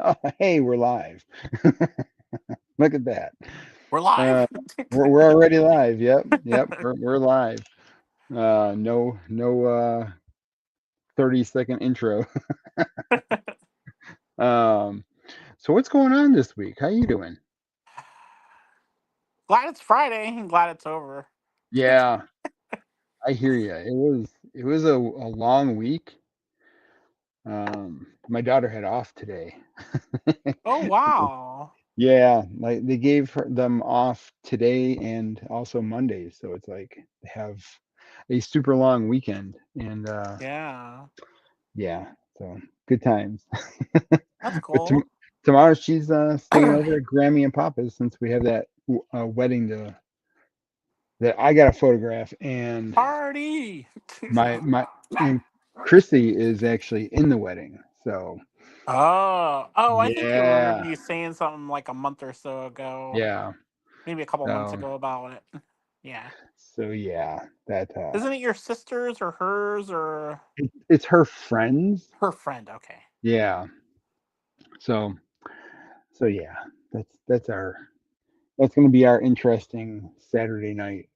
Oh, hey, we're live. Look at that. We're live. Uh, we're already live. Yep, yep, we're live. No 30-second intro. Um, so what's going on this week? How you doing? Glad it's Friday and glad it's over. Yeah, I hear you. It was a long week. My daughter had off today. Oh wow. Yeah, like they gave them off today and also Monday, so it's like they have a super long weekend, and Yeah. yeah, so good times. That's But cool. tomorrow she's staying over at Grammy and Papa's since we have that wedding that I got a photograph, and Party. my and Chrissy is actually in the wedding, so Oh, I think you remember yeah, you saying something like a month or so ago, yeah, maybe a couple months so ago about it. Yeah. so yeah, that Isn't it your sister's or hers or it's her friends. her friend? Okay. Yeah. So yeah, that's gonna be our interesting Saturday night.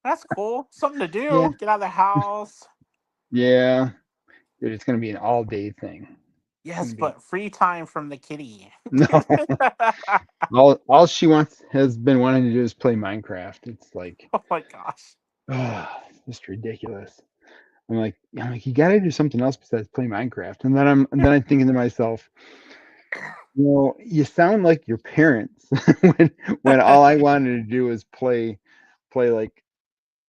That's cool. Something to Yeah. do. Get out of the house. Yeah. Dude, it's gonna be an all day thing. It's Yes, gonna be but free time from the kitty. no. All she wants has been wanting to do is play Minecraft. It's like, Oh my gosh. it's just ridiculous. I'm like, you gotta do something else besides play Minecraft. And then I'm thinking to myself, you sound like your parents when all I wanted to do was play like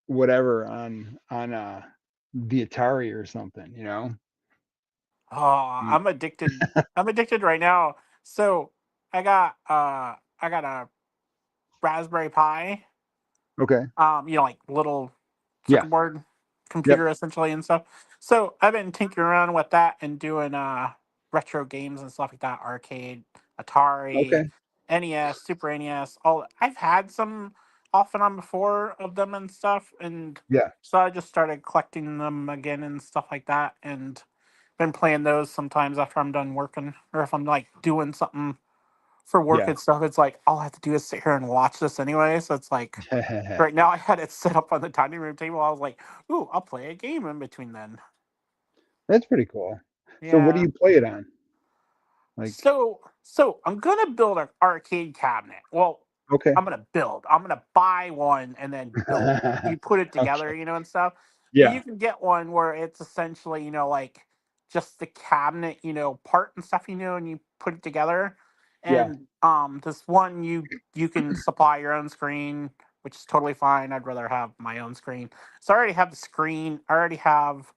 whatever on the Atari or something. Oh, Mm. I'm addicted. I'm addicted right now. So I got a Raspberry Pi, Okay. like little Yeah. circuit board Yep. computer essentially and stuff. So I've been tinkering around with that and doing retro games and stuff like that, arcade, Atari, Okay. NES, Super NES. All I've had some off and on before of them and stuff, and Yeah. so I just started collecting them again and stuff like that, and been playing those sometimes after I'm done working, or if I'm like doing something for work Yeah. and stuff. It's like all I have to do is sit here and watch this anyway. So it's like right now I had it set up on the dining room table. I was like, "Ooh, I'll play a game in between then." That's pretty cool. So what do Yeah. you play it on? Like, So I'm gonna build an arcade cabinet. Well, okay. I'm gonna build. I'm gonna buy one and then build it. You put it together, Okay. and stuff. But Yeah. you can get one where it's essentially, like just the cabinet, part and stuff, and you put it together. Yeah. And this one you can supply your own screen, which is totally fine. I'd rather have my own screen. So I already have the screen. I already have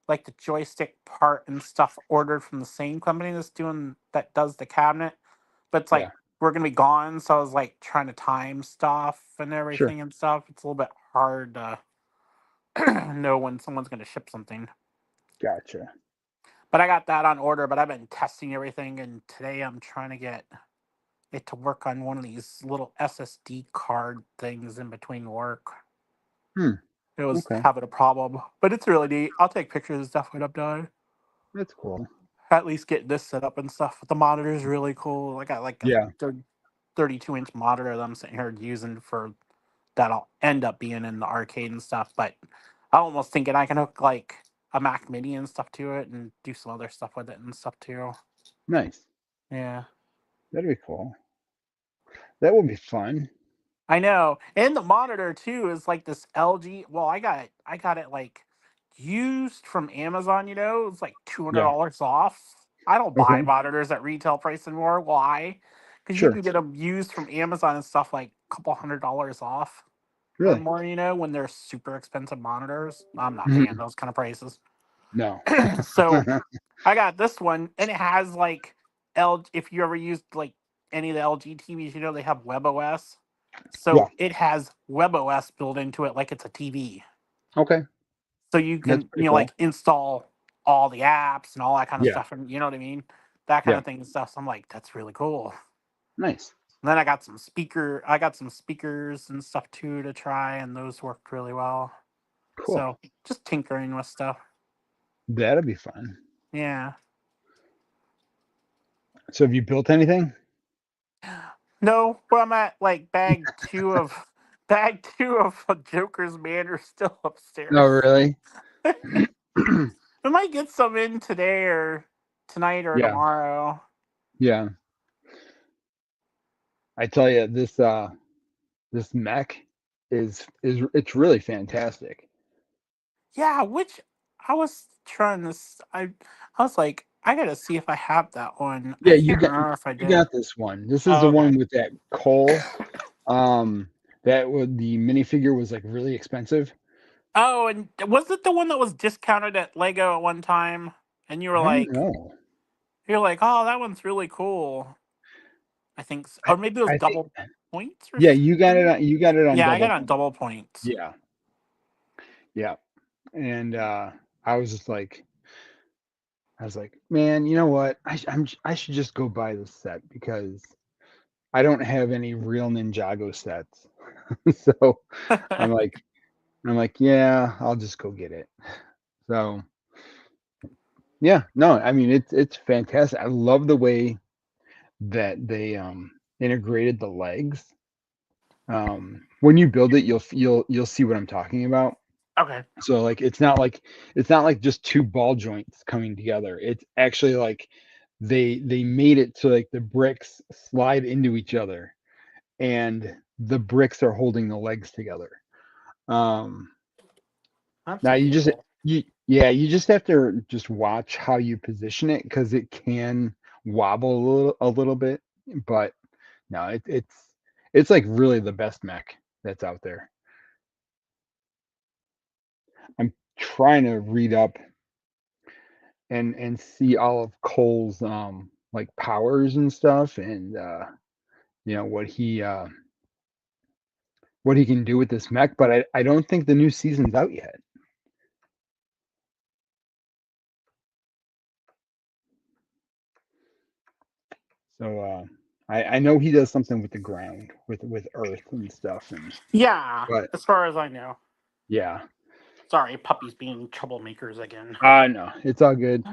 like the joystick part and stuff ordered from the same company that does the cabinet. But it's Yeah. like we're gonna be gone, so I was like trying to time stuff and Sure. everything and stuff. It's a little bit hard to know when someone's gonna ship something. Gotcha. But I got that on order, but I've been testing everything, and today I'm trying to get it to work on one of these little SSD card things in between work. Hmm. It was Okay. having a problem, but it's really neat. I'll take pictures and stuff when I'm done. That's cool. At least getting this set up and stuff. The monitor is really cool. I got like a Yeah. 32-inch monitor that I'm sitting here using for that'll end up being in the arcade and stuff. But I almost thinking I can hook like a Mac Mini and stuff to it and do some other stuff with it and stuff too. Nice. Yeah, That'd be cool. That would be fun. I know. And the monitor too is like this LG. Well, I got it like used from Amazon. It's like two hundred Yeah. dollars off. I don't buy Okay. monitors at retail price anymore. Why? Because you can Sure. get them used from Amazon and stuff like a couple $100 off or Really? more. When they're super expensive monitors. I'm not paying Mhm. those kind of prices. No. So I got this one, and it has like L. If you ever used like any of the LG TVs, they have WebOS. Yeah. So it has WebOS built into it, like it's a TV. Okay. So you That's can, pretty cool. like install all the apps and all that kind of Yeah. stuff, and you know what I mean, that kind Yeah. of thing and stuff. So I'm like, that's really cool. Nice. And then I got some speakers and stuff too to try, and those worked really well. Cool. So just tinkering with stuff. That'd be fun. Yeah. So have you built anything? No, but I'm at like bag 2 of a Joker's Manor still Oh, upstairs. really? I might get some in today or tonight or Yeah, tomorrow. yeah. I tell you, this mech is it's really fantastic. Yeah, which I was trying to. I was like, I gotta see if I have that one. I Yeah, can't remember if I you did. got this one. This is Oh, the okay. one with that Cole. Um, that would the minifigure was like really expensive. Oh, and was it the one that was discounted at Lego at one time? And I don't know. you're like, oh, that one's really cool. I think, so. I Or maybe it was I think double points or yeah, you got it something. on Yeah, I got double it on point. double points. Yeah, yeah. And I was just like I was like, man, you know what? I should just go buy this set because I don't have any real Ninjago sets. So I'm like I'm like, yeah, I'll just go get it. So yeah, no, I mean it's fantastic. I love the way that they integrated the legs. When you build it, you'll see what I'm talking about. Okay. So like it's not like just two ball joints coming together. It's actually like they made it so like the bricks slide into each other and the bricks are holding the legs together. Um That's Now you just cool. you just have to just watch how you position it because it can wobble a little bit, but no, it's like really the best mech that's out there. I'm trying to read up and see all of Cole's like powers and stuff and you know what he can do with this mech, but I don't think the new season's out yet. So I know he does something with the ground with earth and stuff and Yeah, but as far as I know. yeah. Sorry, puppies being troublemakers again. No, it's all good.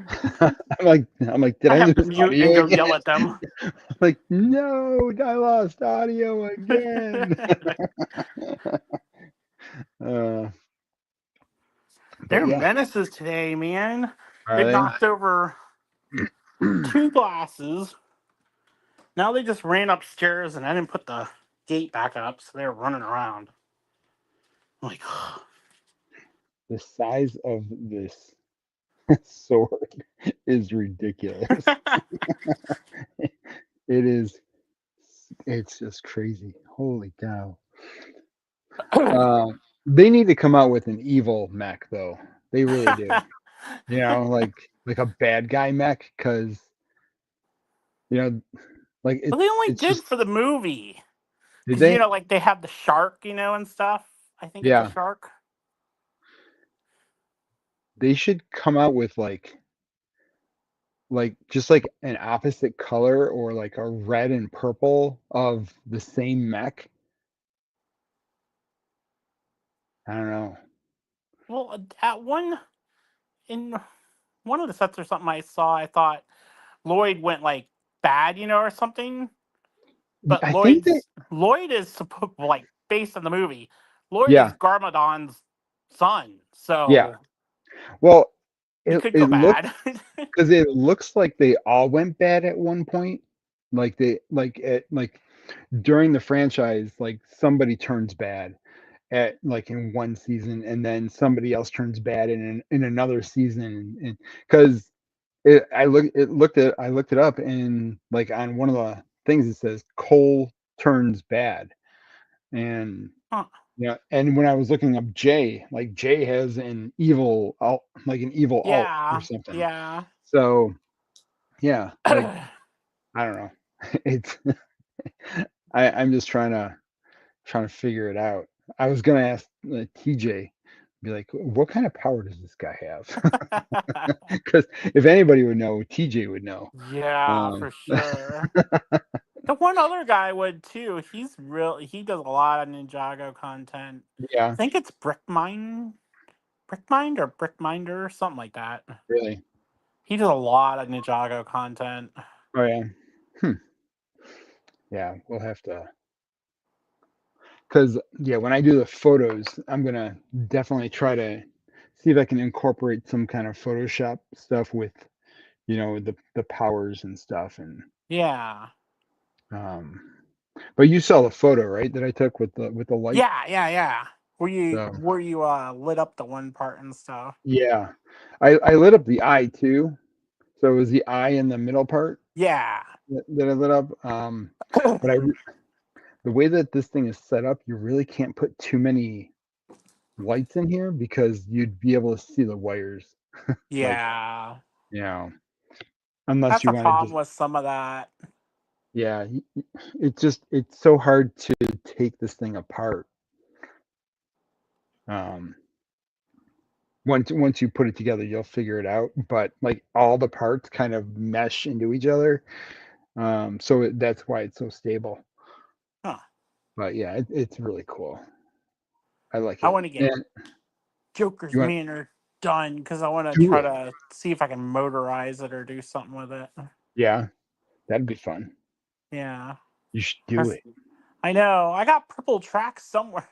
I'm like, did I I have to lose mute and audio go again? yell at them. I'm like, no, I lost audio again. uh, but They're yeah, menaces today, man. are They they? knocked over 2 glasses. Now they just ran upstairs and I didn't put the gate back up, so they're running around. I'm like, The size of this sword is ridiculous. It is. It's just crazy. Holy cow. They need to come out with an evil mech, though. They really do. You know, like a bad guy mech, because you know, like well, they only it's did just for the movie. did Because, they? like they have the shark, and stuff. I think it's a Yeah, shark. they should come out with like just like an opposite color or like a red and purple of the same mech. I don't know. Well, in one of the sets or something I saw, I thought Lloyd went like bad, or something. But I think that Lloyd is like based on the movie. Lloyd is yeah, Garmadon's son, yeah. so Well, he it could go it looks bad. because it looks like they all went bad at one point. Like they like during the franchise, like somebody turns bad at like in one season, and then somebody else turns bad in another season, and because I looked it up, and like on one of the things it says Cole turns bad, and Huh. yeah, and when I was looking up Jay, like Jay has an evil alt, like an evil alt or Yeah, something. yeah. So yeah, like I don't know. It's I'm just trying to figure it out. I was gonna ask TJ, be like, what kind of power does this guy have? Because if anybody would know, TJ would know. Yeah, Um, for sure. The one other guy would too. He does a lot of Ninjago content. I yeah, think it's Brickmind or Brickminder, something like that. really. He does a lot of Ninjago content. Oh yeah. Yeah, we'll have to. Because yeah, when I do the photos, I'm gonna definitely try to see if I can incorporate some kind of Photoshop stuff with the powers and stuff Yeah. um but you saw the photo, right, that I took with the light. Yeah. So Were you lit up the one part and stuff? yeah, I lit up the eye too. So it was the eye in the middle part Yeah. that I lit up. But the way that this thing is set up, you really can't put too many lights in here because you'd be able to see the wires. Like, Yeah. you know, unless That's you a want to problem just, with some of that. yeah, it's so hard to take this thing apart. Um, once you put it together, you'll figure it out. But like all the parts kind of mesh into each other. So that's why it's so stable. Huh. But yeah, it's really cool. I like I it. want to get And Joker's you want Manor done because I want to to do try it? to see if I can motorize it or do something with it. Yeah, that'd be fun. Yeah. You should do it. I know. I got purple tracks somewhere.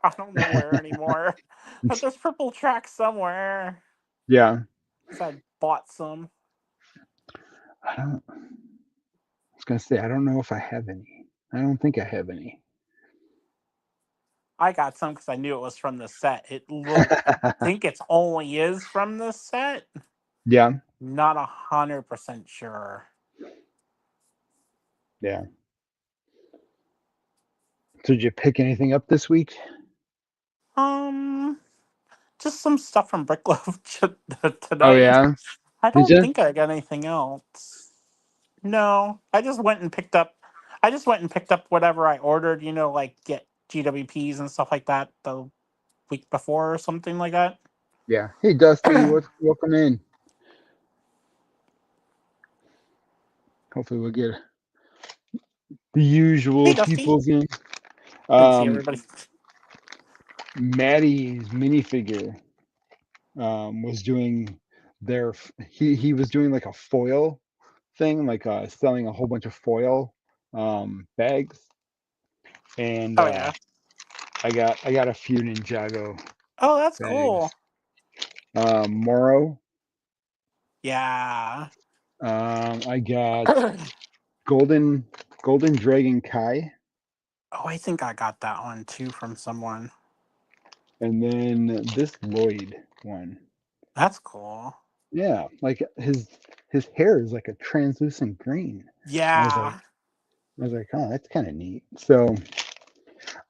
I don't know where anymore. But there's purple tracks somewhere. Yeah, So I bought some. I don't. I was gonna say I don't know if I have any. I don't think I have any. I got some because I knew it was from the set. I think it's only is from the set. Yeah, Not 100% sure. yeah. So did you pick anything up this week? Um, just some stuff from Brickloaf Oh tonight. yeah, I did don't you? think I got anything else. No, I just went and picked up. I just went and picked up whatever I ordered. Like get GWPs and stuff like that the week before or something like that. Yeah. Hey Dusty, welcome in. Hopefully we'll get the Hey, usual Dusty. peoples in. Didn't see Um, everybody. Maddie's minifigure was doing he was doing like a foil thing, like selling a whole bunch of foil bags, and Oh yeah. I got a few Ninjago Oh, that's bags. cool. Moro. Yeah. I got Oh, Golden Dragon Kai, I think I got that one too from someone. and then this Lloyd one. That's cool. Yeah, like his hair is like a translucent green. I was like, Yeah. oh, that's kind of neat. So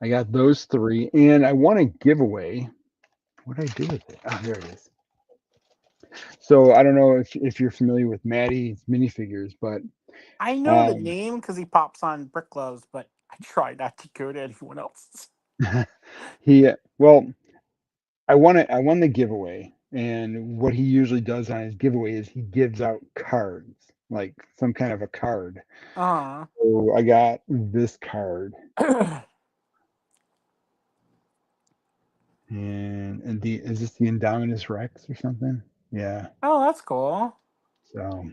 I got those three, and I want a giveaway. What did I do with it? Oh, there it is. So I don't know if you're familiar with Maddie's minifigures, but I know the um, name because he pops on Brickloaves, but I try not to go to anyone else's. he well, I won the giveaway, and what he usually does on his giveaway is he gives out cards, like some kind of a card. Uh So I got this card, huh. and the is this the Indominus Rex or something? Yeah. Oh, that's cool. So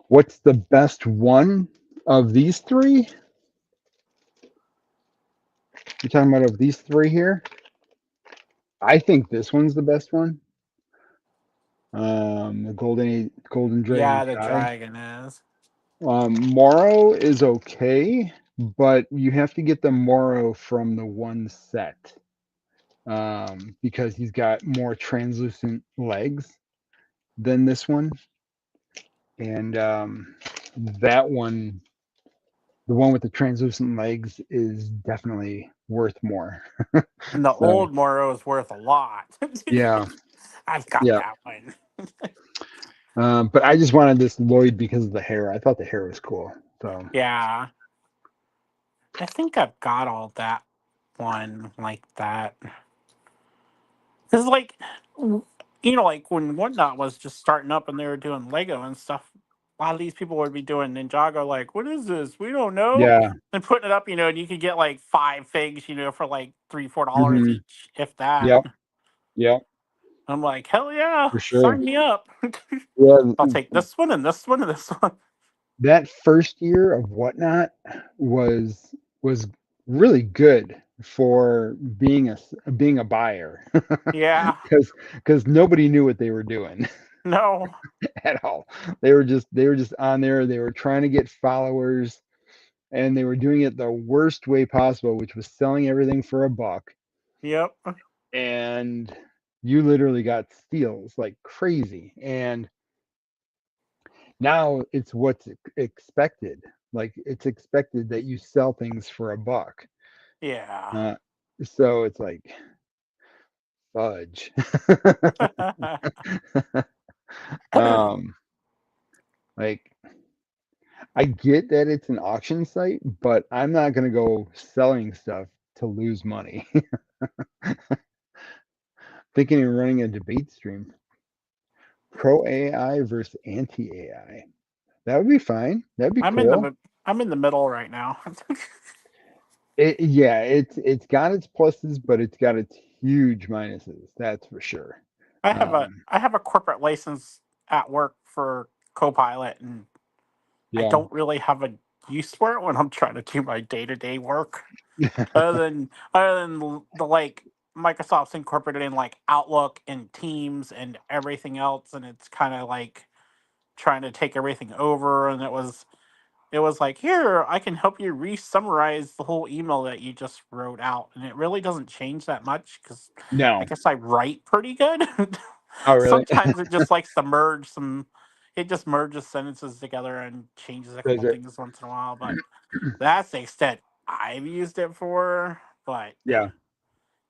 what's the best one of these three? You're talking about of these three here? I think this one's the best one. The Golden Dragon Yeah, the Kai. dragon is. Moro is okay, but you have to get the Moro from the one set because he's got more translucent legs than this one, and that one, the one with the translucent legs, is definitely worth more. And the So old Moro is worth a lot. yeah, I've got yeah. that one. But I just wanted this Lloyd because of the hair. I thought the hair was cool. So Yeah. I think I've got all that one like that. Because, like when Whatnot was just starting up and they were doing Lego and stuff, a lot of these people would be doing Ninjago, like, what is this? We don't know. yeah, And putting it up, and you could get like five figs, for like $3, $4 hmm, each, if that. yep, yep, I'm like, hell yeah, for sure. sign me up. Yeah, I'll take this one and this one and this one. that first year of Whatnot was really good for being a buyer Yeah. because nobody knew what they were doing No. at all. They were just on there. They were trying to get followers, and they were doing it the worst way possible, which was selling everything for a buck. Yep. And you literally got steals like crazy. And now it's what's expected. Like it's expected that you sell things for a buck. Yeah. Uh, so it's like fudge. um, like I get that it's an auction site, but I'm not gonna go selling stuff to lose money. Thinking of running a debate stream, pro AI versus anti AI. That would be fine. That'd be I'm in the cool. mi- I'm in the middle right now. Yeah, it's got its pluses, but it's got its huge minuses. That's for sure. Um, I have a corporate license at work for Copilot, and I yeah, don't really have a use for it when I'm trying to do my day to day work. Other than the like Microsoft's incorporated in like Outlook and Teams and everything else, and it's kind of like trying to take everything over. And it was like, here, I can help you re-summarize the whole email that you just wrote out, and it really doesn't change that much because I no. guess I write pretty good. Oh, really? Sometimes it just likes to merge some. It just merges sentences together and changes a Does couple it? things once in a while, but that's the extent I've used it for. But Yeah,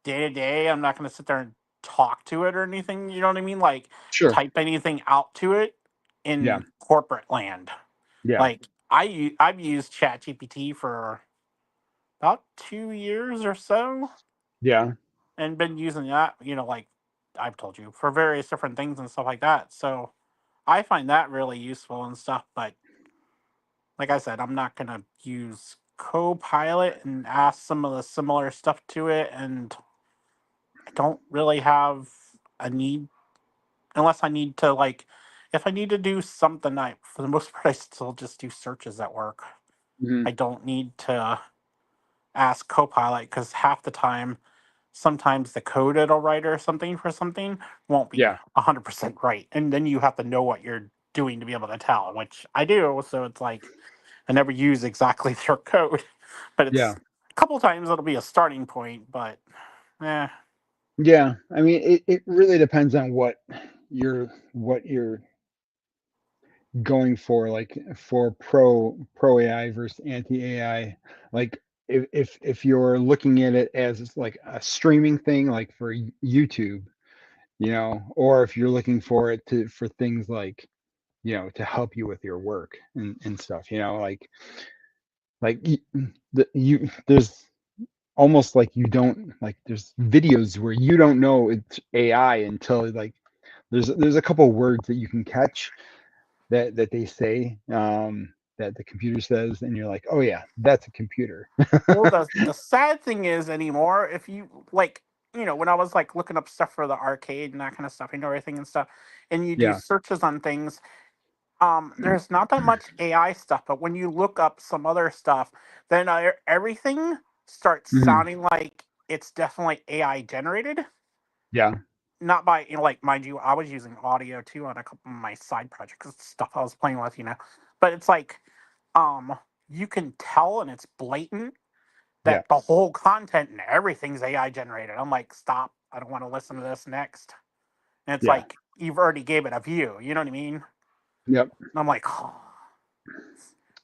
day to day, I'm not going to sit there and talk to it or anything. You know what I mean? Like sure. type anything out to it Yeah, in corporate land. yeah, Like I've used ChatGPT for about 2 years or so, yeah. and been using that. Like I've told you, for various different things and stuff like that. So I find that really useful and stuff. But like I said, I'm not gonna use Copilot and ask some of the similar stuff to it, and I don't really have a need unless I need to like. If I need to do something, I for the most part I still just do searches at work. Mhm. I don't need to ask Copilot because half the time, sometimes the code it'll write or something for something won't be Yeah, 100% right. And then you have to know what you're doing to be able to tell, which I do. So it's like I never use exactly their code, but yeah, it's a couple times it'll be a starting point. But eh, yeah. I mean, it really depends on what you're going for, like for pro AI versus anti AI. Like if you're looking at it as like a streaming thing, like for YouTube, or if you're looking for it for things like, to help you with your work and stuff, like there's almost like you don't like there's videos where you don't know it's AI until like there's a couple words that you can catch that they say, that the computer says, and you're like, oh yeah, that's a computer. well, the sad thing is anymore, if you like, when I was like looking up stuff for the arcade and that kind of stuff, everything and stuff, and you do Yeah. searches on things, there's not that much AI stuff, but when you look up some other stuff, then everything starts Hmm. sounding like it's definitely AI generated. Yeah. Not by, like, mind you, I was using audio too on a couple of my side projects, stuff I was playing with. But it's like, um, you can tell, and it's blatant Yeah. that the whole content and everything's AI generated. I'm like, stop! I don't want to listen to this next. And it's Yeah. like you've already gave it a view. You know what I mean? And Yep. I'm like, oh.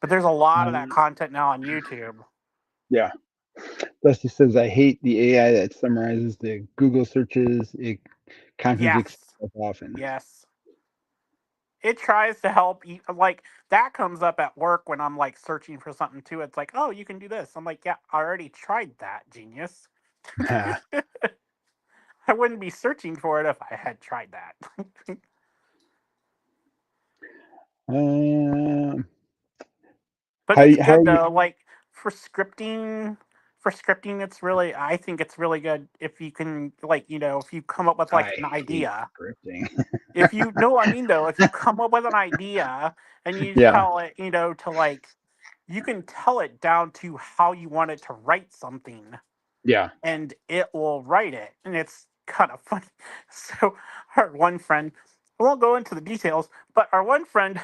But there's a lot of that Um, content now on YouTube. yeah. Dusty says, I hate the AI that summarizes the Google searches. It contradicts Yes, itself often. yes. It tries to help. Like that comes up at work when I'm like searching for something too. It's like, oh, you can do this. I'm like, yeah, I already tried that, genius. I wouldn't be searching for it if I had tried that. um, But how it's how good are you? though. Like for scripting, for scripting, I think it's really good if you can, like, if you come up with like I an hate idea. scripting. If you no, I mean though, if you come up with an idea and you Yeah, tell it, to like, you can tell it down to how you want it to write something, yeah. and it will write it, and it's kind of funny. So our one friend, I won't go into the details, but our one friend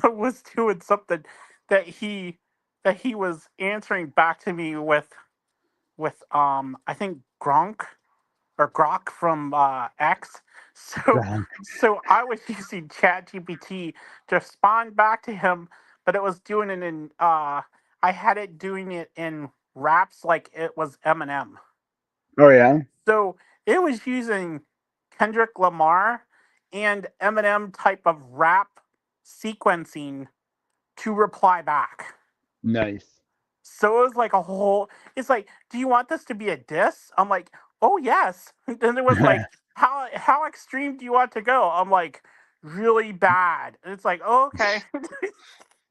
was doing something that he was answering back to me with I think Gronk or Grok from X. So Gronk. so I was using ChatGPT to respond back to him, but it was doing it in I had it doing it in raps like it was Eminem. Oh yeah, So it was using Kendrick Lamar and Eminem type of rap sequencing to reply back. nice. So it was like a whole. It's like, do you want this to be a diss? I'm like, oh yes. Then it was like, how extreme do you want to go? I'm like, really bad. And it's like, oh, okay.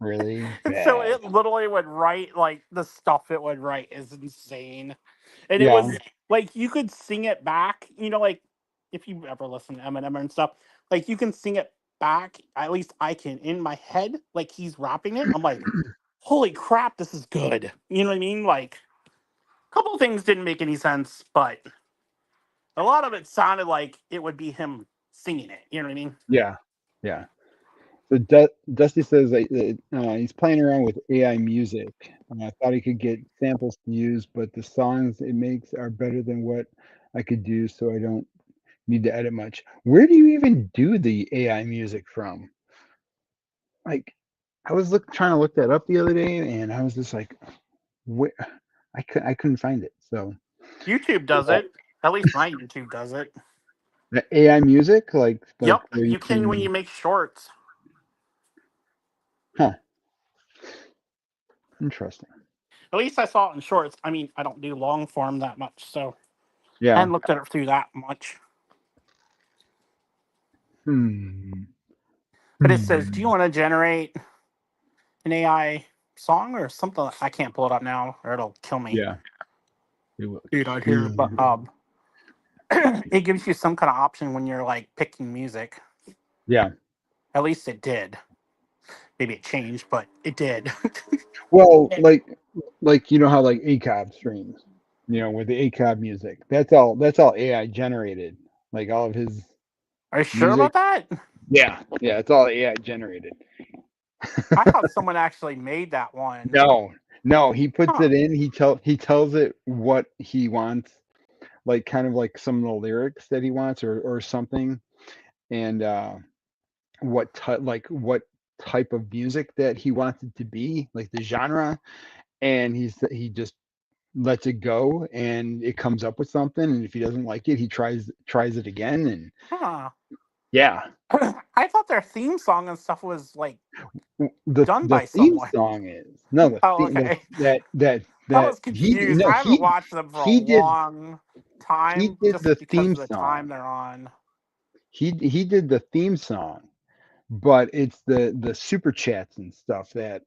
Really And so bad. it literally would write like the stuff it would write is insane. And it Yeah, was like you could sing it back, like if you ever listen to Eminem and stuff, like you can sing it back, at least I can in my head, like he's rapping it. I'm like, holy crap, this is good. You know what I mean? Like a couple of things didn't make any sense, but a lot of it sounded like it would be him singing it. You know what I mean? yeah, yeah. So Dusty says that he's playing around with AI music. I thought he could get samples to use, but the songs it makes are better than what I could do, so I don't need to edit much. Where do you even do the AI music from? Like, I was trying to look that up the other day, and I was just like, where? I couldn't find it. So YouTube does uh, it. At least my YouTube does it. the AI music, like Yep, where you you can when you can, make shorts. huh? Interesting. At least I saw it in shorts. I mean, I don't do long form that much, so I Yeah. hadn't looked at it through that much. Hmm. But it says, "Do you Hmm. want to generate an AI song or something?" I can't pull it up now, or it'll kill me. Yeah. It will Dude, out here, kill but you. it gives you some kind of option when you're like picking music. Yeah. At least it did. Maybe it changed, but it did. Well, like you know how like ACOB streams, with the ACOB music. That's all AI generated. Like all of his Are you sure music. about that? Yeah. Yeah, it's all AI generated. I thought someone actually made that one. No. No, he puts Huh. it in, he tells it what he wants, like kind of like some of the lyrics that he wants or something, and what type of music that he wants it to be, like the genre, and he just lets it go and it comes up with something, and if he doesn't like it, he tries it again, and Huh. yeah. I thought their theme song and stuff was like the done the by theme someone. song is no the Oh, theme okay. I that was he confused. no I haven't watched them for a he did long he time did just the because theme of the time song. they're on. He did the theme song, but it's the super chats and stuff that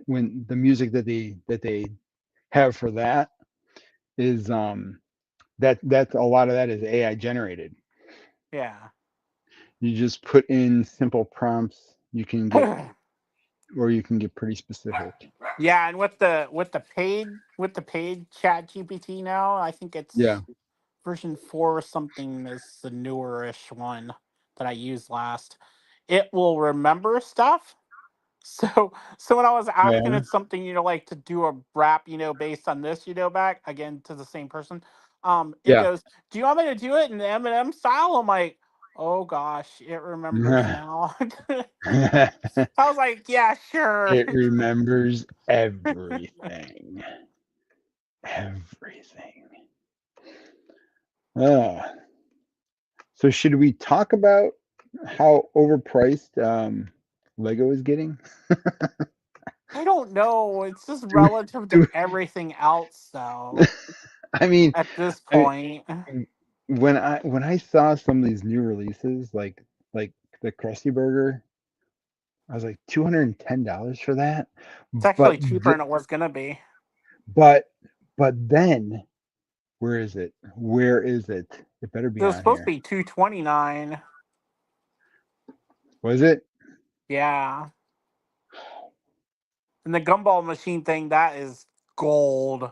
when the music that they have for that is that's a lot of that is AI generated. Yeah. You just put in simple prompts, you can get or you can get pretty specific. Yeah, and with the paid Chat GPT now, I think Yeah. it's version 4 or something is the newerish one that I used last. It will remember stuff. So when I was asking Yeah. it something, like to do a rap, based on this, back again to the same person, it Yeah. goes, "Do you want me to do it in the Eminem style?" I'm like, "Oh gosh, it remembers now." I was like, "Yeah, sure." It remembers everything. Everything. Uh, so should we talk about how overpriced Lego is getting? I don't know. It's just Do we, relative to do everything else, though. we- I mean, At this I, point, when I saw some of these new releases, like the Krusty Burger, I was like $210 for that. it's But actually cheaper than it was gonna be. but But then, where is it? Where is it? It better be It was on supposed to here. be $229. Was it? Yeah. And the gumball machine thing, that is gold.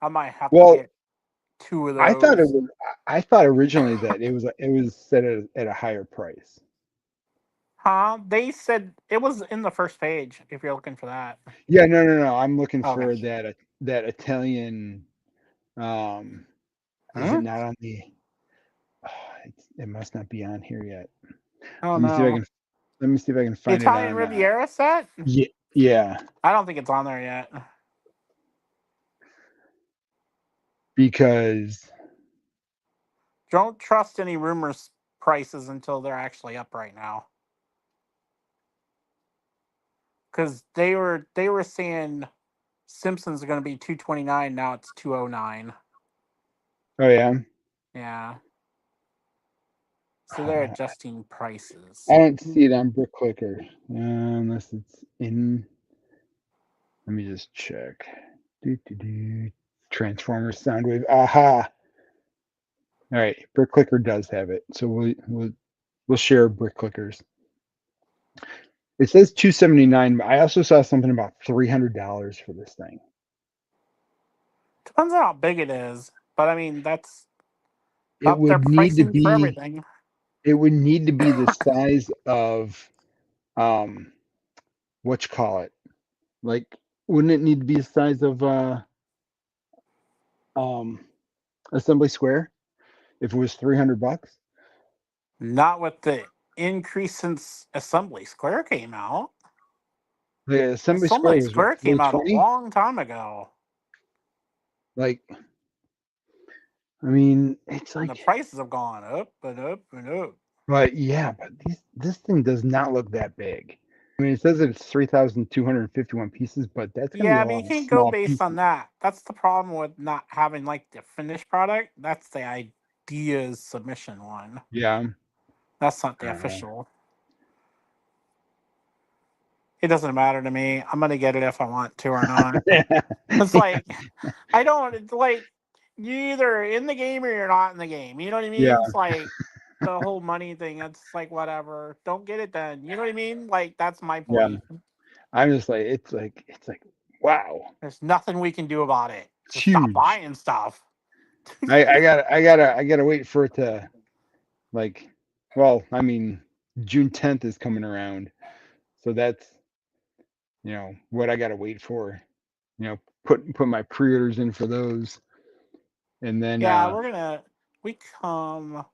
I might have to Well, get 2 of I thought it those. was. I thought originally that it was set at a higher price. Huh? They said it was in the first page if you're looking for that. Yeah, no, no, no. I'm looking Okay. for that Italian. Um, is it Huh? not on the? Oh, it must not be on here yet. Oh Let me see if I no. can. Let me see if I can The find it Italian on. Riviera set? Yeah, yeah, I don't think it's on there yet. because Don't trust any rumors prices until they're actually up right now. Because they were saying Simpsons are going to be 229. Now it's 209. oh yeah, Yeah. So they're adjusting I prices. don't see it on BrickClicker unless it's in. Let me just check. Transformers Soundwave. Aha! All right, BrickClicker does have it, so we'll share BrickClickers. It says 279, but I also saw something about $300 for this thing. Depends on how big it is. But I mean, that's It up their would need to pricing for be. everything. It would need to be the size of um, what you call it? Like, wouldn't it need to be the size of um Assembly Square if it was $300? Not with the increase since Assembly Square came out. The Assembly Square Assembly was what, Square came out a 420? long time ago. Like, I mean, it's And the like, prices have gone up and up and up. but yeah, but this thing does not look that big. I mean, it says that it's 3,251 pieces, but that's gonna be Yeah, a but you lot of can't go small based on pieces. that. That's the problem with not having like the finished product. That's the ideas submission one. Yeah, That's not I the don't official. It doesn't matter to me. I'm gonna get it if I want to or not. know. It's like I don't. It's like you either in the game or you're not in the game. You know what I Yeah, mean? It's like the whole money thing. It's like whatever. Don't get it then. You know what I mean? Like that's my yeah. point. I'm just like, it's like, wow, There's nothing we can do about it. it's Just stop huge. buying stuff. I gotta wait for it to like, well, I mean, June 10th is coming around, so that's what I gotta wait for. Put my pre-orders in for those, and then Yeah, we come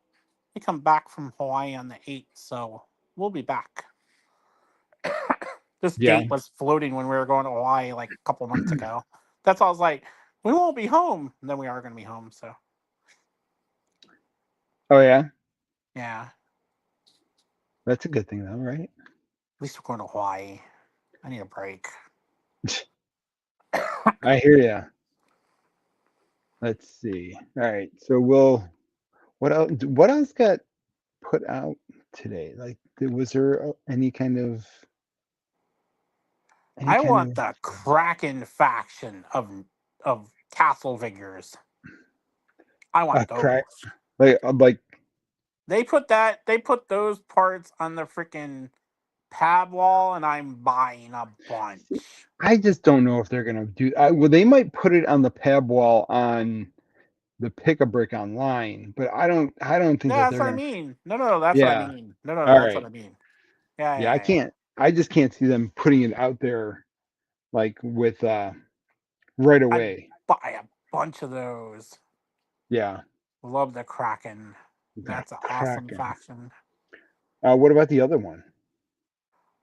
we come back from Hawaii on the 8th, so we'll be back. This yeah. date was floating when we were going to Hawaii like a couple months ago. That's why I was like, we won't be home. And then we are going to be home, so Oh yeah, yeah. that's a good thing though, right? At least we're going to Hawaii. I need a break. I hear ya. Let's see. All right, so what else got put out today? Like, was there any I kind want of the Kraken faction of castle figures. I want crack those. like They put those parts on the freaking pad wall, and I'm buying a bunch. I just don't know if they're gonna do. Well, they might put it on the pab wall on the Pick a Brick online, but I don't think Yeah, that that's they're what I gonna. mean. No, that's what I Yeah. mean. No, All that's what right. I mean. Yeah, Yeah, I yeah, yeah. can't. I just can't see them putting it out there like with right I'd away. buy a bunch of those. Yeah. Love the Kraken. The That's an awesome Kraken. faction. What about the other one?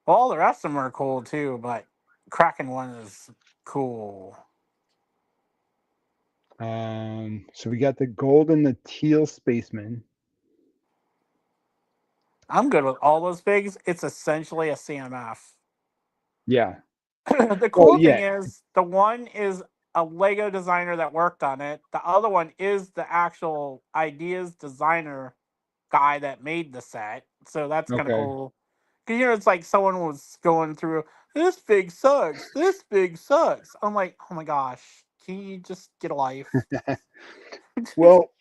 All the rest of them are cool too, but Kraken one is cool. So we got the gold and the teal spaceman. I'm good with all those figs. It's essentially a CMF. Yeah. The Well, cool thing yeah. is the one is a Lego designer that worked on it. The other one is the actual ideas designer guy that made the set. So that's kind of Okay. cool. Cause it's like someone was going through this fig sucks. This fig sucks. I'm like, oh my gosh, Can you just get a life? Well,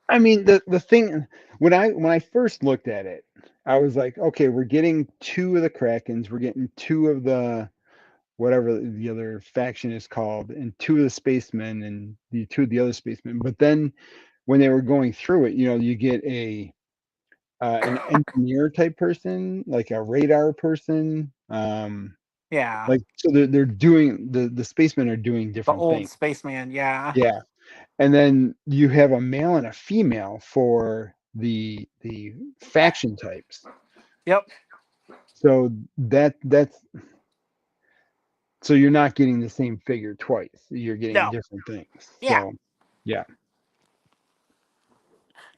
I mean, the thing when I first looked at it, I was like, okay, we're getting two of the Krakens, we're getting two of the whatever the other faction is called, and two of the spacemen and the two of the other spacemen. But then when they were going through it, you get an engineer type person, like a radar person. Yeah, Like so they're doing the spacemen are doing the different old things. spaceman. Yeah. Yeah. And then you have a male and a female for the faction types. Yep. So that's so you're not getting the same figure twice. You're getting No. different things. Yeah. So yeah.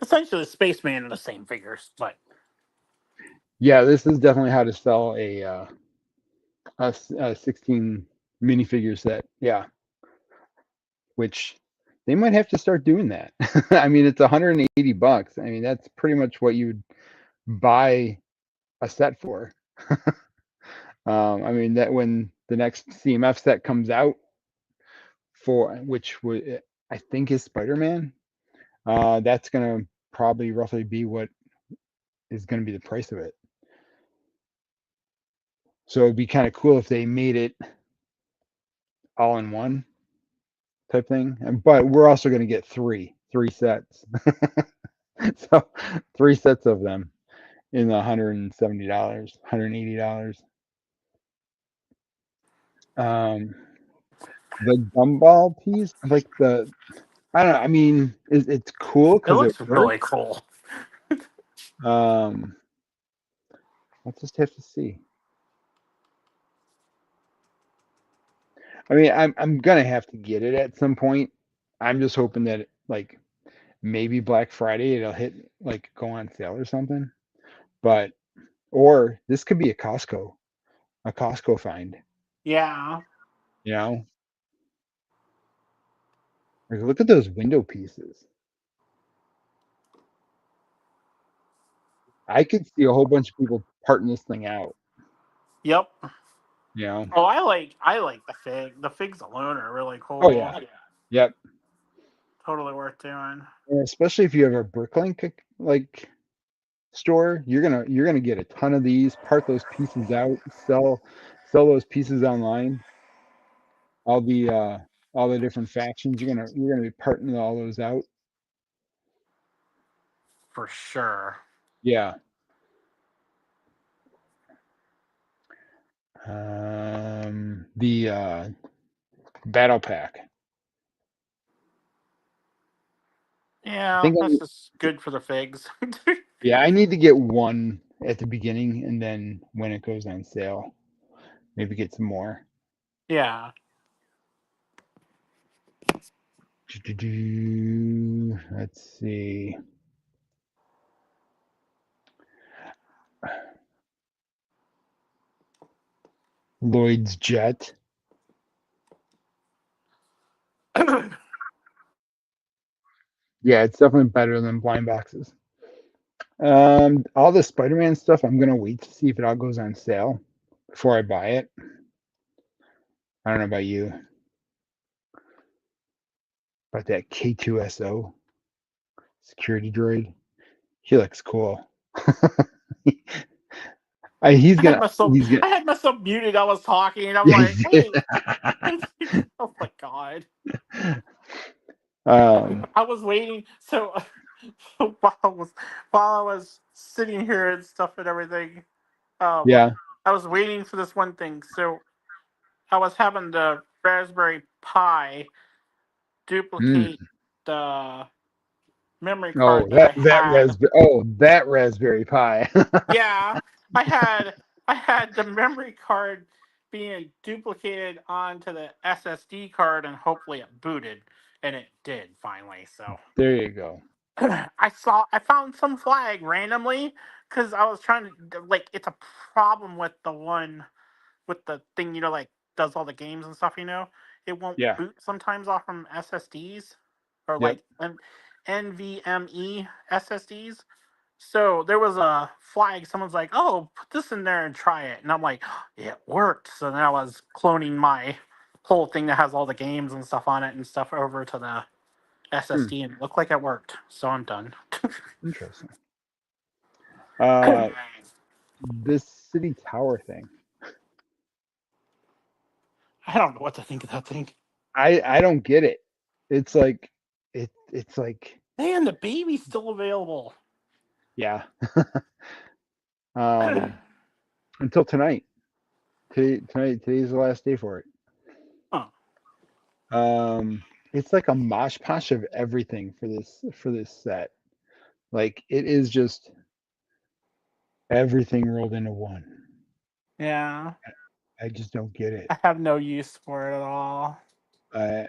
Essentially, the spaceman are the same figures, but Yeah, this is definitely how to sell a 16 minifigure set. Yeah, which they might have to start doing that. I mean, it's $180. I mean, that's pretty much what you'd buy a set for. I mean, that when the next CMF set comes out for which would I think is Spider-Man, that's gonna probably roughly be what is gonna be the price of it. So it'd be kind of cool if they made it all in one type thing. But we're also gonna get three sets. So three sets of them in the $170, $180. Um, the gumball piece, like I don't know. I mean, it's cool it because it looks works. really cool. Um, I'll just have to see. I mean, I'm gonna have to get it at some point. I'm just hoping that like maybe Black Friday it'll hit like go on sale or something. But or this could be a Costco find. Yeah. You know, like look at those window pieces. I could see a whole bunch of people parting this thing out. Yep. You know. Oh, I like the fig. The figs alone are really Oh cool. yeah. Yep. Totally worth doing. And especially if you have a Bricklink like store, you're gonna get a ton of these, part those pieces out, sell those pieces online. All the uh all the different factions, you're gonna be parting all those out. For sure. Yeah. The battle pack. I Yeah, think that's just good for the figs. yeah, I need to get one at the beginning and then when it goes on sale, maybe get some more. Yeah. Let's see. Lloyd's Jet. Yeah, it's definitely better than blind boxes. All the Spider-Man stuff, I'm gonna wait to see if it all goes on sale before I buy it. I don't know about you, but that K2SO security droid, he looks cool. He's gonna, he's gonna, I had myself muted. I was talking, and I'm yeah, like, he did. "Hey!" Oh my god! um, I was waiting. So while I was sitting here and stuff and everything, um, yeah, I was waiting for this one thing. So I was having the Raspberry Pi mm. duplicate the memory Oh, card that I had. that Raspberry Pi. Yeah, I had I had the memory card being duplicated onto the SSD card, and hopefully it booted, and it did finally. So There you go. I found some flag randomly because I was trying to like it's a problem with the one with the thing like does all the games and stuff. It won't Yeah, boot sometimes off from SSDs or yep. like NVMe SSDs. So there was a flag. Someone's like, "Oh, put this in there and try it," and I'm like, "It worked." So then I was cloning my whole thing that has all the games and stuff on it and stuff over to the SSD, and it looked like it worked. So I'm done. Interesting. This City Tower thing. I don't know what to think of that thing. I don't get it. It's like it's like Man, the baby's still available. yeah. Until tonight. Today's the last day for it. Huh. It's like a mosh posh of everything for this set. Like it is just everything rolled into one. Yeah. I just don't get it. I have no use for it at all. I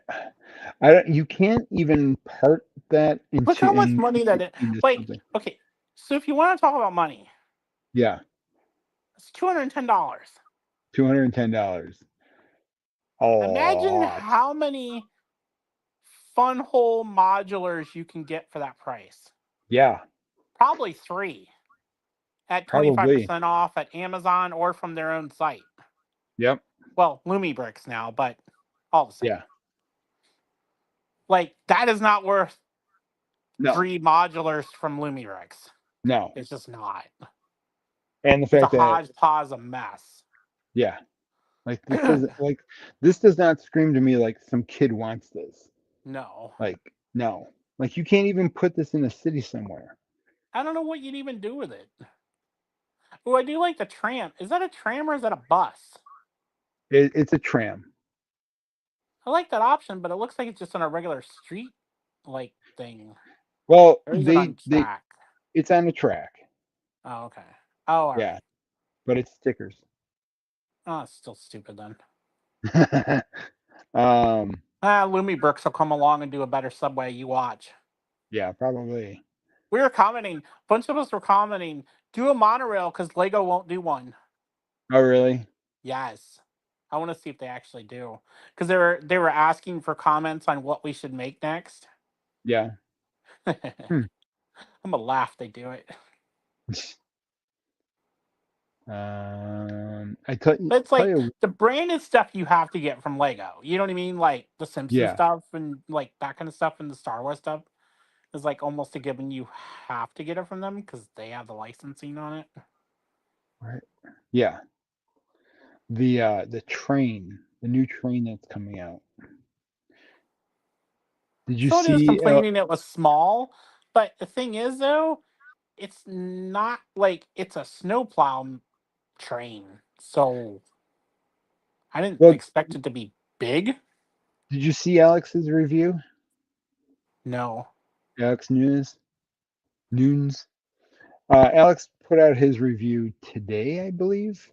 don't. You can't even part that Look how much into money that it. into Like, something. okay, so if you want to talk about money, Yeah, it's $210. $210. A Imagine lot. how many fun hole modulars you can get for that price. Yeah, Probably 3 at probably. 25% off at Amazon or from their own site. Yep. Well, Lumibricks now, but all the same. Yeah. Like, that is not worth No. 3 modulars from Lumibricks. No. It's just not. And the It's a fact that hodgepodge of mess. yeah, like this doesn't like this does not scream to me like some kid wants this. No. Like no. Like you can't even put this in a city somewhere. I don't know what you'd even do with it. Oh, I do like the tram. Is that a tram or is that a bus? It's a tram. I like that option, but it looks like it's just on a regular street like thing. Well, Or is it on track? it's on the track. Oh, okay. Oh, all right. Yeah, but it's stickers. Oh, it's still stupid then. um, Lumibricks will come along and do a better subway. You watch. yeah, probably. We were commenting. A bunch of us were commenting. Do a monorail because Lego won't do one. Oh, really? Yes. I want to see if they actually do because they were asking for comments on what we should make next. Yeah. I'm gonna laugh. They do it. It's tell like you, the branded stuff you have to get from Lego. You know what I mean? Like the Simpsons yeah, stuff and like that kind of stuff and the Star Wars stuff is like almost a given. You have to get it from them because they have the licensing on it. right, yeah. The train, the new train that's coming out. Did you Somebody was see? complaining it was small, but the thing is though, it's not like it's a snowplow train. So I didn't Well, expect it to be big. did you see Alex's review? No. Alex Nunes. Alex put out his review today, I believe.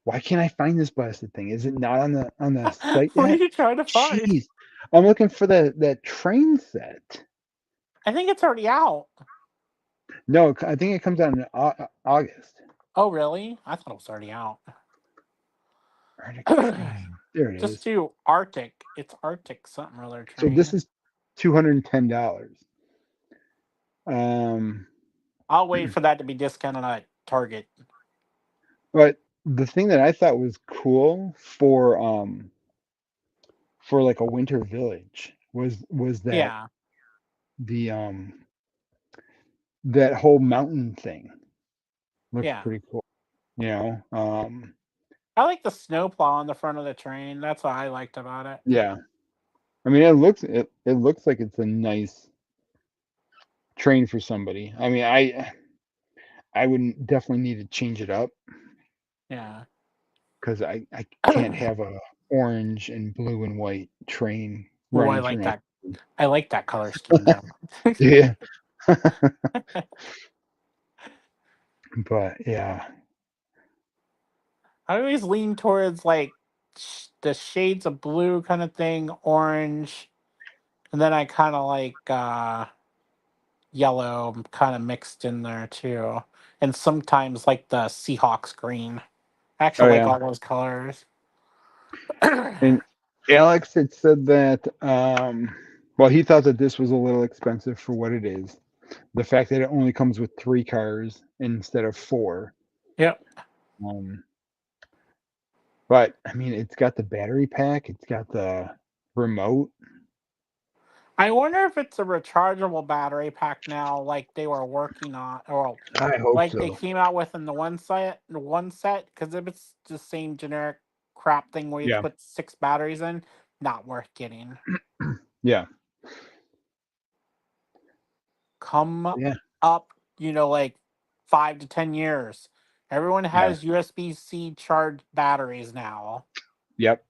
Why can't I find this blasted thing? Is it not on the site What are yet? you trying to find? Jeez, I'm looking for that train set. I think it's already out. No, I think it comes out in August. Oh, really? I thought it was already out. Arctic train. There it Just is. do Arctic. It's Arctic something or other So train. this is $210. I'll wait for that to be discounted at Target. But the thing that I thought was cool for like a winter village was that Yeah. the that whole mountain thing looks Yeah. pretty cool. You know, I like the snowplow on the front of the train. That's what I liked about it. yeah. I mean, it looks like it's a nice train for somebody. I mean, I wouldn't definitely need to change it up Yeah. because I can't have a orange and blue and white train Oh, I running through like my. that. I like that color scheme though. Yeah. But yeah, I always lean towards like the shades of blue kind of thing, orange, and then I kind of like yellow kind of mixed in there too, and sometimes like the Seahawks green. I oh actually like yeah. all those colors. And Alex had said that well, he thought that this was a little expensive for what it is. The fact that it only comes with 3 cars instead of 4. Yep. Um, But I mean, it's got the battery pack. It's got the remote. I wonder if it's a rechargeable battery pack now, like they were working on, or I hope like they so. came out with in the one set. Because if it's the same generic crap thing where you Yeah. put 6 batteries in, not worth getting. Yeah. Come Yeah. up, like 5 to 10 years. Everyone Yeah. has USB-C charged batteries now. Yep.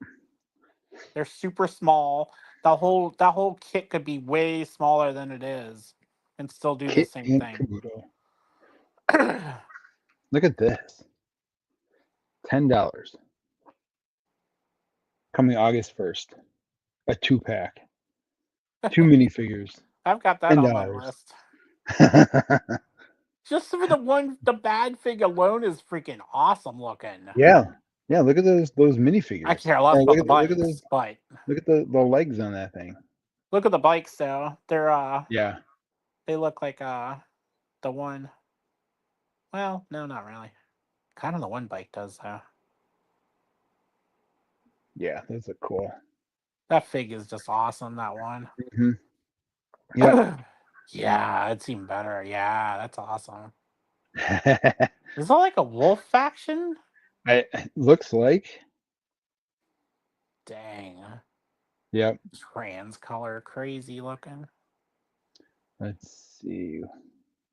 They're super small. That whole kit could be way smaller than it is, and still do the Kit same and thing. Caboodle. Look at this. $10. Coming August 1st. A 2-pack. 2 minifigures. I've got that on my $10. list. Just for the bad fig alone is freaking awesome looking. Yeah. Yeah, look at those I minifigures. care less about the Look at those bikes, but look at the legs on that thing. look at the bikes though. Yeah. They look like the one. Well, no, not really. Kind of the one bike does though. Yeah, those are cool. That fig is just awesome. That one. Hmm. Yep. Yeah, it's even better. Yeah, that's awesome. Is that like a wolf faction? Looks like. Dang. Yep. Trans color, crazy looking. Let's see.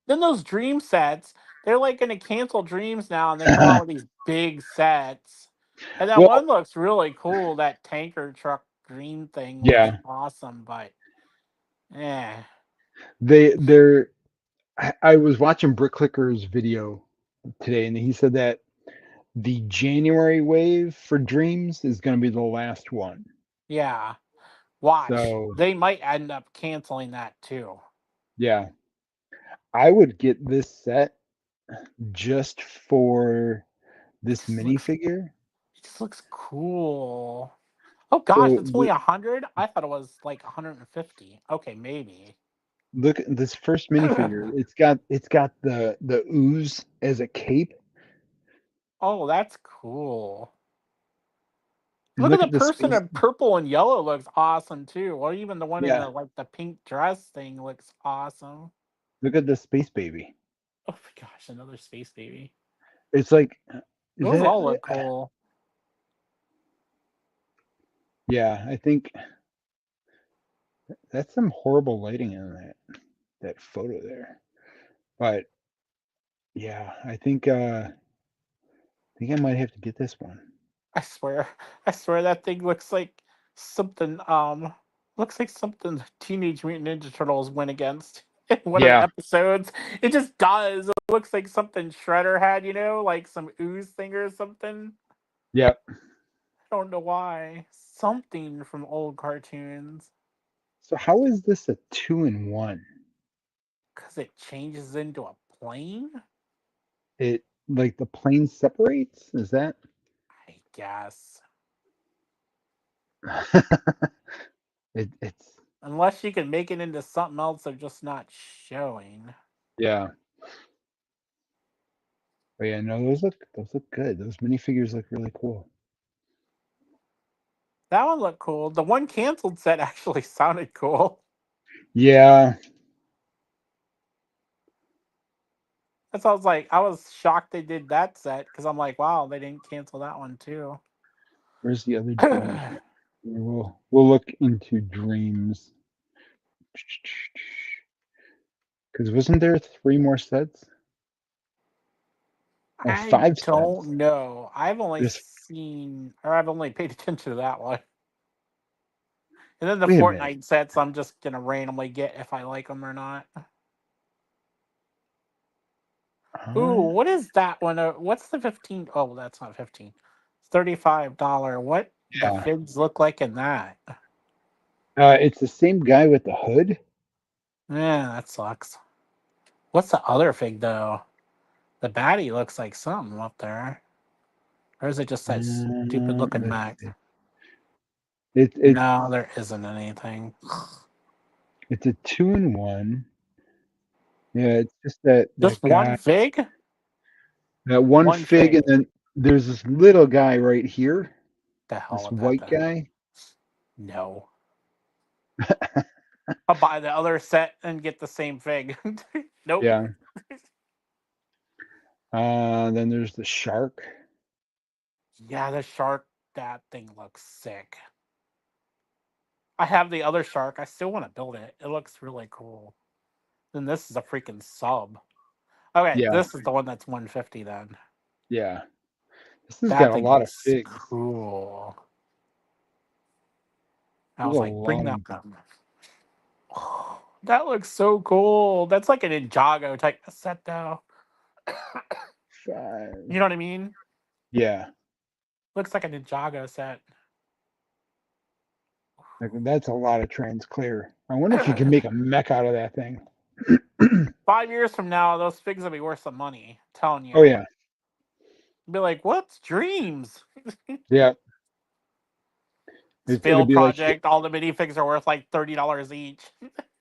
Then those dream sets, they're like going to cancel dreams now and then come out with these big sets. And that Well, one looks really cool. That tanker truck dream thing looks yeah, awesome, but eh. they're. I was watching Brickclicker's video today, and he said that the January wave for Dreams is going to be the last one. Yeah. Watch. So They might end up canceling that too. yeah, I would get this set just for this minifigure. It just looks cool. Oh gosh, So it's only 100? I thought it was like 150. Okay, maybe. look at this first minifigure. It's got the ooze as a cape, Oh, that's cool. and Look at look the at the person space. in purple and yellow looks awesome too. Or even the one in Yeah, the pink dress thing looks awesome. look at the space baby. Oh my gosh, another space baby. It's like Those that. all look cool. Yeah, I think that's some horrible lighting in that photo there. But yeah, I think I might have to get this one. I swear. I swear that thing looks like something looks like something the Teenage Mutant Ninja Turtles went against in one of the Yeah, episodes. It just does. It looks like something Shredder had, like some ooze thing or something. yeah. I don't know why. Something from old cartoons. So how is this a 2-in-1? Because it changes into a plane? It like the plane separates? Is that? I guess. It's Unless you can make it into something else they're just not showing. yeah. But yeah, no, those look good. Those minifigures look really cool. That one looked cool. The one canceled set actually sounded cool. Yeah, That's why I was shocked they did that set because I'm like, wow, they didn't cancel that one too. where's the other dreams? We'll look into dreams. Because wasn't there 3 more sets? Oh, I 5 sets. don't know. I've only There's seen, or I've only paid attention to that one. And then the wait a minute. Fortnite sets, I'm just gonna randomly get if I like them or not. Ooh, Huh? what is that one? What's the 15? Oh, that's not 15. It's $35. What the Yeah. figs look like in that? It's the same guy with the hood. Yeah, that sucks. What's the other fig though? The baddie looks like something up there. Or is it just that stupid looking Let's mech? see. It's No, there isn't anything. it's a 2-in-1. Yeah, it's just that Just one guy, fig? that one One fig, and fig. then there's this little guy right here, The hell this with that white then. guy. No. I'll buy the other set and get the same fig. Nope. Yeah. Then there's the shark. Yeah, the shark, that thing looks sick. I have the other shark. I still want to build it. It looks really cool. Then this is a freaking sub. Okay, Yeah, this is the one that's 150 then. yeah. This has That got a thing lot of looks figs. cool. I There's was a like, bring that long one. Oh, that looks so cool. That's like an Ninjago type set though. five. You know what I mean? Yeah, Looks like a Ninjago set. that's a lot of transclear. I wonder if you can make a mech out of that thing. 5 years from now, those figs will be worth some money. I'm telling Oh you. yeah, Be like, what's dreams? yeah. It's It'd failed be like project. All the minifigs are worth like $30 each.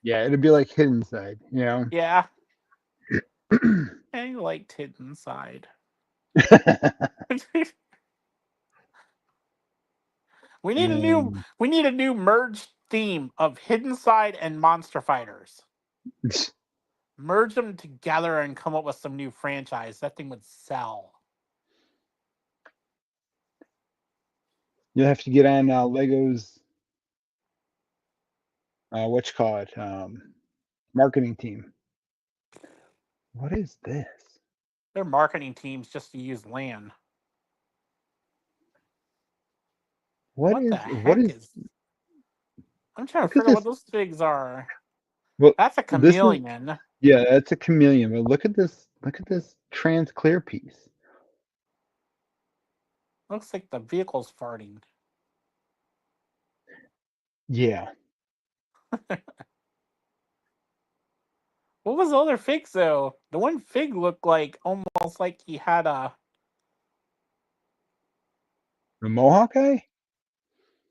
yeah, it'd be like Hidden Side, you know. Yeah. I liked Hidden Side. we need a new And we need a new merged theme of Hidden Side and Monster Fighters. Merge them together and come up with some new franchise. That thing would sell. you'll have to get on Lego's what you call it, marketing team. What is this? Their marketing teams just to use LAN. What the What heck is? is? I'm trying to Look at figure out what this. those figs are. Well, That's a this is chameleon. yeah, that's a chameleon. But look at this. Look at this trans clear piece. Looks like the vehicle's farting. Yeah. What was the other fig though? The one fig looked like almost like he had a. The Mohawk guy?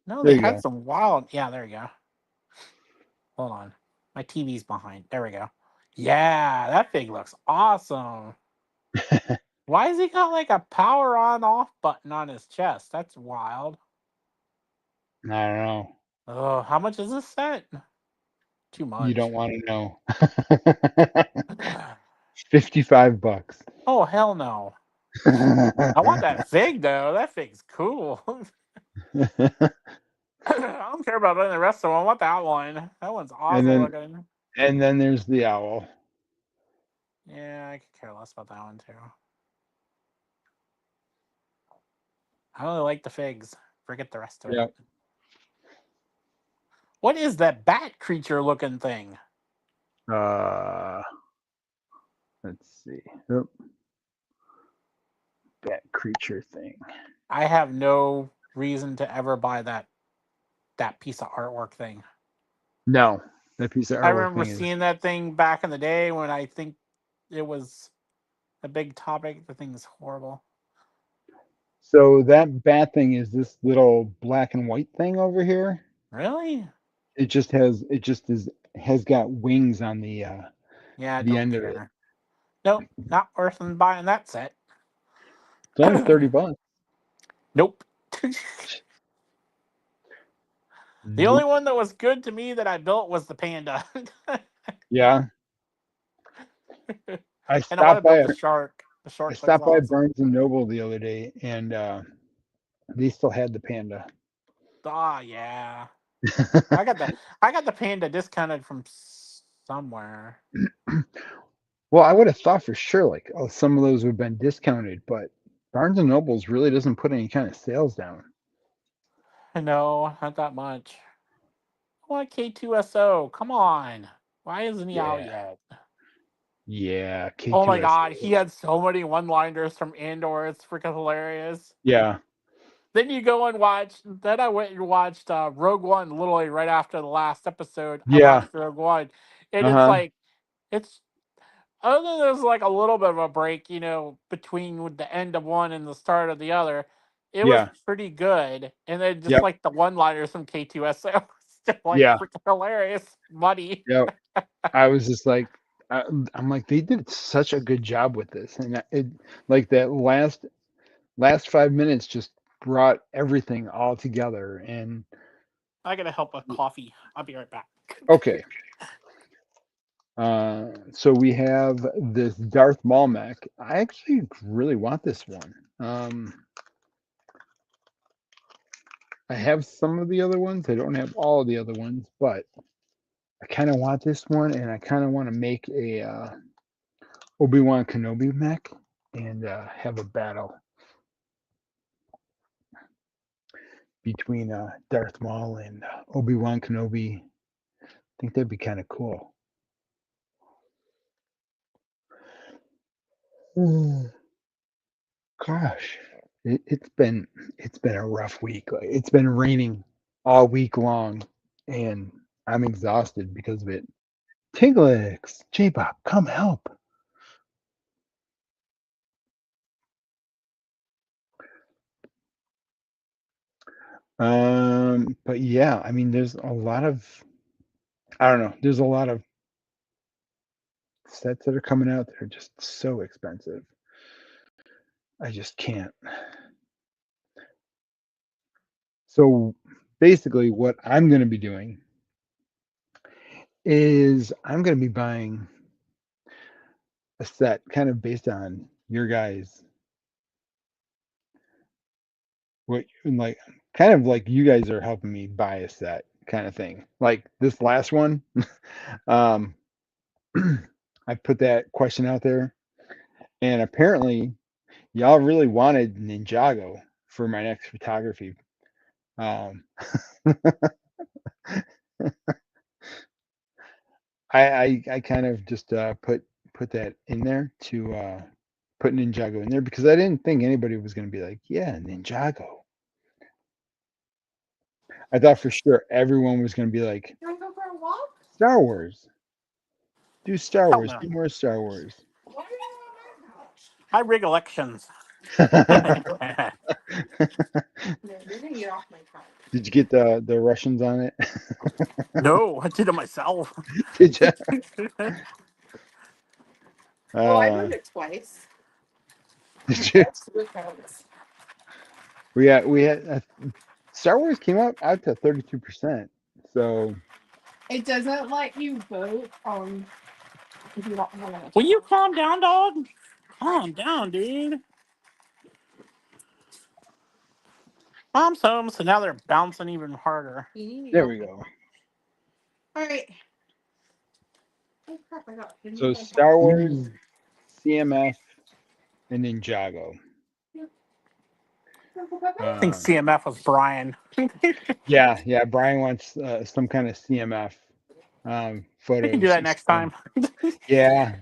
No, There they you had go. some wild. Yeah, there you go. Hold on, my TV's behind. There we go. Yeah, that fig looks awesome. Why has he got like a power on off button on his chest? That's wild. I don't know. Oh, how much is this set? Too You much. don't want to know. $55. Oh, hell no. I want that fig though. That fig's cool. I don't care about any of the rest of them. I want that one. That one's and awesome then looking. and then there's the owl. Yeah, I could care less about that one too. I really like the figs. Forget the rest of Yeah. it. What is that bat creature looking thing? Let's see. Oh, that creature thing. I have no reason to ever buy that piece of artwork thing. No, that piece of I artwork remember thing is. seeing that thing back in the day when I think it was a big topic. The thing is horrible. So that bat thing is this little black and white thing over here. Really? It just has got wings on Yeah, I the don't end of it. care. Nope, not worth than buying that set. It's only $30. Nope. The only Nope. one that was good to me that I built was the panda. Yeah. I And I want to stopped build by the shark. The I shark looks stopped by awesome. Barnes and Noble the other day, and they still had the panda. Ah, yeah. I got the panda discounted from somewhere. Well, I would have thought for sure, like, oh, some of those would have been discounted, but Barnes and Nobles really doesn't put any kind of sales down. No, not that much. I want K2SO. Come on. Why isn't he out Yeah, yet? yeah, Oh my god, he K2SO. had so many one-liners from Andor. It's freaking hilarious. Yeah, Then you go and watch. Then I went and watched Rogue One literally right after the last episode. I yeah, watched Rogue One, and it's uh-huh, like it's other than there's like a little bit of a break, between the end of one and the start of the other. It was yeah, pretty good, and then just yep, like the one-liners from K2SO, still like yeah, freaking hilarious, money. yep. I was just like, I'm like, they did such a good job with this, and it like last 5 minutes just brought everything all together. And I gotta help with coffee. I'll be right back. okay, so we have this Darth Maul mech. I actually really want this one. I have some of the other ones. I don't have all of the other ones, but I kind of want this one, and I kind of want to make a Obi-Wan Kenobi mech and have a battle between Darth Maul and Obi-Wan Kenobi. I think that'd be kind of cool. Gosh, it's been a rough week. Like, it's been raining all week long, and I'm exhausted because of it. Tiglix, J-Bop, come help. But yeah, I mean, there's a lot of I don't know. There's a lot of sets that are coming out that are just so expensive. I just can't. So basically, what I'm going to be doing is I'm going to be buying a set kind of based on your guys what like kind of like you guys are helping me buy a set kind of thing. Like this last one, um, I put that question out there, and apparently y'all really wanted Ninjago for my next photography. Um, I kind of just put that in there to put Ninjago in there because I didn't think anybody was going to be like, yeah, Ninjago. I thought for sure everyone was going to be like, You want to go for a walk? Star Wars. Do Star Hell Wars. no. Do more Star Wars. Why are you on my couch? I rig elections. No, you're gonna get off my couch. Did you get the Russians on it? No, I did it myself. Did you? Oh, I moved it twice. Did you? That's good counts. We had Star Wars came out to 32%. So It doesn't let you vote if you don't want to. Will you calm down, dog? Calm down, dude. Mom's home, so now they're bouncing even harder. there we go. All right. Oh crap! I got. So Star Wars, CMF, and Ninjago. I think CMF was Brian. Yeah. Brian wants some kind of CMF We can do photos. that next So, time. yeah,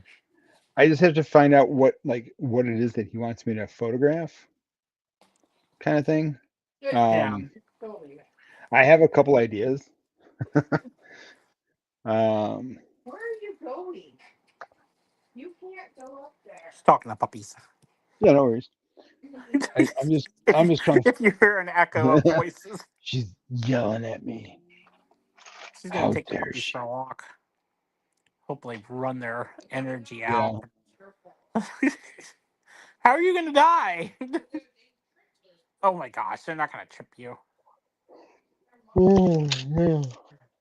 I just have to find out what it is that he wants me to photograph, kind of thing. Yeah. I have a couple ideas. Where are you going? You can't go up there. Just talking to puppies. Yeah, no worries. I'm just trying to. If you hear an echo of voices, She's yelling at me. she's gonna How take the dare puppies she? for a walk. Hopefully, run their energy Yeah. out. How are you gonna die? Oh my gosh, they're not gonna trip you. Oh, yeah.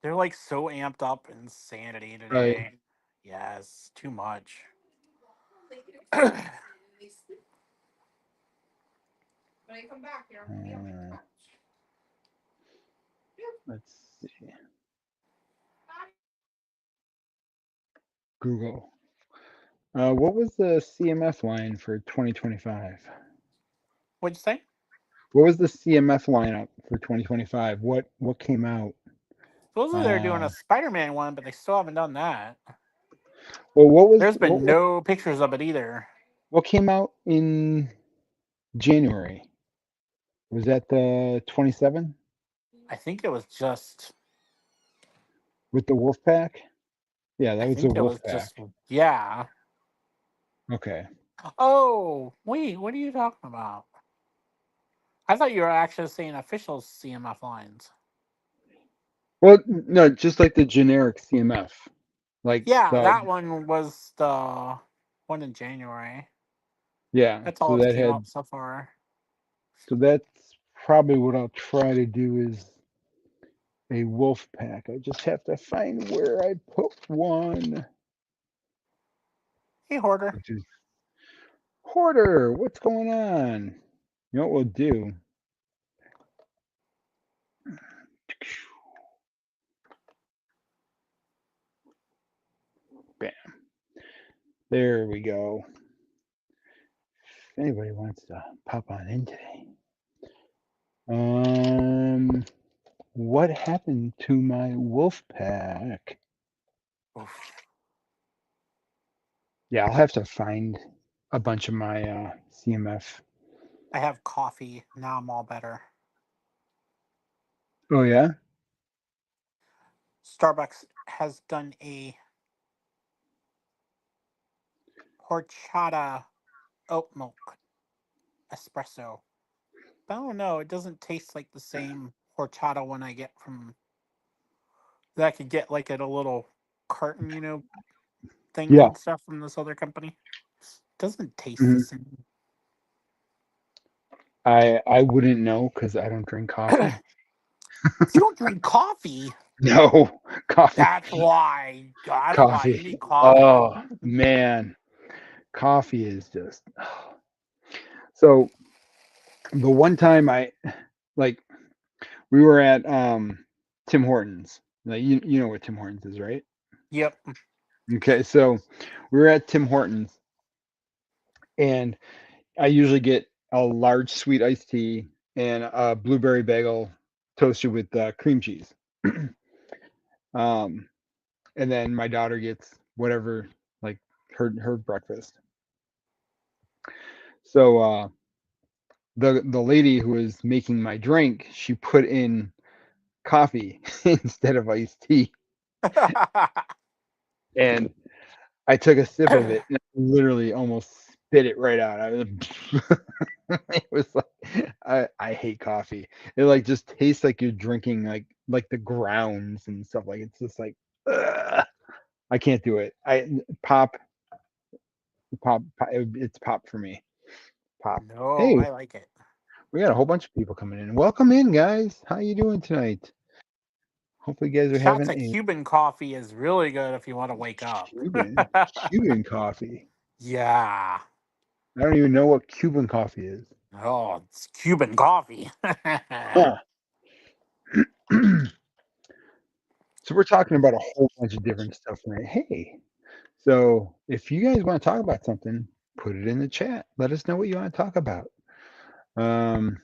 They're like so amped up insanity Right. today. Yes, too much. When I come back, you're gonna be on my couch. Let's see. Google. What was the CMF line for 2025? What'd you say? What was the CMF lineup for 2025? What came out? Supposedly they're doing a Spider-Man one, but they still haven't done that. Well, There's been no pictures of it either. what came out in January? Was that the 27 I think it was just. with the wolf pack? Yeah, that I was the think it wolf was pack. just. Yeah. Okay. Oh wait, what are you talking about? I thought you were actually saying official CMF lines. Well, no, just like the generic CMF. Like Yeah, the that one was the one in January. yeah. That's all So that's that came had out so far. So that's probably what I'll try to do is a wolf pack. I just have to find where I put one. Hey, Hoarder. Which is Hoarder, what's going on? You know what we'll do? Bam. There we go. If anybody wants to pop on in today. What happened to my wolf pack? Oof. Yeah, I'll have to find a bunch of my CMF. I have coffee. Now I'm all better. Oh yeah? Starbucks has done a horchata oat milk espresso. But I don't know. It doesn't taste like the same horchata one I get from that I could get like at a little carton, things Yeah. and stuff from this other company. Doesn't taste the Mhm. same. I wouldn't know because I don't drink coffee. You don't drink coffee. No, coffee. That's why. That's why you Coffee. need coffee. Oh man, coffee is just. So the one time like we were at Tim Hortons. Like you know what Tim Hortons is, right? Yep. Okay, so we were at Tim Hortons, and I usually get a large sweet iced tea and a blueberry bagel toasted with cream cheese. um, and then my daughter gets whatever, like her breakfast. So the lady who was making my drink, she put in coffee instead of iced tea, and I took a sip of it and I literally almost spit it right out. It was like I hate coffee. It like just tastes like you're drinking like the grounds and stuff. Like it's just like ugh, I can't do it. Pop, it's pop for me. Pop. No, Hey, I like it. we got a whole bunch of people coming in. Welcome in, guys. How you doing tonight? Hopefully, you guys are Shots having of a Cuban coffee is really good if you want to wake up. Cuban coffee. Yeah. I don't even know what Cuban coffee is. Oh, it's Cuban coffee. Huh. So we're talking about a whole bunch of different stuff tonight. Hey, so if you guys want to talk about something, put it in the chat. Let us know what you want to talk about. Um,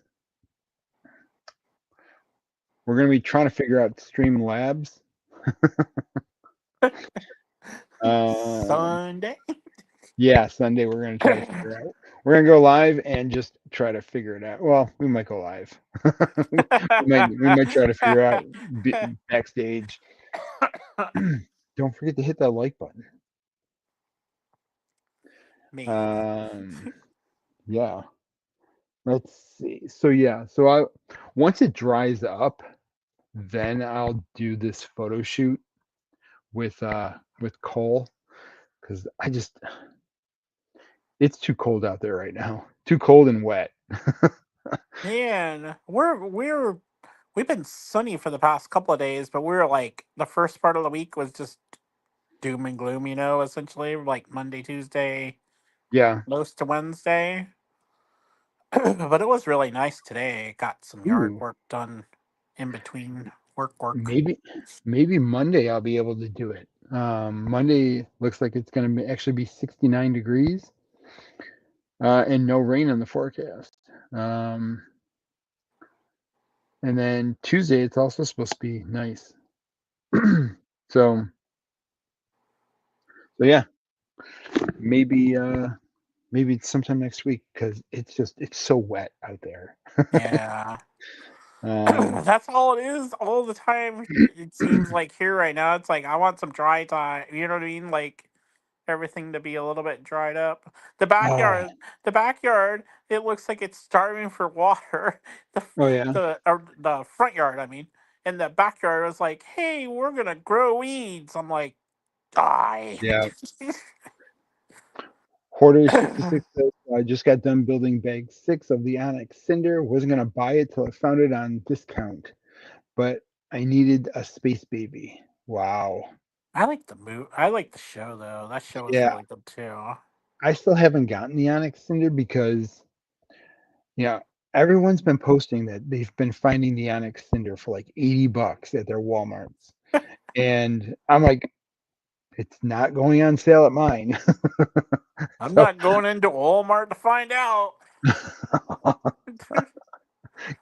we're going to be trying to figure out Streamlabs. Sunday. Yeah, Sunday we're going to try to figure out. We're going to go live and just try to figure it out. Well, we might go live. we might try to figure out backstage. Don't forget to hit that like button. Maybe. Yeah. Let's see. So yeah, so once it dries up, then I'll do this photo shoot with Cole because it's too cold out there right now. Too cold and wet. Man, we've been sunny for the past couple of days, but we're like the first part of the week was just doom and gloom, essentially like Monday, Tuesday, Yeah. most to Wednesday. But it was really nice today. Got some yard Ooh, work done in between work. maybe Monday I'll be able to do it. Monday looks like it's going to actually be 69 degrees and no rain on the forecast. And then Tuesday it's also supposed to be nice. So yeah, maybe maybe it's sometime next week because it's so wet out there. Yeah. Um, That's all it is all the time. It seems like here right now, it's like I want some dry time. You know what I mean? Like everything to be a little bit dried up. The oh, backyard, the backyard, it looks like it's starving for water. The oh yeah, the front yard, I mean, and the backyard was like, hey, we're gonna grow weeds. I'm like, die. yeah. Hoarder66 says, I just got done building bag 6 of the Onyx Cinder. Wasn't going to buy it till I found it on discount, but I needed a space baby. Wow. I like the I like the show though. That show was Yeah, really good too. I still haven't gotten the Onyx Cinder because, yeah, everyone's been posting that they've been finding the Onyx Cinder for like $80 at their Walmarts. And I'm like, it's not going on sale at mine. I'm So not going into Walmart to find out.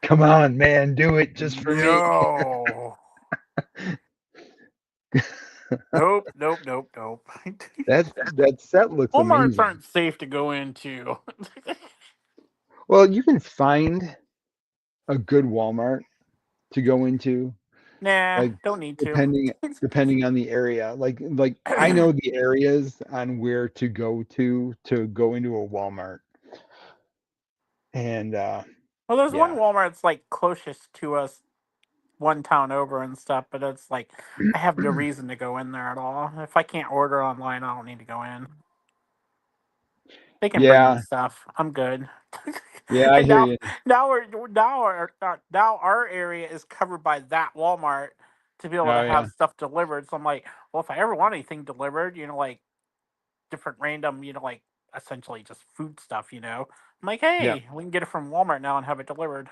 come on, man, do it just for me. No. Nope, nope, nope, nope. That set looks Walmarts amazing. aren't safe to go into. Well, you can find a good Walmart to go into, Nah, like don't need to. depending on the area. Like I know the areas on where to go into a Walmart. And Well, there's one yeah. Walmart that's like closest to us, one town over and stuff, but it's like I have no reason to go in there at all. If I can't order online, I don't need to go in. They can bring me Yeah, stuff. I'm good. yeah, I And hear you. now our area is covered by that Walmart to be able to Oh yeah. have stuff delivered. So I'm like, well, if I ever want anything delivered, like different random, like essentially just food stuff, I'm like, Yeah. hey, we can get it from Walmart now and have it delivered.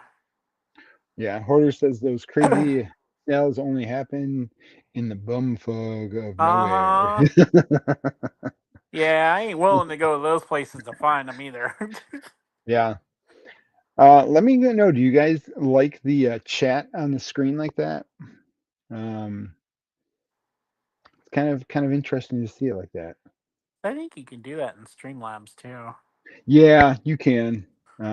Yeah. Hoarder says those crazy sales only happen in the bumfug of nowhere. Uh-huh. Yeah, I ain't willing to go to those places to find them either. Yeah. Let me know. Do you guys like the chat on the screen like that? Um, it's kind of interesting to see it like that. I think you can do that in Streamlabs too. Yeah, you can.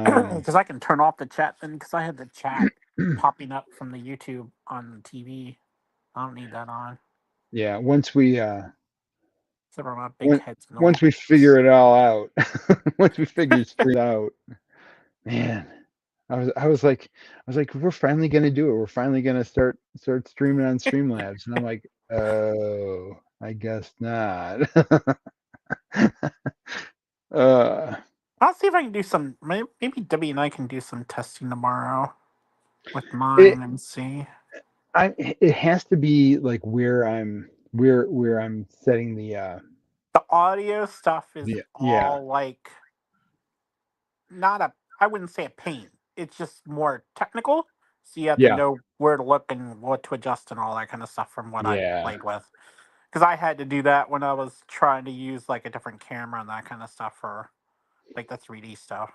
Because I can turn off the chat then, because I had the chat popping up from the YouTube on the TV. I don't need that on. Yeah, once we So I don't have big once heads once we figure it all out, once we figure stream out, man, I was like, we're finally gonna do it. We're finally gonna start streaming on Streamlabs, and I'm like, oh, I guess not. uh, I'll see if I can do some. Maybe Debbie and I can do some testing tomorrow with it mine and see. it has to be like where I'm setting The audio stuff is the yeah all like not a. I wouldn't say a pain. It's just more technical. So you have to yeah know where to look and what to adjust and all that kind of stuff from what I've yeah played with. Because I had to do that when I was trying to use like a different camera and that kind of stuff for like the 3D stuff.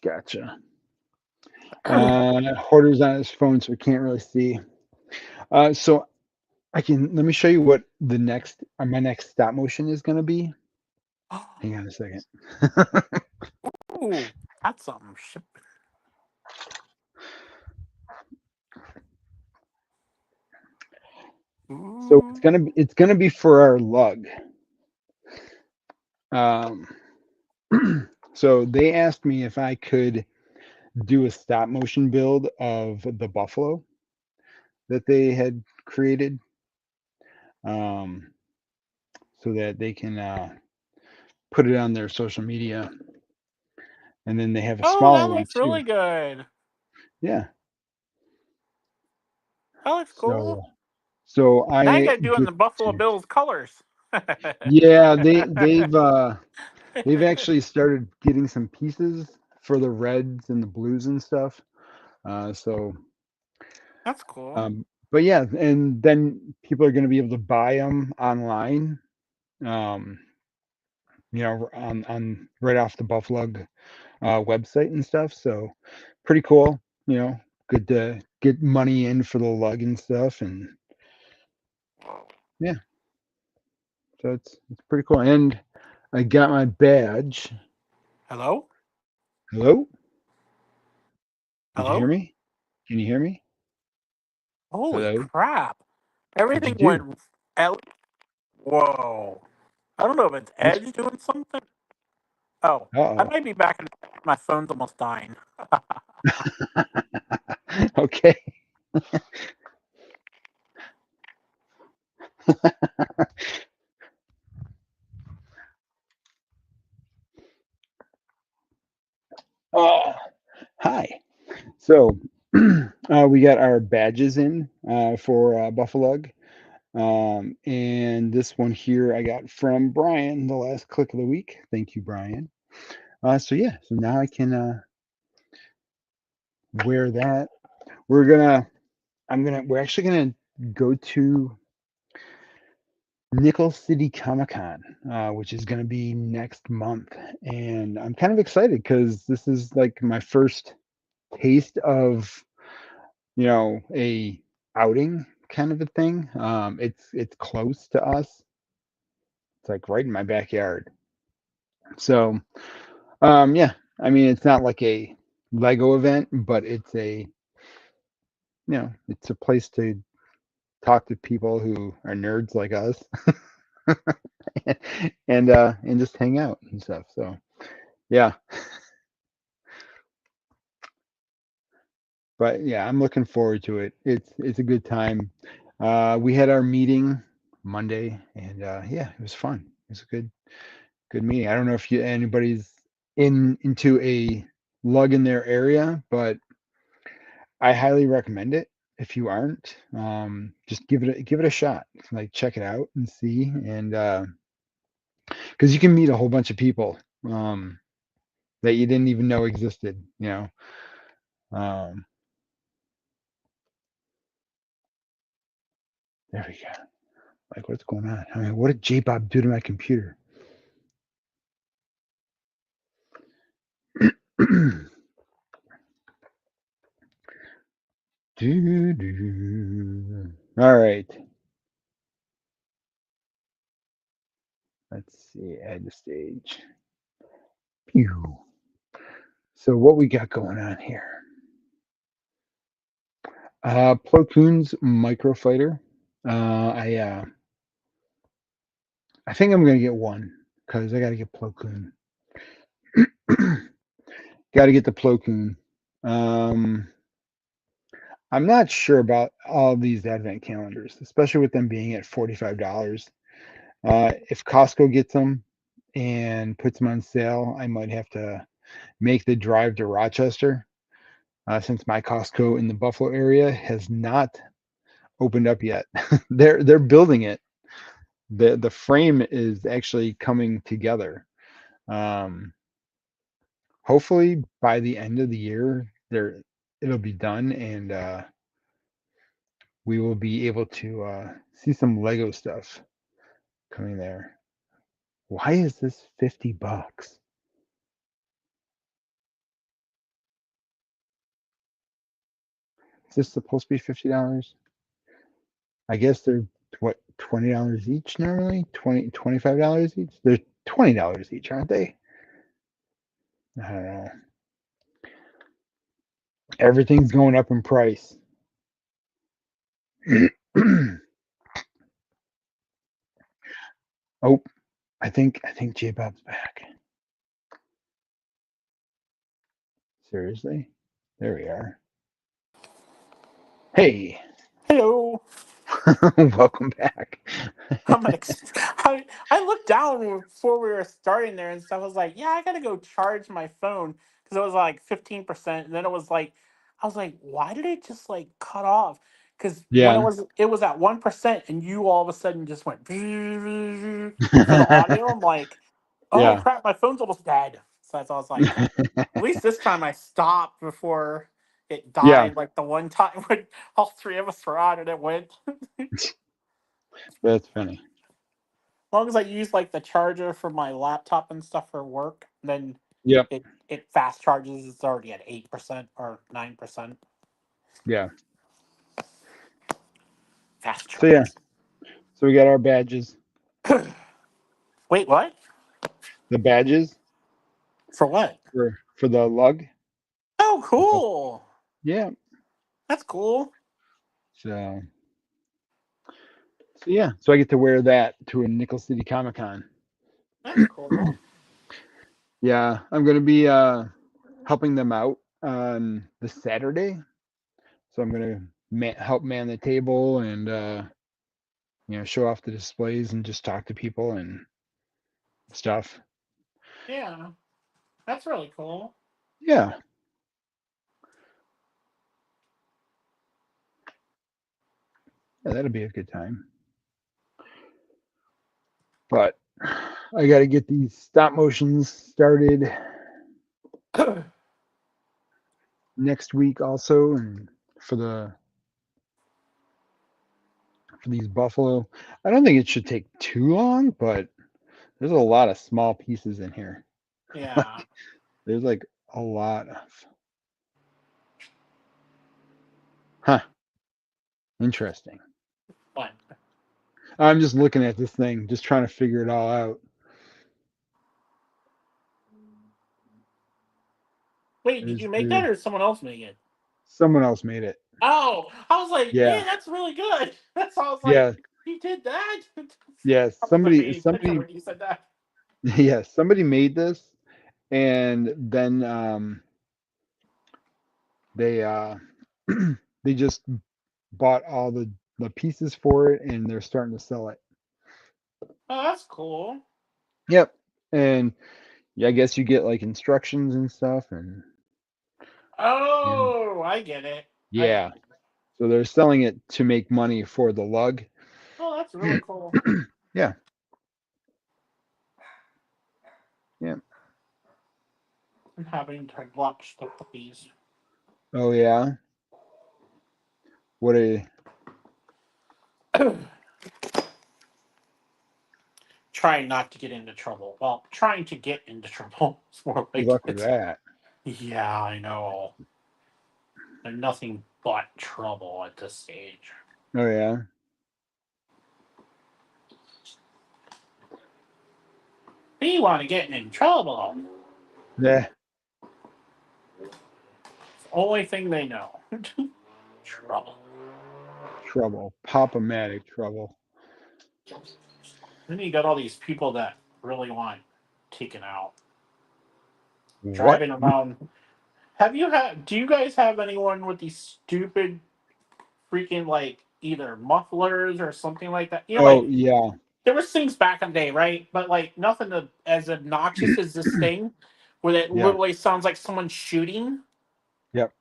gotcha. Hoarder's on his phone, so we can't really see. So let me show you what the next my next stop motion is going to be. Hang on a second. Ooh, that's something. So Ooh. it's gonna be for our lug. Um, so they asked me if I could do a stop motion build of the buffalo that they had created, um, so that they can put it on their social media, and then they have a Oh, smaller that one looks too. really good. Yeah. That looks So cool. Now you I got to do it in get the Buffalo to Bills colors. yeah they've actually started getting some pieces for the reds and the blues and stuff. So That's cool. but yeah, and then people are going to be able to buy them online. Um, on right off the Buffalo website and stuff. So pretty cool. Good to get money in for the lug and stuff, and yeah, so it's pretty cool. And I got my badge. Hello? Hello, did you hear Hello? me? Can you hear me? Holy Hello, crap. what'd you Everything do? went. Whoa. I don't know if it's What's Edge doing something. Oh, I uh might be back. My phone's almost dying. oh. Okay. We got our badges in for Buffalo. And this one here I got from Brian, the last click of the week. Thank you, Brian. So yeah, so now I can wear that. We're actually gonna go to Nickel City Comic Con, which is gonna be next month, and I'm kind of excited because this is like my first taste of a outing kind of a thing. It's close to us. It's like right in my backyard. So yeah, I mean it's not like a Lego event, but it's a place to talk to people who are nerds like us and just hang out and stuff. So yeah. But yeah, I'm looking forward to it. It's a good time. We had our meeting Monday, and yeah, it was fun. It was a good meeting. I don't know if anybody's into a lug in their area, but I highly recommend it. If you aren't, just give it a shot. Like check it out and see, and because you can meet a whole bunch of people that you didn't even know existed. Um, there we go. Like, what's going on? I mean, what did J-Bob do to my computer? All right. Let's see. Add the stage. Pew. So what we got going on here? Plo Koon's Microfighter. I think I'm gonna get one because I gotta get Plo Koon. Gotta get the Plo Koon. I'm not sure about all these advent calendars, especially with them being at $45. If Costco gets them and puts them on sale, I might have to make the drive to Rochester, since my Costco in the Buffalo area has not opened up yet. They're building it. The frame is actually coming together. Um, Hopefully by the end of the year, it'll be done, and we will be able to see some Lego stuff coming there. Why is this $50? Is this supposed to be $50? I guess they're what, $20 each normally? $25 each? They're $20 each, aren't they? I don't know. Everything's going up in price. Oh, I think J-Bob's back. Seriously? There we are. Hey, Hello. welcome back. I'm like, I looked down before we were starting there and stuff. I was like, yeah, I gotta go charge my phone because it was like 15%. And then it was like, I was like, why did it just like cut off? Because when Yeah. it was at 1%, and you all of a sudden just went for the audio. I'm like, oh Yeah. crap, my phone's almost dead. So I was like, at least this time I stopped before it Yeah, died. Like the one time when all three of us were on and it went. that's funny. As long as I use like the charger for my laptop and stuff for work, then Yep. it fast charges. It's already at 8% or 9%. Yeah. Fast So yeah. charge. So we got our badges. Wait, what? The badges For what? for the lug. Oh, cool. Yeah. That's cool. So yeah. So I get to wear that to a Nickel City Comic Con. That's cool. Yeah, I'm gonna be helping them out on the Saturday. So I'm gonna help man the table and show off the displays and just talk to people and stuff. Yeah, that's really cool. Yeah. Yeah, that'll be a good time. But I got to get these stop motions started next week also, and for the for these buffalo. I don't think it should take too long, but there's a lot of small pieces in here. Yeah. There's like a lot of. Huh. Interesting. But I'm just looking at this thing, just trying to figure it all out. wait, did you make that There's or did someone else make it? someone else made it. Oh, I was like, Yeah. man, that's really good. That's all I was like, Yeah. he did that. Yeah. I wasn't Somebody. paying attention Somebody. when you said that. Yeah. Somebody made this, and then they they just bought all the pieces for it, and they're starting to sell it. Oh, that's cool. Yep. And yeah, I guess you get like instructions and stuff, and Oh, I get it. I get yeah. it. So they're selling it to make money for the lug. Oh, that's really cool. Yeah. Yeah. I'm having to watch the puppies. Oh yeah. What a Trying not to get into trouble. Well, trying to get into trouble. It's more good like luck with it's. that. Yeah, I know. They're nothing but trouble at this stage. Oh yeah. We want to get in trouble. Yeah. It's the only thing they know. Trouble. Trouble. Pop-o-matic trouble. Then you got all these people that really want taken out. What? Driving around. Have you had? Do you guys have anyone with these stupid freaking like either mufflers or something like that? You know, Oh like yeah. there was things back in the day, right? But like nothing as obnoxious as this thing, where it Yeah. literally sounds like someone shooting. Yep.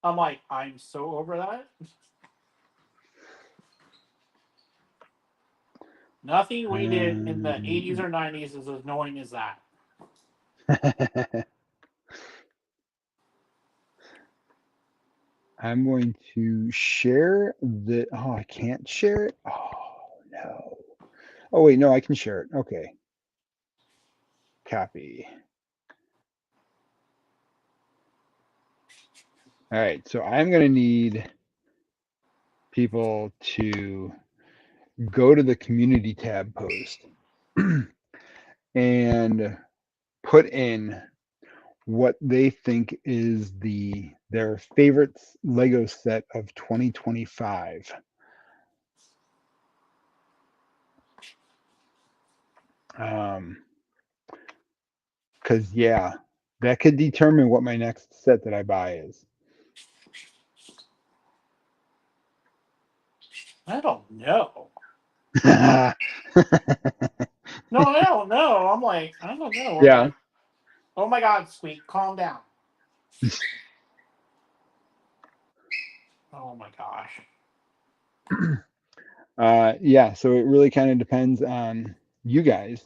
I'm like, I'm so over that. Nothing we did in the 80s or 90s is as annoying as that. I'm going to share the. Oh, I can't share it. Oh no. Oh wait, no, I can share it. Okay. Copy. All right. So I'm going to need people to go to the community tab post and put in what they think is their favorite Lego set of 2025. Because yeah, that could determine what my next set that I buy is. I don't know. Yeah. No, I don't know. I'm like, I don't know. I'm like, oh my God, Squeak, calm down. Oh my gosh. Yeah, so it really kind of depends on you guys.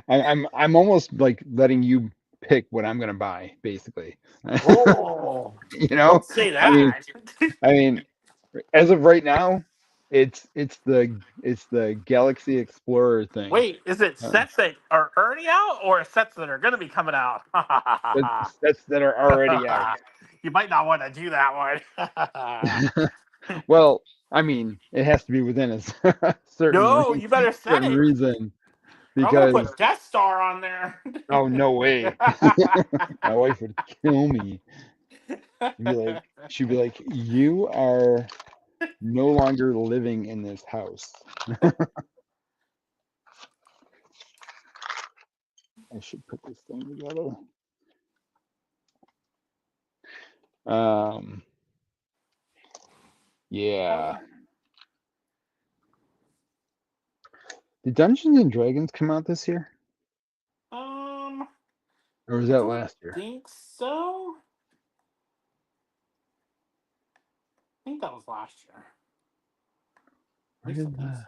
I'm almost like letting you pick what I'm gonna buy, basically. Oh, You don't know, say I mean, that. I mean, as of right now, it's the Galaxy Explorer thing. Wait, is it Uh, sets that are already out or sets that are going to be coming out? sets that are already out. You might not want to do that one. Well, I mean, it has to be within a No, you better set certain it. reason I'm going to because put Death Star on there. oh no way, my wife would kill me. She'd be like, you are no longer living in this house. I should put this thing together. Um, yeah. Did Dungeons and Dragons come out this year? Um, Or was I that don't last year? think so. I think that was last year. Where did the...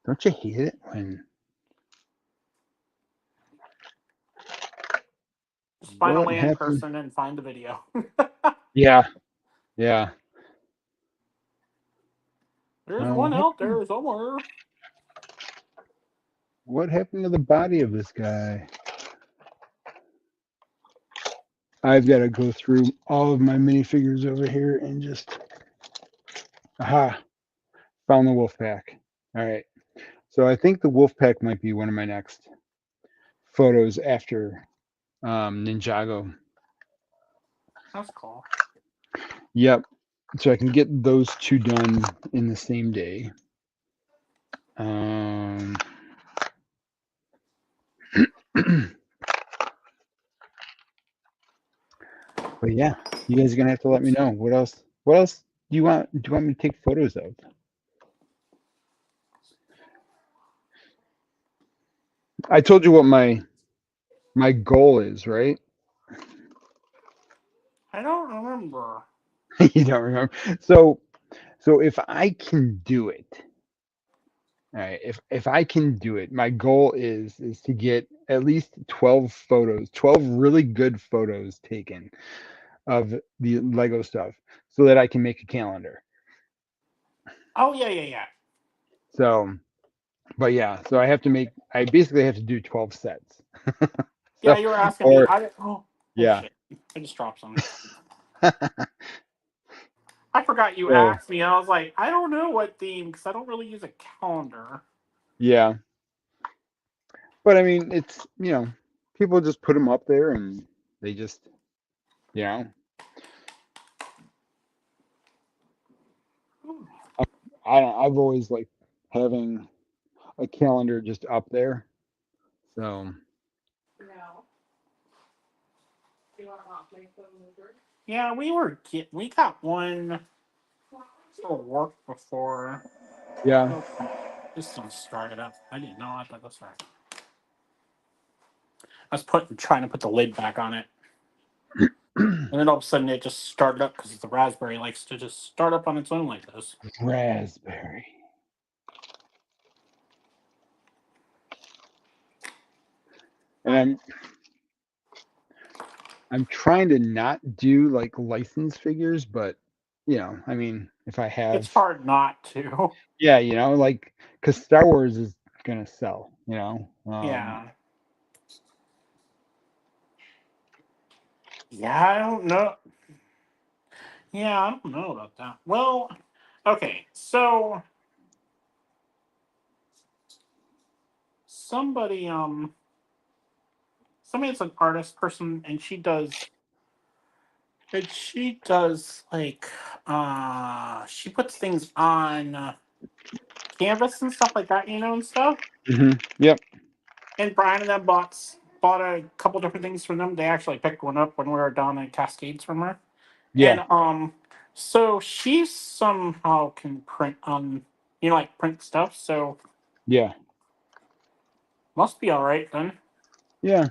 Don't you hate it when... Just find a What land happened? person and find the video. Yeah. Yeah. There's Oh, one out there somewhere. What happened to the body of this guy? I've got to go through all of my minifigures over here and just... Aha. Found the wolf pack. All right. So I think the wolf pack might be one of my next photos after Ninjago. That's cool. Yep. So I can get those two done in the same day. But yeah, you guys are gonna have to let me know what else. What else do you want? Do you want me to take photos of? I told you what my goal is, right? I don't remember. You don't remember. So if I can do it, all right. If I can do it, my goal is to get at least 12 photos, 12 really good photos taken of the Lego stuff, so that I can make a calendar. Oh yeah. So, but yeah, so I basically have to do 12 sets. Yeah, So, you were asking me. yeah. Shit. I just dropped something. I forgot you So, asked me. I was like, I don't know what theme because I don't really use a calendar. yeah. But I mean, it's, people just put them up there and they just, I've always liked having a calendar just up there. So, No. You want to make them over? Yeah, we got one for work before. yeah. Just don't start it up. I didn't know. I thought that's right. I was trying to put the lid back on it, and then all of a sudden it just started up because the raspberry likes to just start up on its own like this. Raspberry. And I'm trying to not do like license figures, but I mean, if I have, It's hard not to. yeah, like, because Star Wars is gonna sell, Yeah. Yeah, I don't know. Yeah, I don't know about that. Well, okay, so somebody somebody's an artist person and she does like she puts things on canvas and stuff like that, and stuff. Yep. And Brian and them bought a couple different things from them. They actually picked one up when we were down in Cascades from her. Yeah. And so she somehow can print like print stuff, so Yeah. must be all right then. Yeah.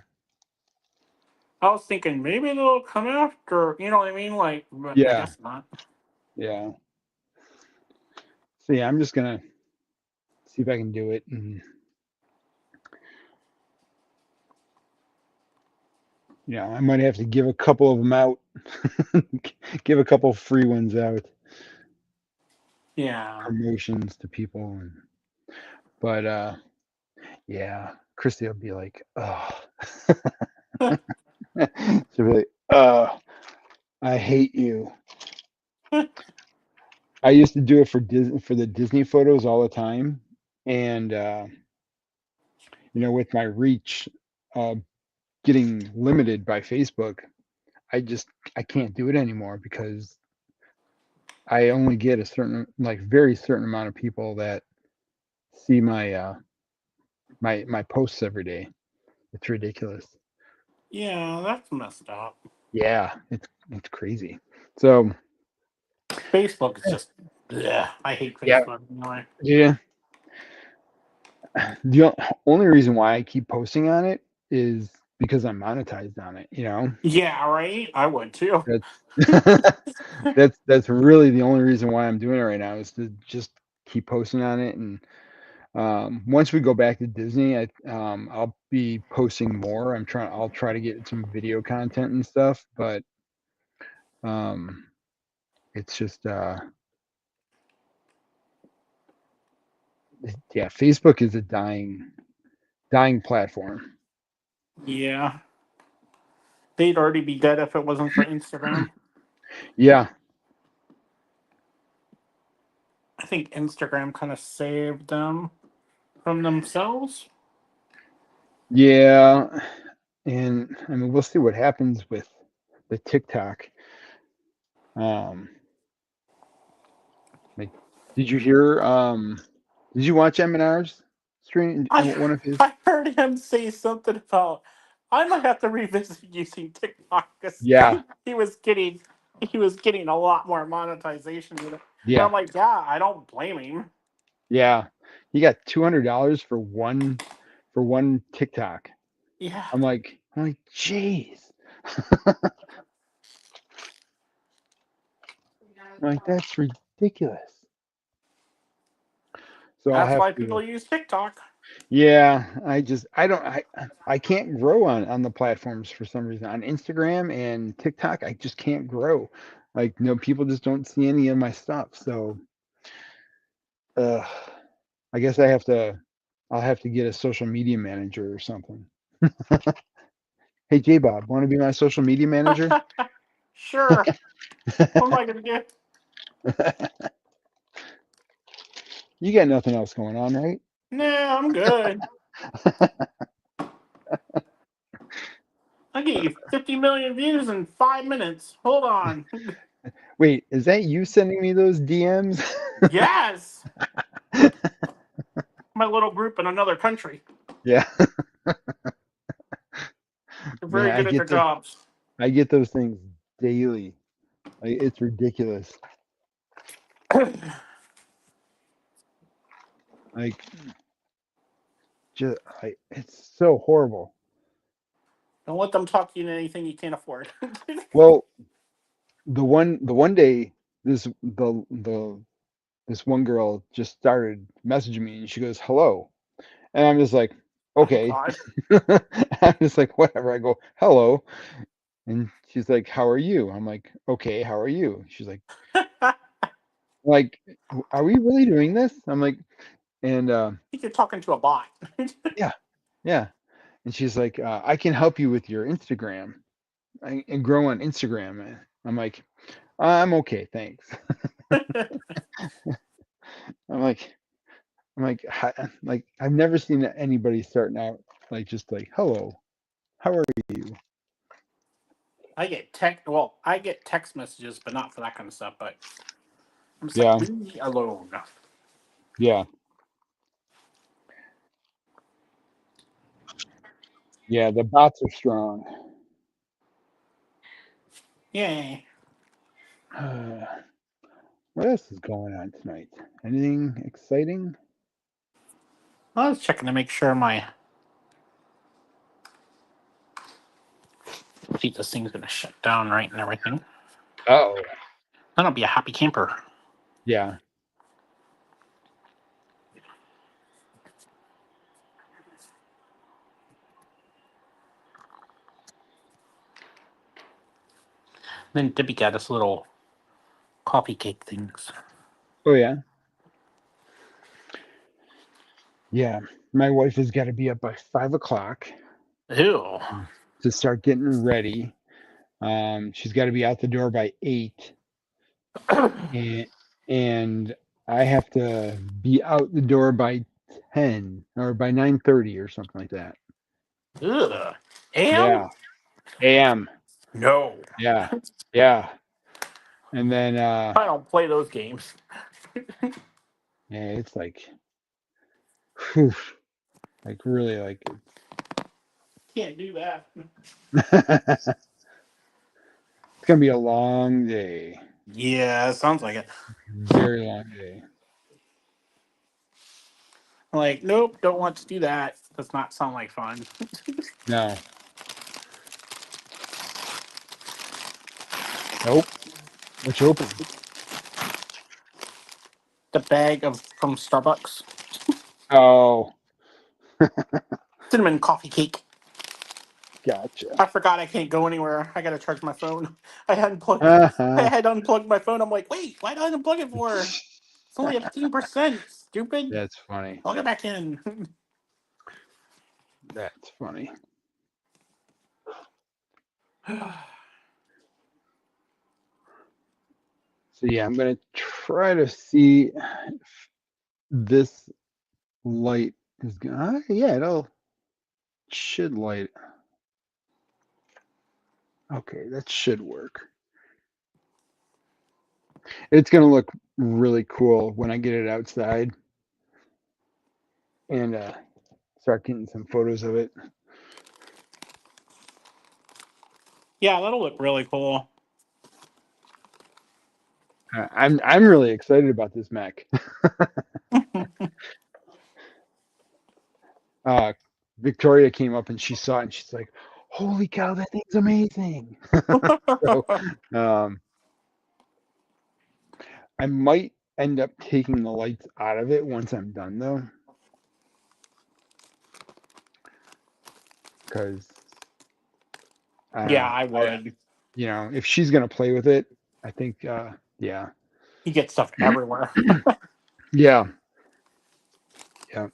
I was thinking maybe they'll come after, you know what I mean? Like, but I Yeah. guess not. Yeah. So yeah, I'm just gonna see if I can do it. And, I might have to give a couple of them out. Give a couple free ones out. Yeah. Promotions to people. But yeah, Christy will be like, oh. She'll be like, I hate you. I used to do it for the Disney photos all the time, and with my reach getting limited by Facebook, I can't do it anymore because I only get a certain, like, very certain amount of people that see my my posts every day. It's ridiculous. Yeah, that's messed up. Yeah, it's crazy. So Facebook is just, bleh. I hate yeah, Facebook anyway. yeah. The only reason why I keep posting on it is because I'm monetized on it, you know? Yeah, right. I would too. That's really the only reason why I'm doing it right now is to just keep posting on it. And once we go back to Disney, I'll be posting more. I'll try to get some video content and stuff, but um, it's just yeah, Facebook is a dying platform. Yeah, they'd already be dead if it wasn't for Instagram. Yeah, I think Instagram kind of saved them from themselves. yeah, and I mean we'll see what happens with the TikTok. Um, like, did you hear? Did you watch Eminar's stream? One of his? I heard him say something about I might have to revisit using TikTok because Yeah, he was getting a lot more monetization with it. And yeah, I'm like, yeah, I don't blame him. yeah. He got $200 for one TikTok. Yeah. I'm like, jeez. I'm like, that's ridiculous. So I'll That's have why to. people use TikTok. Yeah, I can't grow on the platforms for some reason. On Instagram and TikTok, I just can't grow. Like, people just don't see any of my stuff. So, uh, I guess I'll have to get a social media manager or something. Hey, J Bob, want to be my social media manager? Sure. What am I gonna do? You got nothing else going on, right? Nah, I'm good. I get you 50 million views in 5 minutes. Hold on. Wait, is that you sending me those DMs? Yes. My little group in another country. Yeah, They're man, very good at their jobs. I get those things daily. Like, it's ridiculous. Like, it's so horrible. Don't let them talk you into anything you can't afford. Well, the one day this one girl just started messaging me and she goes, "Hello." And I'm just like, Oh "Okay." God. I'm just like, "Whatever." I go, "Hello." And she's like, "How are you?" I'm like, "Okay, how are you?" She's like, "Are we really doing this?" I'm like, and think you're talking to a bot. yeah, yeah. And she's like, "I can help you with your Instagram and grow on Instagram." And I'm like, "I'm okay, thanks." I'm like, like I've never seen anybody starting out like just like, "Hello, how are you?" I get text messages, but not for that kind of stuff. But I'm just like, Yeah, leave me alone. yeah, yeah. The bots are strong. Yay. What else is going on tonight? Anything exciting? I was checking to make sure see this thing's gonna shut down right and everything. Oh, Then I'll be a happy camper. yeah. Then Debbie got us little coffee cake things. Oh, yeah. Yeah. My wife has got to be up by 5 o'clock Ew. to start getting ready. She's got to be out the door by 8, and and I have to be out the door by 10 or by 9:30 or something like that. Ugh. Am? Yeah. AM. No. Yeah. Yeah. And then I don't play those games. yeah, it's like whew, like really like Can't do that. it's gonna be a long day. Yeah, sounds like it. Very long day. I'm like, nope, don't want to do that. Does not sound like fun. No. Nope. Which open? The bag from Starbucks. Oh, Cinnamon coffee cake. gotcha. I forgot I can't go anywhere. I gotta charge my phone. I Uh-huh. had unplugged my phone. I'm like, wait, why did I unplug it for? It's only at 15%. Stupid. That's funny. I'll get back in. That's funny. So yeah, I'm gonna try to see if this light is gonna. Yeah, it'll should light. Okay, that should work. It's gonna look really cool when I get it outside and start getting some photos of it. Yeah, that'll look really cool. I'm really excited about this mech. Victoria came up and she saw it and she's like, "Holy cow, that thing's amazing!" So I might end up taking the lights out of it once I'm done though, because Yeah, I would. you know, if she's gonna play with it, I think yeah, You get stuff everywhere. yeah, yeah,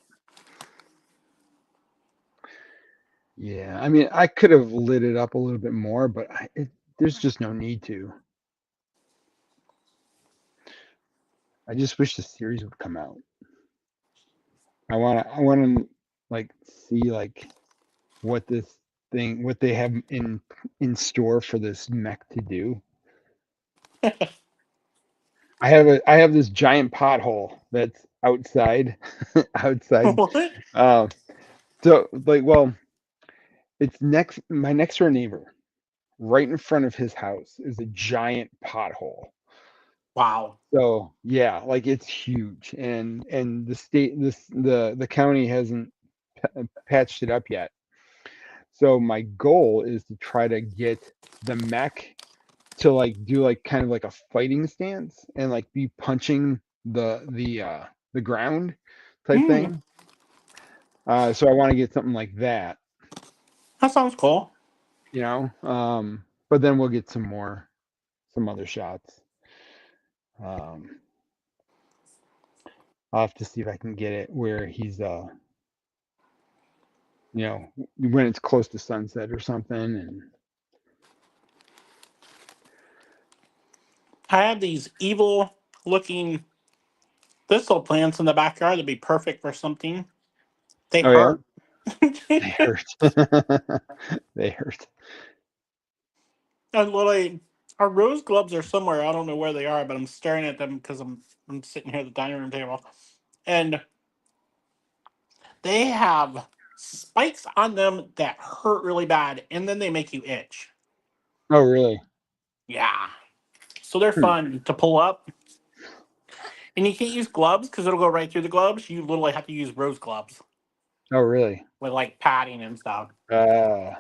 yeah. I mean, I could have lit it up a little bit more, but there's just no need to. I just wish the series would come out. I wanna like see like what this thing, what they have in store for this mech to do. I have this giant pothole that's outside, outside. What? Uh, so like, well, it's my next door neighbor, right in front of his house, is a giant pothole. Wow. So yeah, like it's huge, and the state, the county hasn't patched it up yet. So my goal is to try to get the mech to like do like kind of like a fighting stance and like be punching the ground type Mm, thing. So I want to get something like that, that sounds cool. you know. But then we'll get some other shots. Um, I'll have to see if I can get it where he's you know, when it's close to sunset or something. And I have these evil looking thistle plants in the backyard that'd be perfect for something. They oh yeah, hurt. they hurt. They hurt. And literally, our rose gloves are somewhere. I don't know where they are, but I'm staring at them because I'm sitting here at the dining room table, and they have spikes on them that hurt really bad, and then they make you itch. Oh really? Yeah, so they're Hmm. fun to pull up, and you can't use gloves because it'll go right through the gloves. You literally have to use rose gloves Oh really? with like padding and stuff. Uh,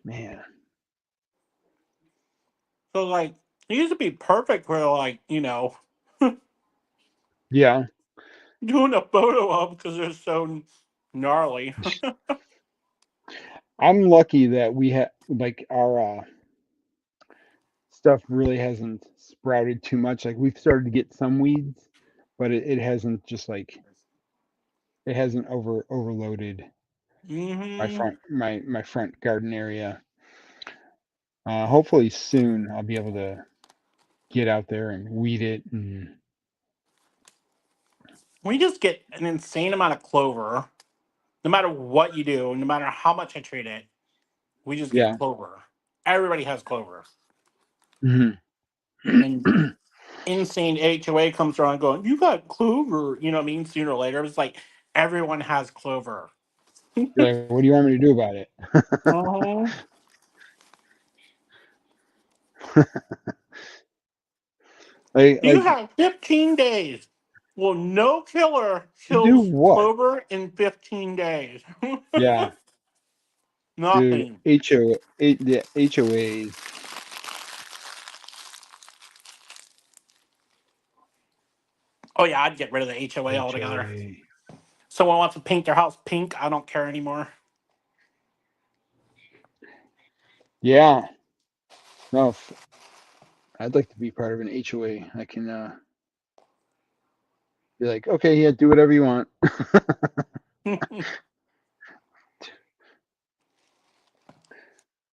man. So like, it used to be perfect for like Yeah. doing a photo of because they're so gnarly. I'm lucky that we have like our stuff really hasn't sprouted too much. Like we've started to get some weeds, but it hasn't just like it hasn't overloaded Hmm. my front garden area. Hopefully soon I'll be able to get out there and weed it and We just get an insane amount of clover. No matter what you do, no matter how much I treat it, we just get yeah. clover. Everybody has clover. Mhm. And insane HOA comes around going, "You got clover." You know what I mean? Sooner or later, it's like everyone has clover. You're like, what do you want me to do about it? Uh-huh. You Like have 15 days. Well, no killer to do kills what? clover in 15 days. Yeah. Nothing. Dude, the HOAs. Oh yeah, I'd get rid of the HOA altogether. HOA. Someone wants to paint their house pink, I don't care anymore. Yeah. No, I'd like to be part of an HOA. I can be like, okay, yeah, do whatever you want.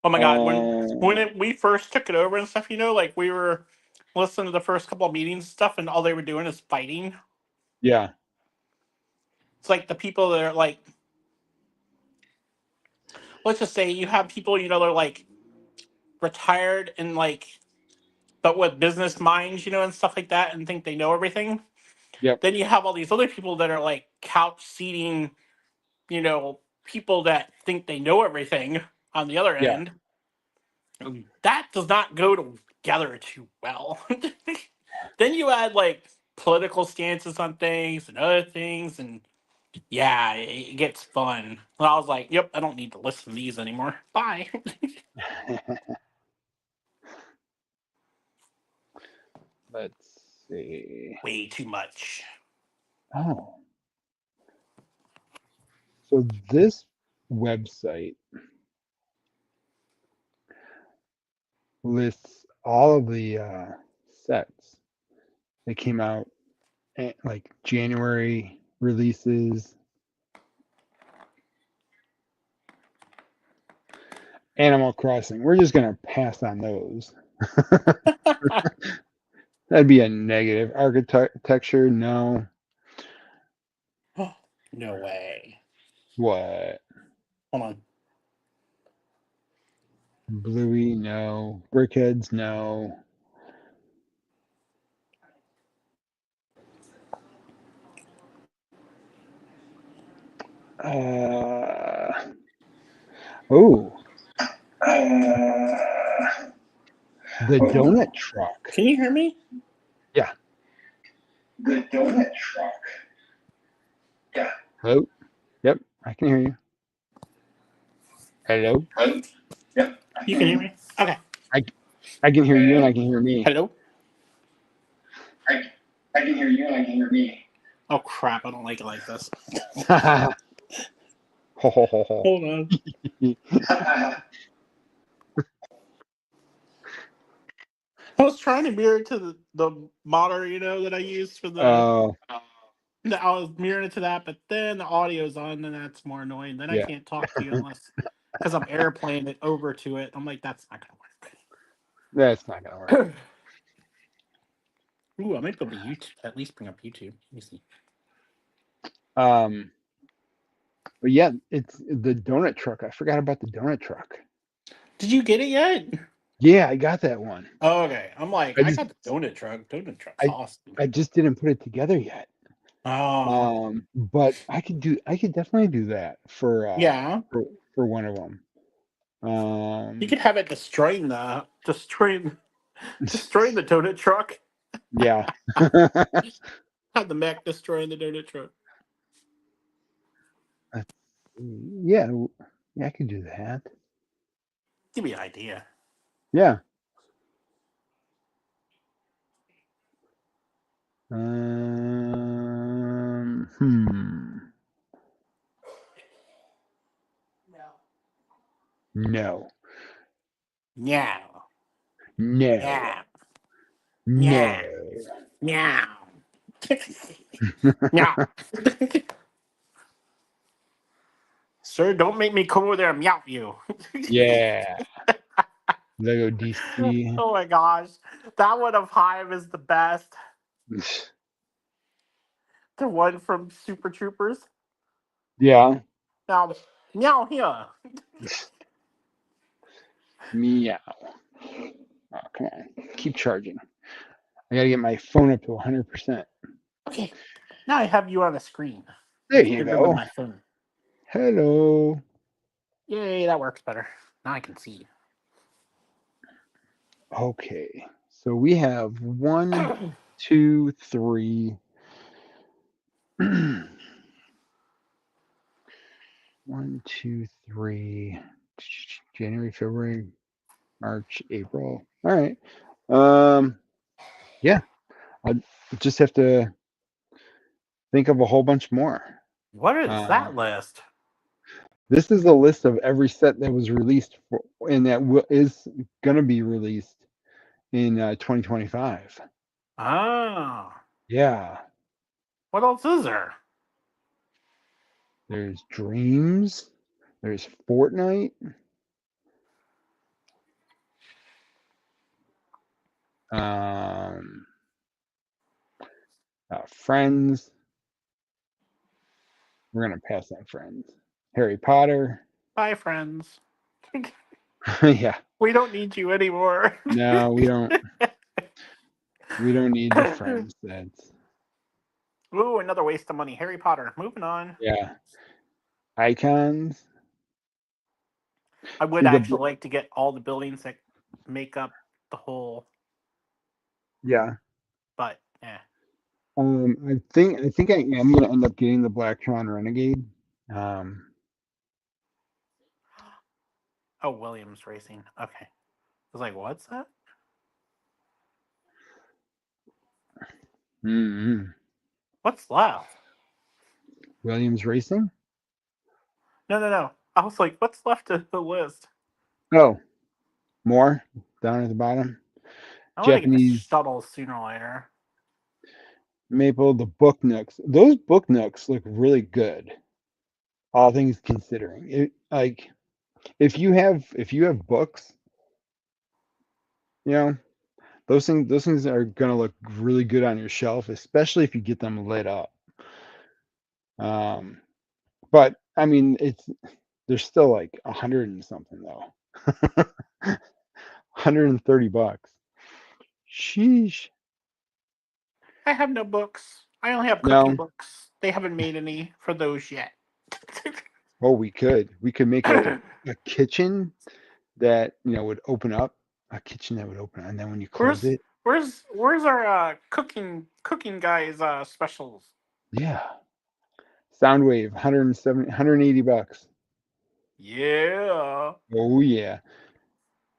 Oh my god, when we first took it over and stuff, like we were listening to the first couple of meetings and stuff, and all they were doing is fighting. Yeah. It's like the people that are like, let's just say you have people, they're like retired and like, but with business minds, and stuff like that, and think they know everything. Yep. Then you have all these other people that are like couch seating, people that think they know everything on the other Yeah. end. That does not go together too well. Then you add like political stances on things and other things, and yeah, it gets fun. And I was like, yep, I don't need to listen to these anymore. Bye. Let's see. Way too much. Oh. So this website lists all of the sets that came out like January releases. Animal Crossing. We're just gonna pass on those. That'd be a negative. Architecture, no. No way. What? Hold on. Bluey, no. Brickheads, no. Oh, the donut truck. Can you hear me? Yeah. The donut truck. Yeah. Hello? Yep, I can hear you. Hello? Hello? Yep. You can hear me? Okay. I can hear you and I can hear me. Hello? I can hear you and I can hear me. Oh crap, I don't like it like this. Ho, ho, ho, ho. Hold on. I was trying to mirror it to the modder, that I used for the. Oh, I was mirroring it to that, but then the audio's on, and that's more annoying. Then I Yeah. can't talk to you unless because I'm airplaying it over to it. I'm like, that's not gonna that's not gonna work. work. Ooh, I might be able to YouTube, at least bring up YouTube. Let me see. But yeah, it's the donut truck. I forgot about the donut truck. Did you get it yet? Yeah, I got that one. Oh, okay. I'm like, I I just- got the donut truck. Donut truck's awesome. I just didn't put it together yet. Oh, But I could definitely do that for yeah. for one of them. You could have it destroying the donut truck. Yeah. Have the mech destroying the donut truck. Yeah, I could do that. Give me an idea. Yeah. Hmm. No. Yeah. No. Yeah. No. Meow. Meow. Sir, don't make me come over there and meow you. Yeah. Lego DC. Oh my gosh. That one of Hive is the best. The one from Super Troopers. Yeah. Now, meow here. Meow. Oh, come on. Keep charging. I gotta get my phone up to 100%. Okay. Now I have you on the screen. There It's you bigger than go. my phone. Hello. Yay, that works better. Now I can see you. Okay. So we have 1, 2, 3. 1, 2, 3. January, February, March, April. All right. Yeah, I just have to think of a whole bunch more. What is that list? This is a list of every set that was released and that is going to be released in 2025. Oh. Yeah. What else is there? There's Dreams. There's Fortnite. Friends. We're gonna pass on Friends. Harry Potter. Bye, friends. Yeah. We don't need you anymore. No, we don't. We don't need the Friends sets. Ooh, another waste of money. Harry Potter. Moving on. Yeah. Icons. I would See, actually like to get all the buildings that make up the whole, Yeah. but yeah. I think I am gonna end up getting the Blacktron Renegade. Oh, Williams Racing. Okay. I was like, what's that? What's left? Williams Racing. No. I was like, what's left of the list? Oh, more down at the bottom. I want to get the Japanese shuttle sooner or later. Maple, the Book Nooks. Those Book Nooks look really good. All things considering, like if you have books, you know, those things are gonna look really good on your shelf, especially if you get them lit up. But I mean, they're still like 100 and something though. $130. Sheesh. I have no books. I only have cooking No. books. They haven't made any for those yet. Oh, we could make like a kitchen that would open up. A kitchen that would open, and then when you close it, Where's our cooking guys specials? yeah. Soundwave, $180. Yeah. Oh yeah.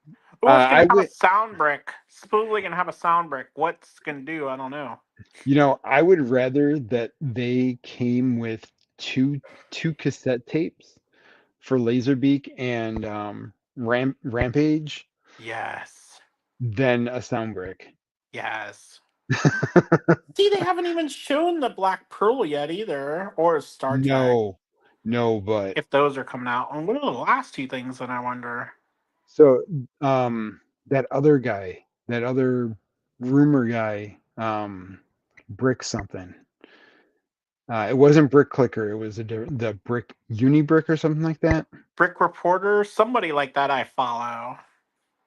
Oh, it's gonna I have would, a sound brick. Supposedly gonna have a sound brick. What's gonna do? I don't know. I would rather that they came with two cassette tapes for Laserbeak and Rampage Yes. than a sound brick. Yes. See, they haven't even shown the Black Pearl yet either, or Star Trek. No, but If those are coming out, and what are the last two things? Then I wonder. so that other rumor guy, Brick something. It wasn't Brick Clicker. It was the Brick Unibrick or something like that. Brick Reporter, somebody like that I follow.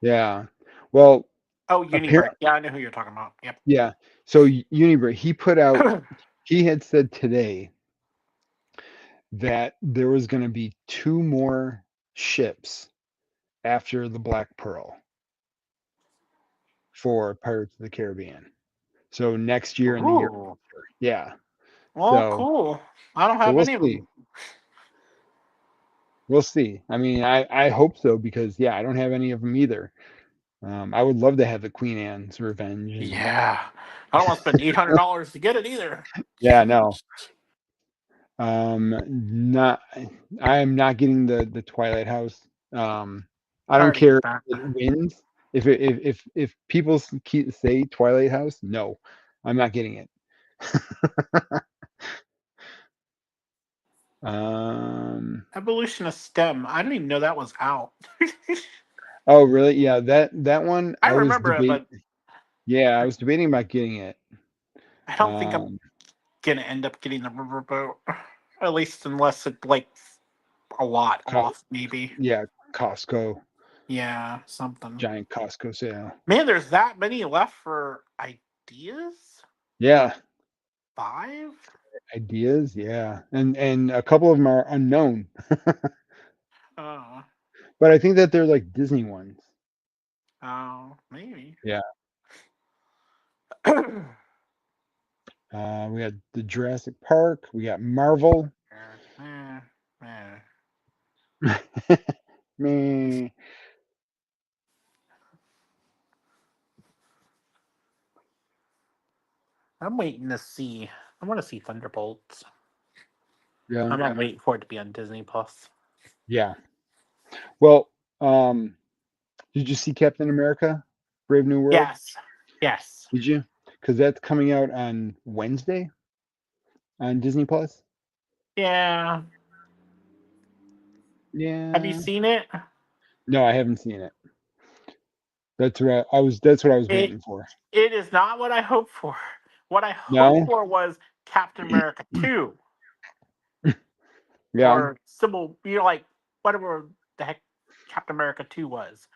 Yeah. Well, Oh, Unibrick. Yeah, I know who you're talking about. Yep. yeah. So Unibrick, he put out. He had said today that there was going to be 2 more ships after the Black Pearl for Pirates of the Caribbean. So next year and the year Ooh. after. Yeah. Well, So, cool. I don't have we'll any of see. them. We'll see. I mean, I hope so because yeah, I don't have any of them either. I would love to have the Queen Anne's Revenge. Yeah. I don't want to spend $800 to get it either. Yeah, no. Not. I am not getting the Twilight House. I don't care if it wins. If people say Twilight House, no, I'm not getting it. Evolution of STEM. I didn't even know that was out. Oh, really? Yeah, that one I was remember it, but yeah, I was debating about getting it. I don't think I'm gonna end up getting the riverboat. At least unless it's like a lot off, maybe. Yeah, Costco. Yeah, something. Giant Costco sale. Man, there's that many left for ideas? Yeah. 5? Ideas, yeah. And a couple of them are unknown. Oh. But I think that they're like Disney ones. Oh, maybe. Yeah. We got the Jurassic Park. We got Marvel. Meh. Meh. waiting to see. I want to see Thunderbolts. Yeah. I'm not waiting for it to be on Disney Plus. Yeah. Well, did you see Captain America: Brave New World? Yes. Yes. Did you? Because that's coming out on Wednesday on Disney Plus. Yeah. Yeah. Have you seen it? No, I haven't seen it. That's what I was. That's what I was It waiting for. it is not what I hoped for. What I hoped No. for was Captain America 2 Yeah. or Civil, like whatever the heck Captain America 2 was.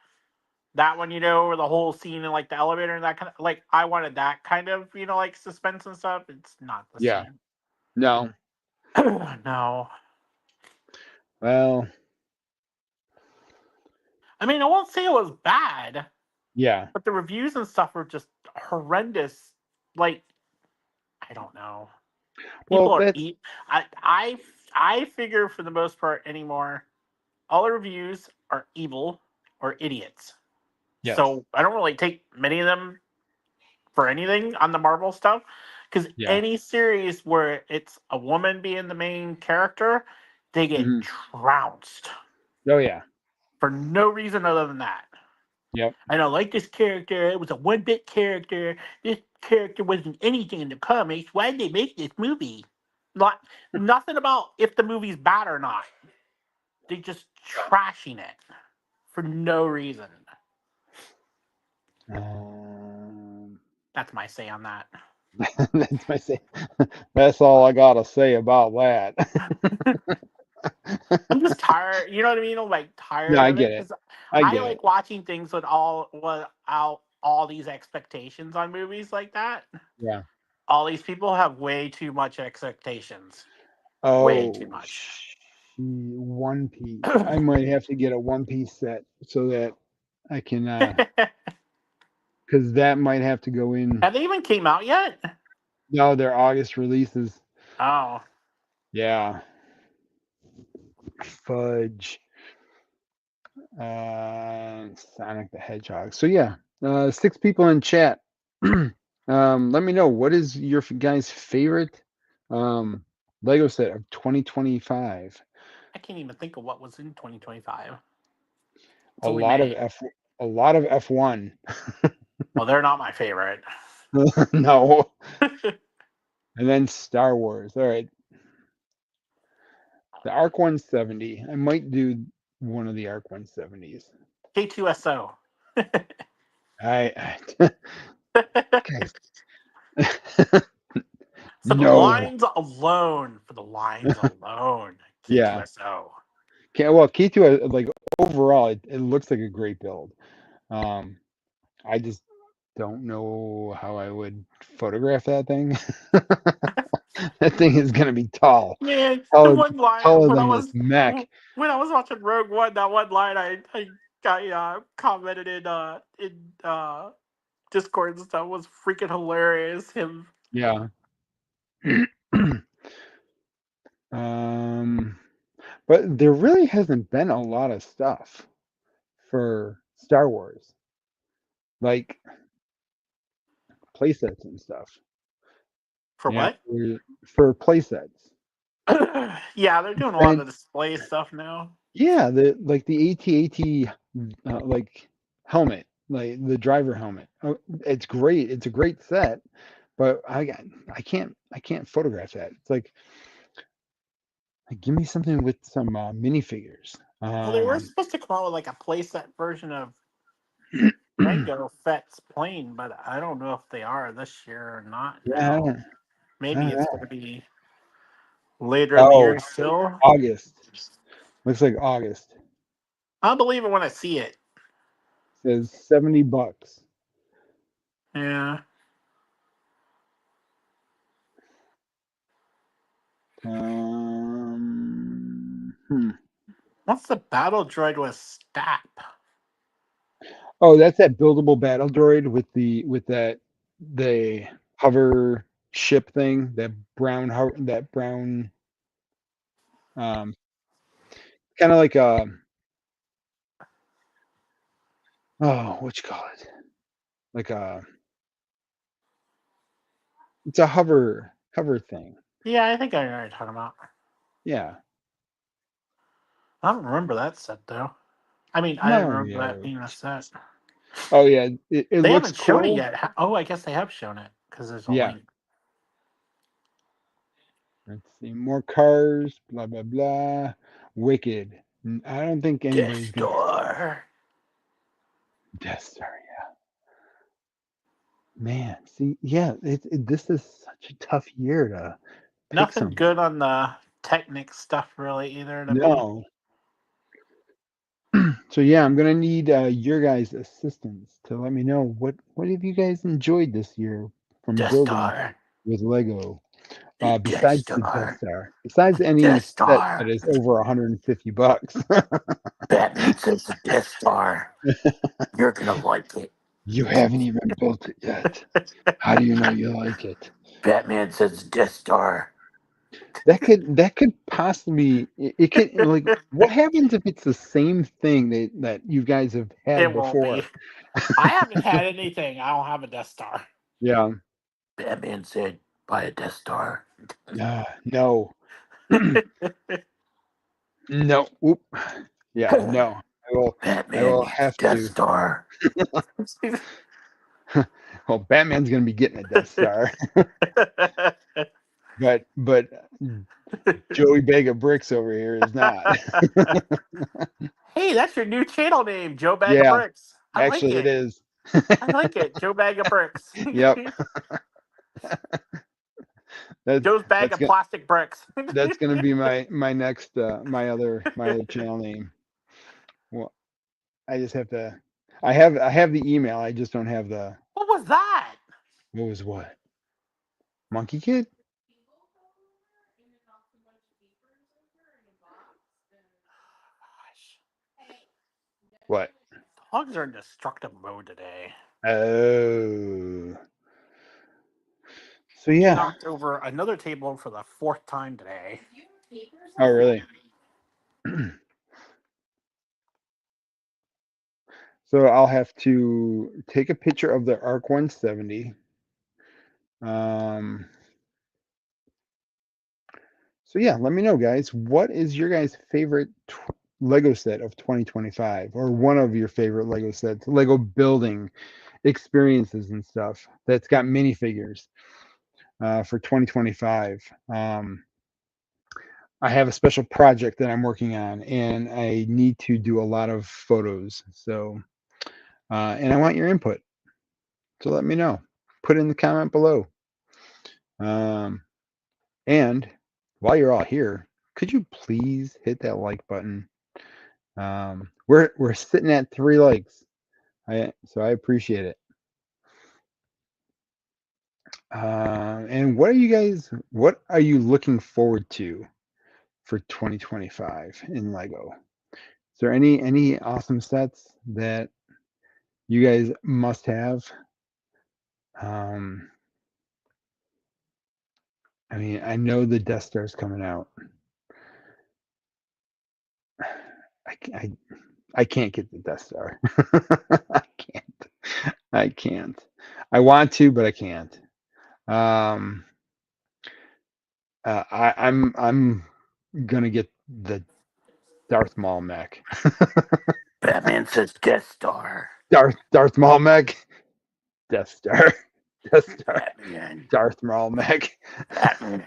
That one, where the whole scene in like the elevator and that kind of like I wanted that kind of, like suspense and stuff. It's not the Yeah. same. No. No. Well. I mean, I won't say it was bad, Yeah. but the reviews and stuff were just horrendous. Like, I don't know. People Well, are that's I figure for the most part anymore, all the reviews are evil or idiots. yes. So I don't really take many of them for anything on the Marvel stuff. Because Yeah. any series where it's a woman being the main character, they get Mhm. trounced Oh yeah. for no reason other than that. Yep. I don't like this character. It was a one-bit character. This character wasn't anything in the comics. Why did they make this movie? Nothing about if the movie's bad or not. They just trashing it for no reason. That's my say on that. That's my say. That's all I gotta say about that. I'm just tired. You know what I mean? I'm like tired No, I of it get it. because I I get it. like watching things without all these expectations on movies like that. Yeah. All these people have way too much expectations. Way Oh, too much. One Piece. I might have to get a One Piece set so that I can, because that might have to go in. Have they even came out yet? No, they're August releases. Oh. Yeah. Fudge. Sonic the Hedgehog. So yeah, 6 people in chat. Let me know, what is your guys' favorite Lego set of 2025? I can't even think of what was in 2025. A So we lot of may. a lot of F1. Well, they're not my favorite. No. And then Star Wars. All right. The Arc 170. I might do one of the Arc 170s. K2SO. I guys. For the No. lines alone. Yeah. K2SO. Okay, well, K2, like overall, it looks like a great build. I just don't know how I would photograph that thing. That thing is gonna be tall, Man, the taller, one line taller when I than this was mech. watching Rogue One, that one line I commented in Discord and stuff was freaking hilarious. Him. Yeah. Um, but there really hasn't been a lot of stuff for Star Wars, like playsets and stuff. For Yeah, what? for playsets. Yeah, they're doing a lot of display stuff now. Yeah, the AT-AT like helmet, like the driver helmet. Oh, it's great. It's a great set, but I can't photograph that. It's like give me something with some minifigures. Well, they were supposed to come out with like a playset version of Jango Fett's plane, but I don't know if they are this year or not. Yeah, Now, I maybe don't it's know. going to be later in the Oh, year still. August. Looks like August. I'll believe it when I see it. Says $70. Yeah. What's the battle droid with Stap? Oh, that's that buildable battle droid with the hover ship thing, that brown kind of like a what you call it? Like a It's a hover thing. Yeah, I think I know what you're talking about. Yeah. I don't remember that set though. I mean, I didn't remember that Mario. being a set. Oh yeah, it They looks haven't shown it cool. yet. Oh, I guess they have shown it because there's a Yeah. link. Let's see. More cars. Blah blah blah. Wicked. I don't think anybody's gonna. Star. Death Star. Yeah. Man. See. Yeah. This is such a tough year to pick Nothing something. good on the Technic stuff really either to me. No. So yeah, I'm gonna need your guys' assistance to let me know what have you guys enjoyed this year from Death building Star. with Lego. Death Besides the Death Star. Star, besides any Death set that Star. is over $150. Batman says the Death Star. You're gonna like it. You haven't even built it yet. How do you know you like it? Batman says the Death Star. That could possibly it could like what happens if it's the same thing that you guys have had It won't before? be. I haven't had anything. I don't have a Death Star. Yeah. Batman said, buy a Death Star. No. No. Oop. Yeah, no. I will have Death to. Star. Well, Batman's gonna be getting a Death Star. But Joey Bag of Bricks over here is not. Hey, that's your new channel name, Joe Bag of Yeah, Bricks. I actually like it is. I like it, Joe Bag of Bricks. Yep. Joe's Bag That's of Plastic Bricks. that's gonna be my next my other channel name. Well, I just have to. I have the email. I just don't have the. What was that? What was what? Monkey Kid? What? Dogs are in destructive mode today. Oh. So yeah. Knocked over another table for the 4th time today. Oh really? So I'll have to take a picture of the ARC 170. So yeah, let me know, guys. What is your guys' favorite Lego set of 2025, or one of your favorite Lego sets, Lego building experiences and stuff that's got minifigures for 2025? I have a special project that I'm working on, and I need to do a lot of photos. So, and I want your input. So let me know. Put it in the comment below. And while you're all here, could you please hit that like button? We're sitting at 3 likes. So I appreciate it. And what are you looking forward to for 2025 in Lego? Is there any awesome sets that you guys must have? I mean, I know the Death Star's coming out. I can't get the Death Star. I can't. I want to, but I can't. I'm gonna get the Darth Maul mech. Batman says Death Star. Darth Maul mech. Death Star. Death Star. Batman. Darth Maul mech. Batman.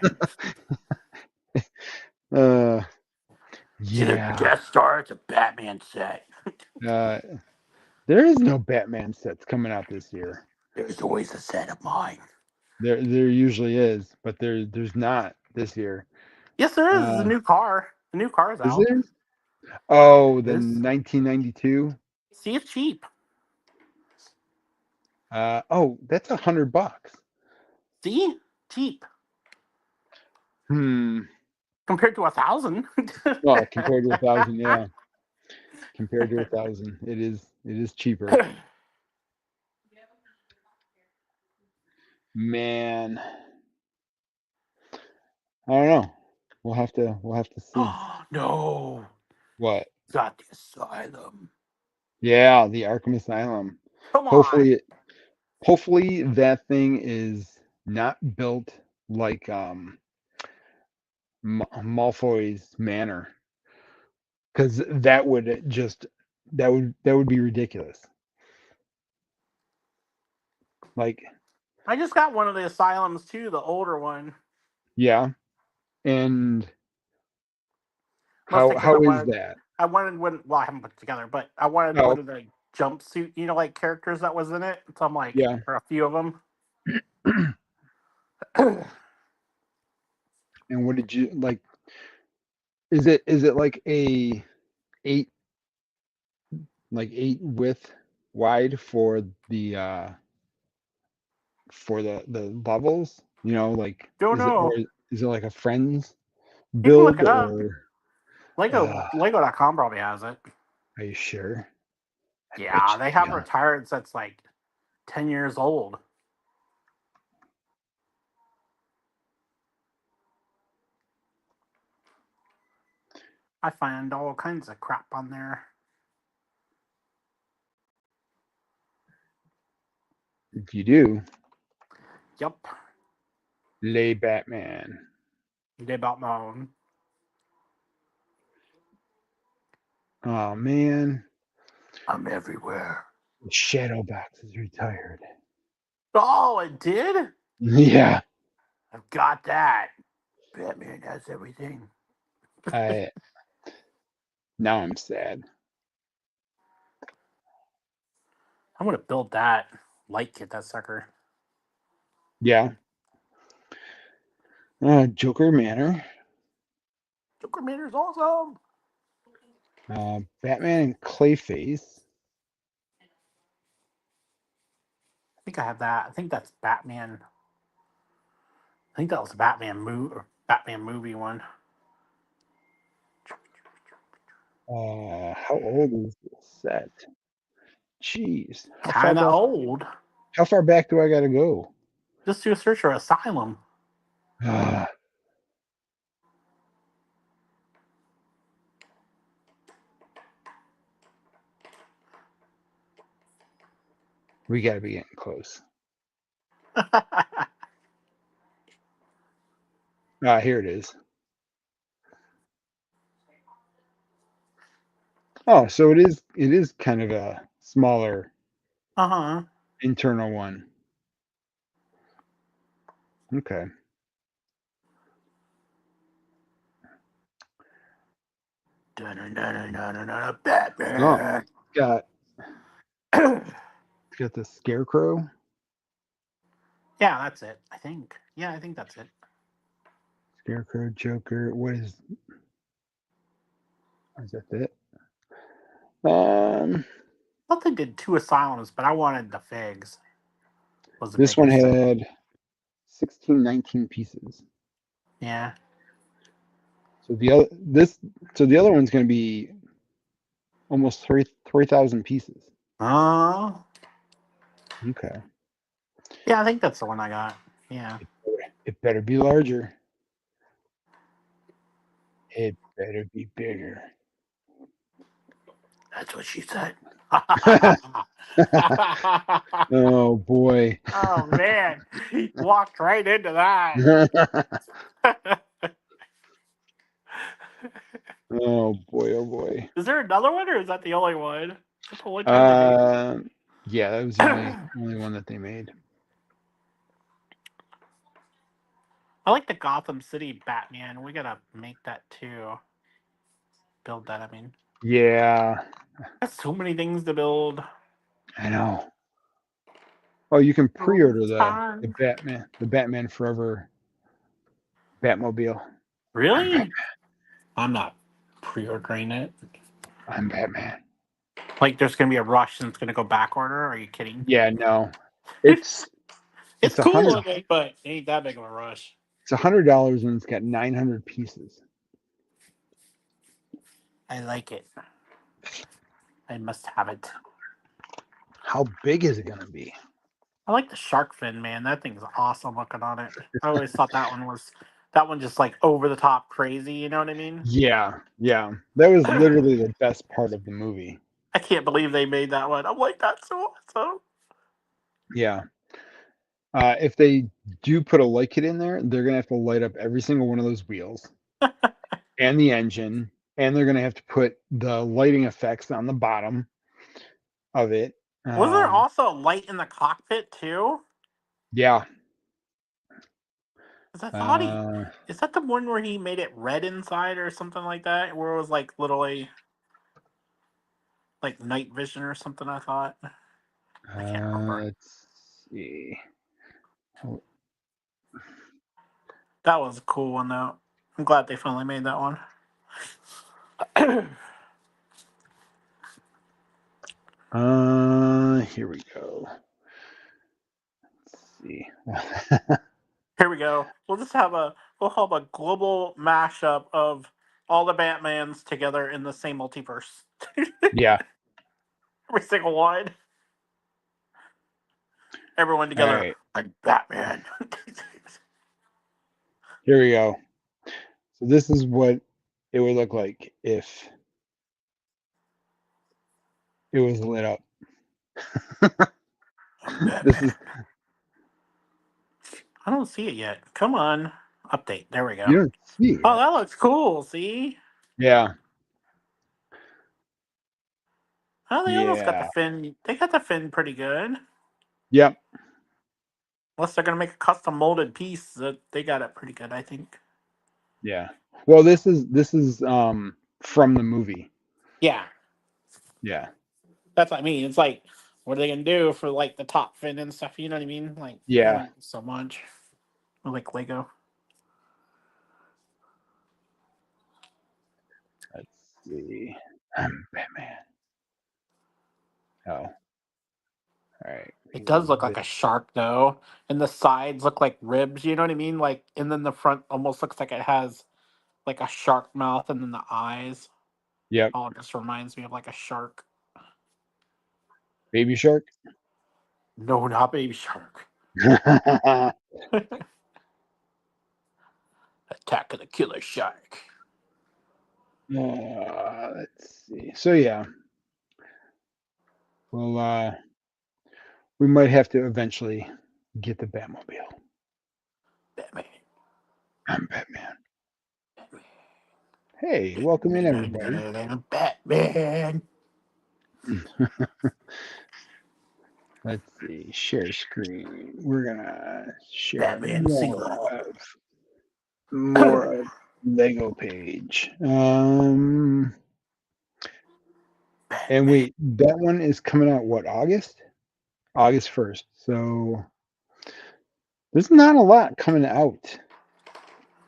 Yeah. Death Star, it's a Batman set. There is no Batman sets coming out this year. There's always a set of mine. There usually is, but there's not this year. Yes, there is. It's a new car. The new car's Is out. there? Oh, the Yes. 1992. See, it's cheap. Oh, that's $100. See, cheap Hmm. compared to 1,000. Well, compared to 1,000, yeah. Compared to 1,000, it is cheaper. Man, I don't know. We'll have to see. Oh no! What? Got the asylum. Yeah, the Arkham Asylum. Come on. Hopefully that thing is not built like Malfoy's manor, because that would just that would be ridiculous. Like, I just got one of the asylums too, the older one. yeah, and Mostly because how is that? I wanted one. Well, I haven't put it together, but I wanted Oh, one of the jumpsuit, like characters that was in it. So I'm like, yeah. or a few of them. And what did you like? Is it like a 8 width wide for the levels? Like, Don't is it, or know. is it like a friends You can look build, it up. or Lego.com probably has it. are you sure? I bet Yeah, you they have don't. retired that's like 10 years old. I find all kinds of crap on there. If you do, Yep. lay Batman. They about my own. Oh man, I'm everywhere. Shadowbox is retired. Oh, it did? Yeah, I've got that. Batman has everything. I now I'm sad. I'm gonna build that light kit, that sucker. Yeah. Joker Manor. Joker Manor's awesome. Batman and Clayface. I think I have that. I think that's Batman. I think that was a Batman movie one. How old is this set? Jeez. Kind of old. How far back do I gotta go? Just do a search for Asylum. We gotta be getting close. Here it is. Oh, so it is kind of a smaller internal one. Okay. Batman. Oh, got the Scarecrow. Yeah, that's it. I think. Yeah, I think that's it. Scarecrow, Joker. Is that it? I thought they did 2 asylums, but I wanted the figs. This one had 1619 pieces. Yeah. So the other one's going to be almost 3,000 pieces. Oh. Okay. Yeah, I think that's the one I got. Yeah. It better be larger. It better be bigger. That's what she said. Oh boy. Oh man, he walked right into that. Oh boy, oh boy. Is there another one, or is that the only one? Yeah, that was the only one that they made. I like the Gotham City Batman. We gotta make that too. Build that, I mean. Yeah. That's so many things to build. I know. Oh, you can pre-order the Batman Forever Batmobile. Really? I'm not pre-ordering it. I'm Batman. Like, there's gonna be a rush and it's gonna go back order? Are you kidding? Yeah, no. It's cool, but it ain't that big of a rush. It's $100 and it's got 900 pieces. I like it. I must have it. How big is it gonna be? I like the shark fin, man. That thing's awesome looking on it. I always thought that one just like over the top crazy, you know what I mean? Yeah. That was literally the best part of the movie. I can't believe they made that one. I'm like, that's so awesome. Yeah. If they do put a light kit in there, they're gonna have to light up every single one of those wheels and the engine, and they're gonna have to put the lighting effects on the bottom of it. Was there also a light in the cockpit too? Yeah. 'Cause I thought Uh, is that the one where he made it red inside or something like that? Where it was like literally like night vision or something, I thought. I can't remember. let's see. Oh, That was a cool one though. I'm glad they finally made that one. here we go. Let's see. Here we go. We'll have a global mashup of all the Batmans together in the same multiverse. Yeah. Every single one. Everyone All together. right. I'm Batman. Here we go. So this is what it would look like if it was lit up. I'm Batman. This is I don't see it yet. Come on. Update. There we go. you don't see it. Oh, that looks cool. See? Yeah. Oh, they almost got the Yeah. fin. They got the fin pretty good. Yep. Unless they're gonna make a custom molded piece, that they got it pretty good, I think. Yeah. Well, this is from the movie. Yeah, Yeah. that's what I mean. It's like, what are they gonna do for like the top fin and stuff? You know what I mean? Like, Yeah. so much. Or like Lego. Let's see. I'm Batman. Oh. All right. It does look like a shark though, and the sides look like ribs. You know what I mean? Like, and then the front almost looks like it has like a shark mouth, and then the eyes. Yep. All just reminds me of like a shark. Baby shark. No, not baby shark. Attack of the killer shark. Let's see. So yeah. Well, we might have to eventually get the Batmobile. Batman. I'm Batman. Hey, welcome in everybody. Batman. Let's see. Share screen. We're gonna share Batman single. more of Lego page. And wait, that one is coming out what, August? August 1st. So there's not a lot coming out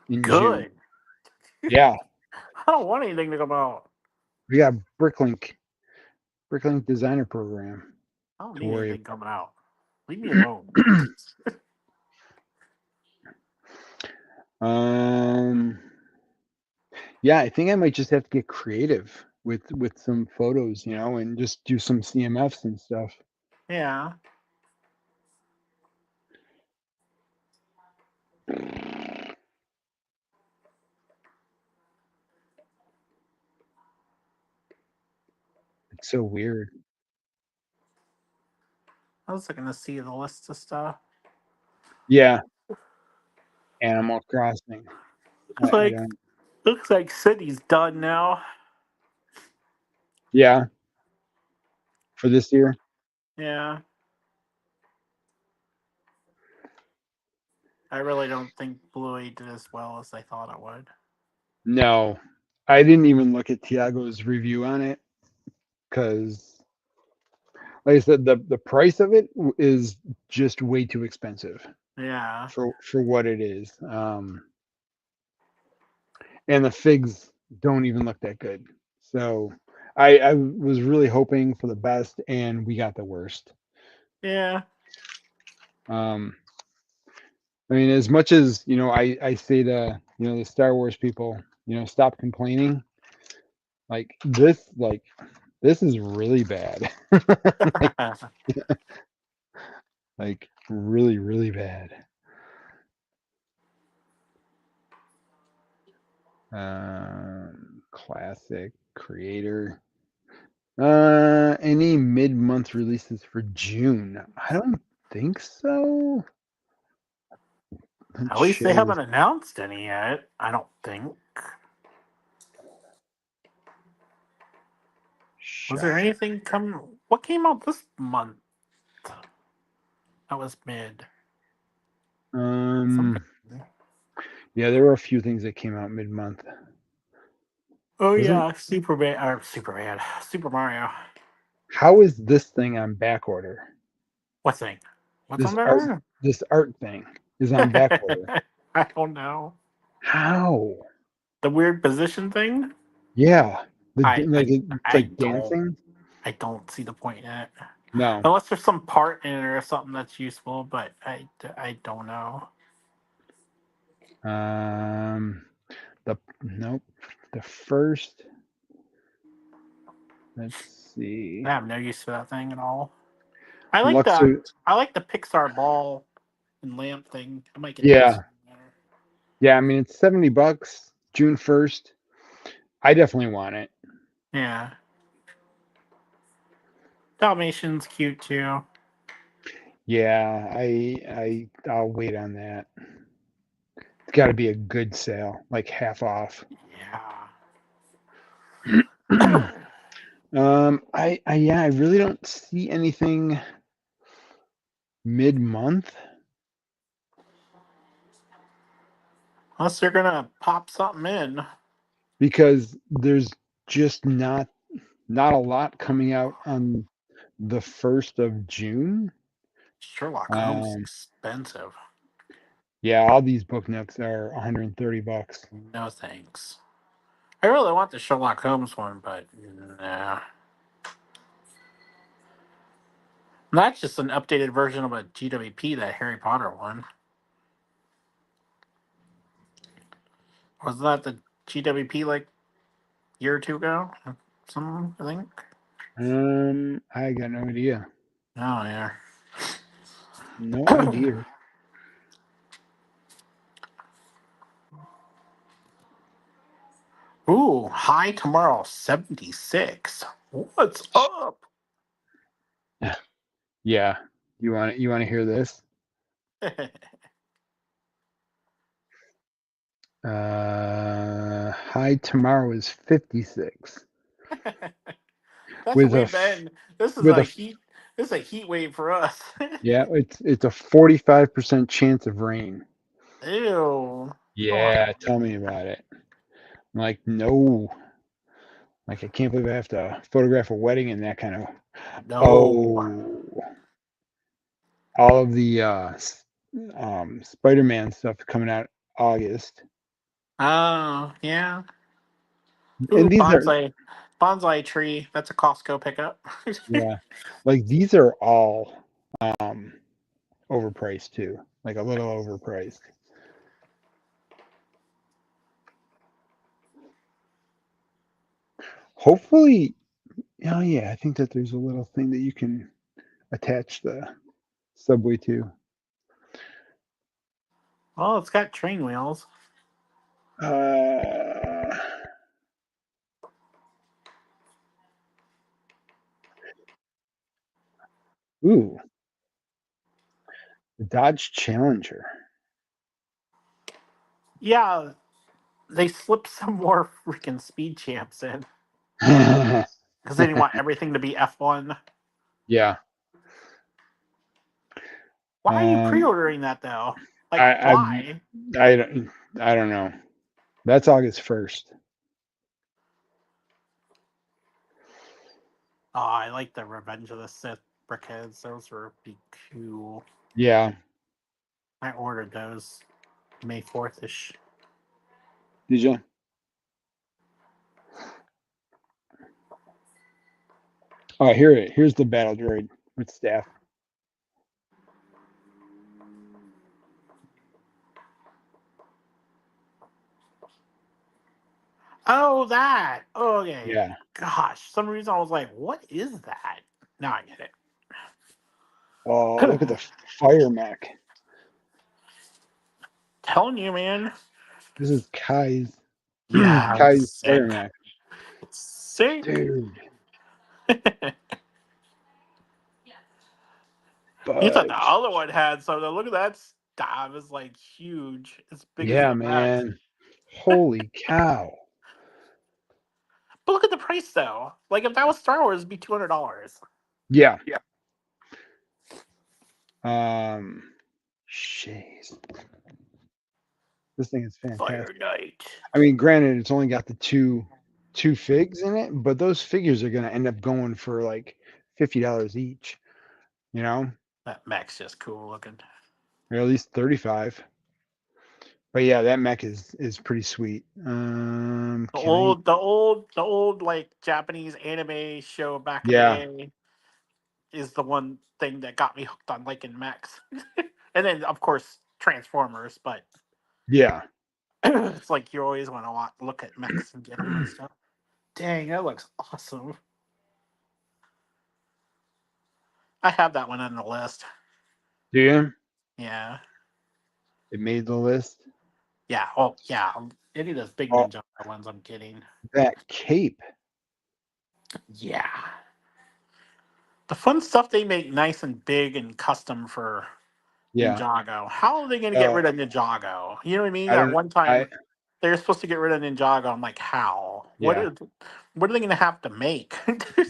in June. Good. Yeah, I don't want anything to come out. we got Bricklink Designer Program. I don't to need worry anything coming out. Leave me alone. Yeah, I think I might just have to get creative with some photos, and just do some CMFs and stuff. Yeah. It's so weird. I was looking to see the list of stuff. Yeah. Animal Crossing. Looks like City's done now. Yeah. For this year. Yeah. I really don't think Bluey did as well as they thought it would. No, I didn't even look at Tiago's review on it because, like I said, the price of it is just way too expensive Yeah. for what it is. And the figs don't even look that good. So I was really hoping for the best, and we got the worst. Yeah. I mean, as much as I say to the Star Wars people, stop complaining. This is really bad. Like really, really bad. Classic creator. Any mid-month releases for June? I don't think so. At least they haven't announced any yet. I don't think. Was there anything come? What came out this month? That was mid. Yeah, there were a few things that came out mid-month. Oh yeah, Super Mario. How is this thing on back order? What thing? What's This on art, there? this art thing is on back order. I don't know. How? The weird position thing? Yeah, I it's dancing. I don't see the point in it. No. Unless there's some part in it or something that's useful, but I don't know. Nope. The first. Let's see. I have no use for that thing at all. I like Luxor, I like the Pixar ball and lamp thing. I might get yeah. that. Yeah, I mean it's $70, June 1st. I definitely want it. Yeah. Dalmatian's cute too. Yeah, I'll wait on that. It's got to be a good sale, like half off. Yeah. I really don't see anything mid-month. Unless they're gonna pop something in. Because there's just not a lot coming out on the 1st of June. Sherlock Holmes is expensive. Yeah, all these book nooks are $130. No thanks. I really want the Sherlock Holmes one, but nah. That's just an updated version of a GWP, that Harry Potter one. Wasn't that the GWP like a year or two ago? Something, I think. I got no idea. Oh yeah. No idea. Ooh, high tomorrow, 76. What's up? Yeah. You want to hear this? High tomorrow is 56. That's With what a we've been. This is with a a heat. This is a heat wave for us. yeah, it's a 45% chance of rain. Ew. Yeah, tell me about it. I'm like, no. Like I can't believe I have to photograph a wedding and that kind of. No. Oh, all of the Spider-Man stuff coming out August. Oh, yeah. Ooh, And these are bonsai tree. That's a Costco pickup. yeah, like these are all overpriced too, like a little overpriced. Hopefully, oh yeah, I think that there's a little thing that you can attach the subway to. Oh, it's got train wheels. Ooh, the Dodge Challenger. Yeah, they slipped some more freaking speed champs in Yeah, because they didn't want everything to be F1. Why are you pre-ordering that though? Like, why? I don't know. That's August 1st. Oh, I like the Revenge of the Sith brickheads. Those were be cool. Yeah. I ordered those May 4th-ish. Did you? Oh, here's the battle droid with staff. Oh, that. Oh, okay. Yeah. Gosh, some reason I was like, what is that? Now I get it. Oh, look at the fire mech. Telling you, man. This is Kai's. Yeah, Kai's sick. fire mech. Sick. Dude. You thought the other one had something. Look at that stab is like huge. It's big as Yeah, the mech. man. Holy cow. But look at the price though. Like if that was Star Wars, it'd be $200. Yeah. Jeez. This thing is fantastic. Fire Knight. I mean, granted, it's only got the two figs in it, but those figures are gonna end up going for like $50 each. You know, That mech's just cool looking. or at least 35. But yeah, that mech is pretty sweet. The Can I? old like Japanese anime show back in the Yeah, day is the one thing that got me hooked on liking mechs. And then of course Transformers, but yeah. it's like you always want to look at mechs and get them and stuff. Dang, that looks awesome. I have that one on the list. Do you? Yeah. It made the list. Yeah. Oh, yeah. Any of those big Oh, ninja ones, I'm kidding. that cape. Yeah. The fun stuff they make nice and big and custom for Yeah. Ninjago. How are they going to get Oh, rid of Ninjago? You know what I mean? I At don't. one I time, they were supposed to get rid of Ninjago. I'm like, how? yeah. What are they going to have to make?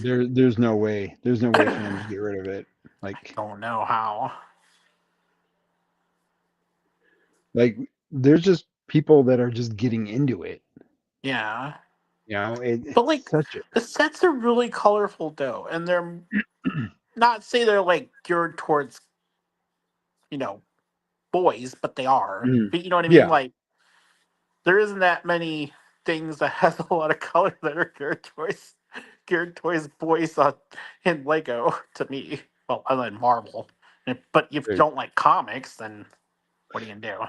There's no way. There's no way for them to get rid of it. Like Don't know how. there's just people that are just getting into it. Yeah. You know, But it's like, such a the sets are really colorful though, and they're not say they're like geared towards boys, but they are. Mhm. But you know what I mean? Yeah. Like there isn't that many things that has a lot of color that are geared towards boys in Lego to me. Well, other than Marvel. But if you There- don't like comics, then what are you gonna do?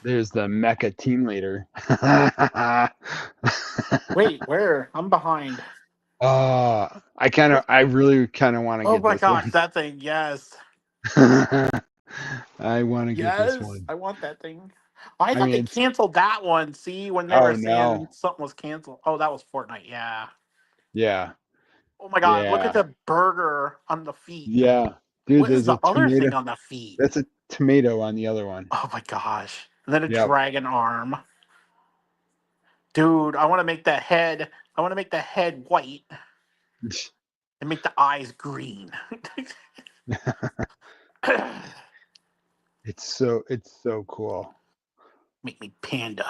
There's the mecha team leader. Wait, where? I'm behind. I really kind of want to Oh get my this gosh, one. that thing, yes. I want to get this Yes, one. I want that thing. I I thought mean, they it's canceled that one. See, when they oh were saying no, something was canceled. Oh, that was Fortnite. Yeah. yeah, Oh my God! Look at yeah, the burger on the feet. yeah, dude. What is There's a the other tomato. thing on the feet? That's a tomato on the other one. Oh my gosh! And then a Yep. dragon arm. Dude, I want to make that head. I want to make the head white and make the eyes green. It's so cool. Make me panda.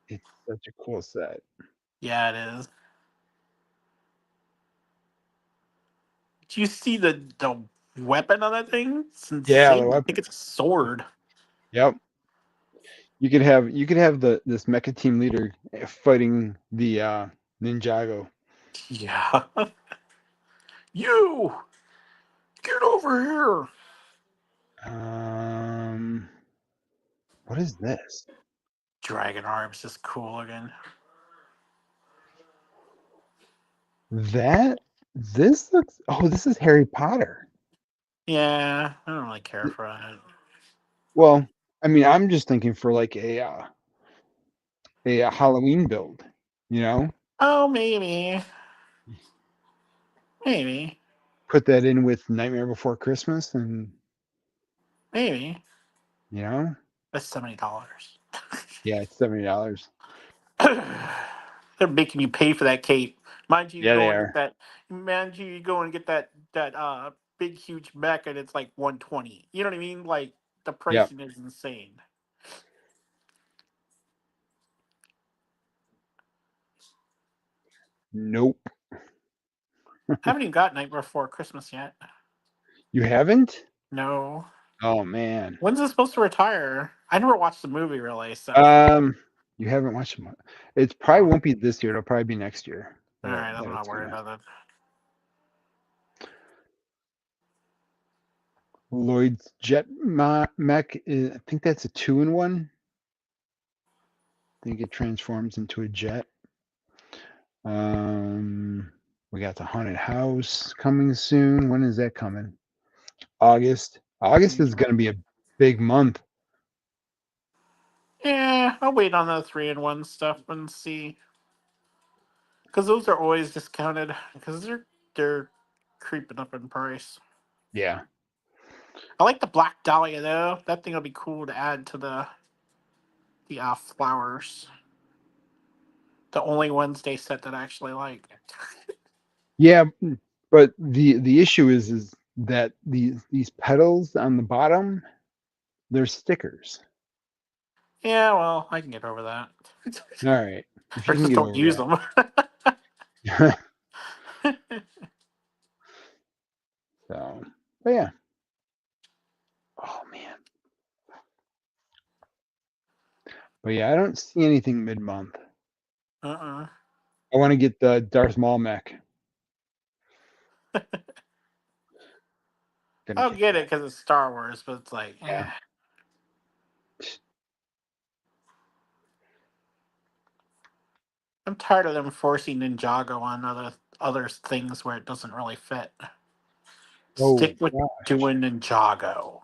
It's such a cool set. Yeah, it is. Do you see the weapon on that thing? It's Yeah, the insane. I weapon. think it's a sword. Yep. You could have this mecha team leader fighting the Ninjago. Yeah. You get over here. Um, what is this? Dragon arms is cool again. This looks. Oh, this is Harry Potter. Yeah, I don't really care for that. Well, I mean, I'm just thinking for like a Halloween build. You know, Oh, maybe. Maybe. put that in with Nightmare Before Christmas, and Maybe. you know, That's $70. yeah, it's $70. They're making you pay for that cape. Mind you, Yeah, they go and get are. that. Mind you go and get that big huge mech, and it's like 120. You know what I mean? Like the Yep. pricing is insane. Nope. I haven't even got Nightmare Before Christmas yet. You haven't? No. Oh man. When's it supposed to retire? I never watched the movie really, so. You haven't watched them. It probably won't be this year. It'll probably be next year. All right, that I'm not it's worried gonna. about that. Lloyd's Jet Mech. I think that's a 2-in-1. I think it transforms into a jet. We got the haunted house coming soon. When is that coming? August. August is going to be a big month. Yeah, I'll wait on the 3-in-1 stuff and see, because those are always discounted because they're creeping up in price. Yeah. I like the Black Dahlia though. That thing will be cool to add to the flowers. The only Wednesday set that I actually like. Yeah, but the issue is that these petals on the bottom, they're stickers. Yeah, well, I can get over that. All right, if Or you can just get don't over use them. that. So, but yeah. Oh man. But yeah, I don't see anything mid-month. Uh-uh. I want to get the Darth Maul mech. Gonna I'll get that. it because it's Star Wars, but it's like, Yeah. I'm tired of them forcing Ninjago on other things where it doesn't really fit. Oh Stick with gosh. doing Ninjago.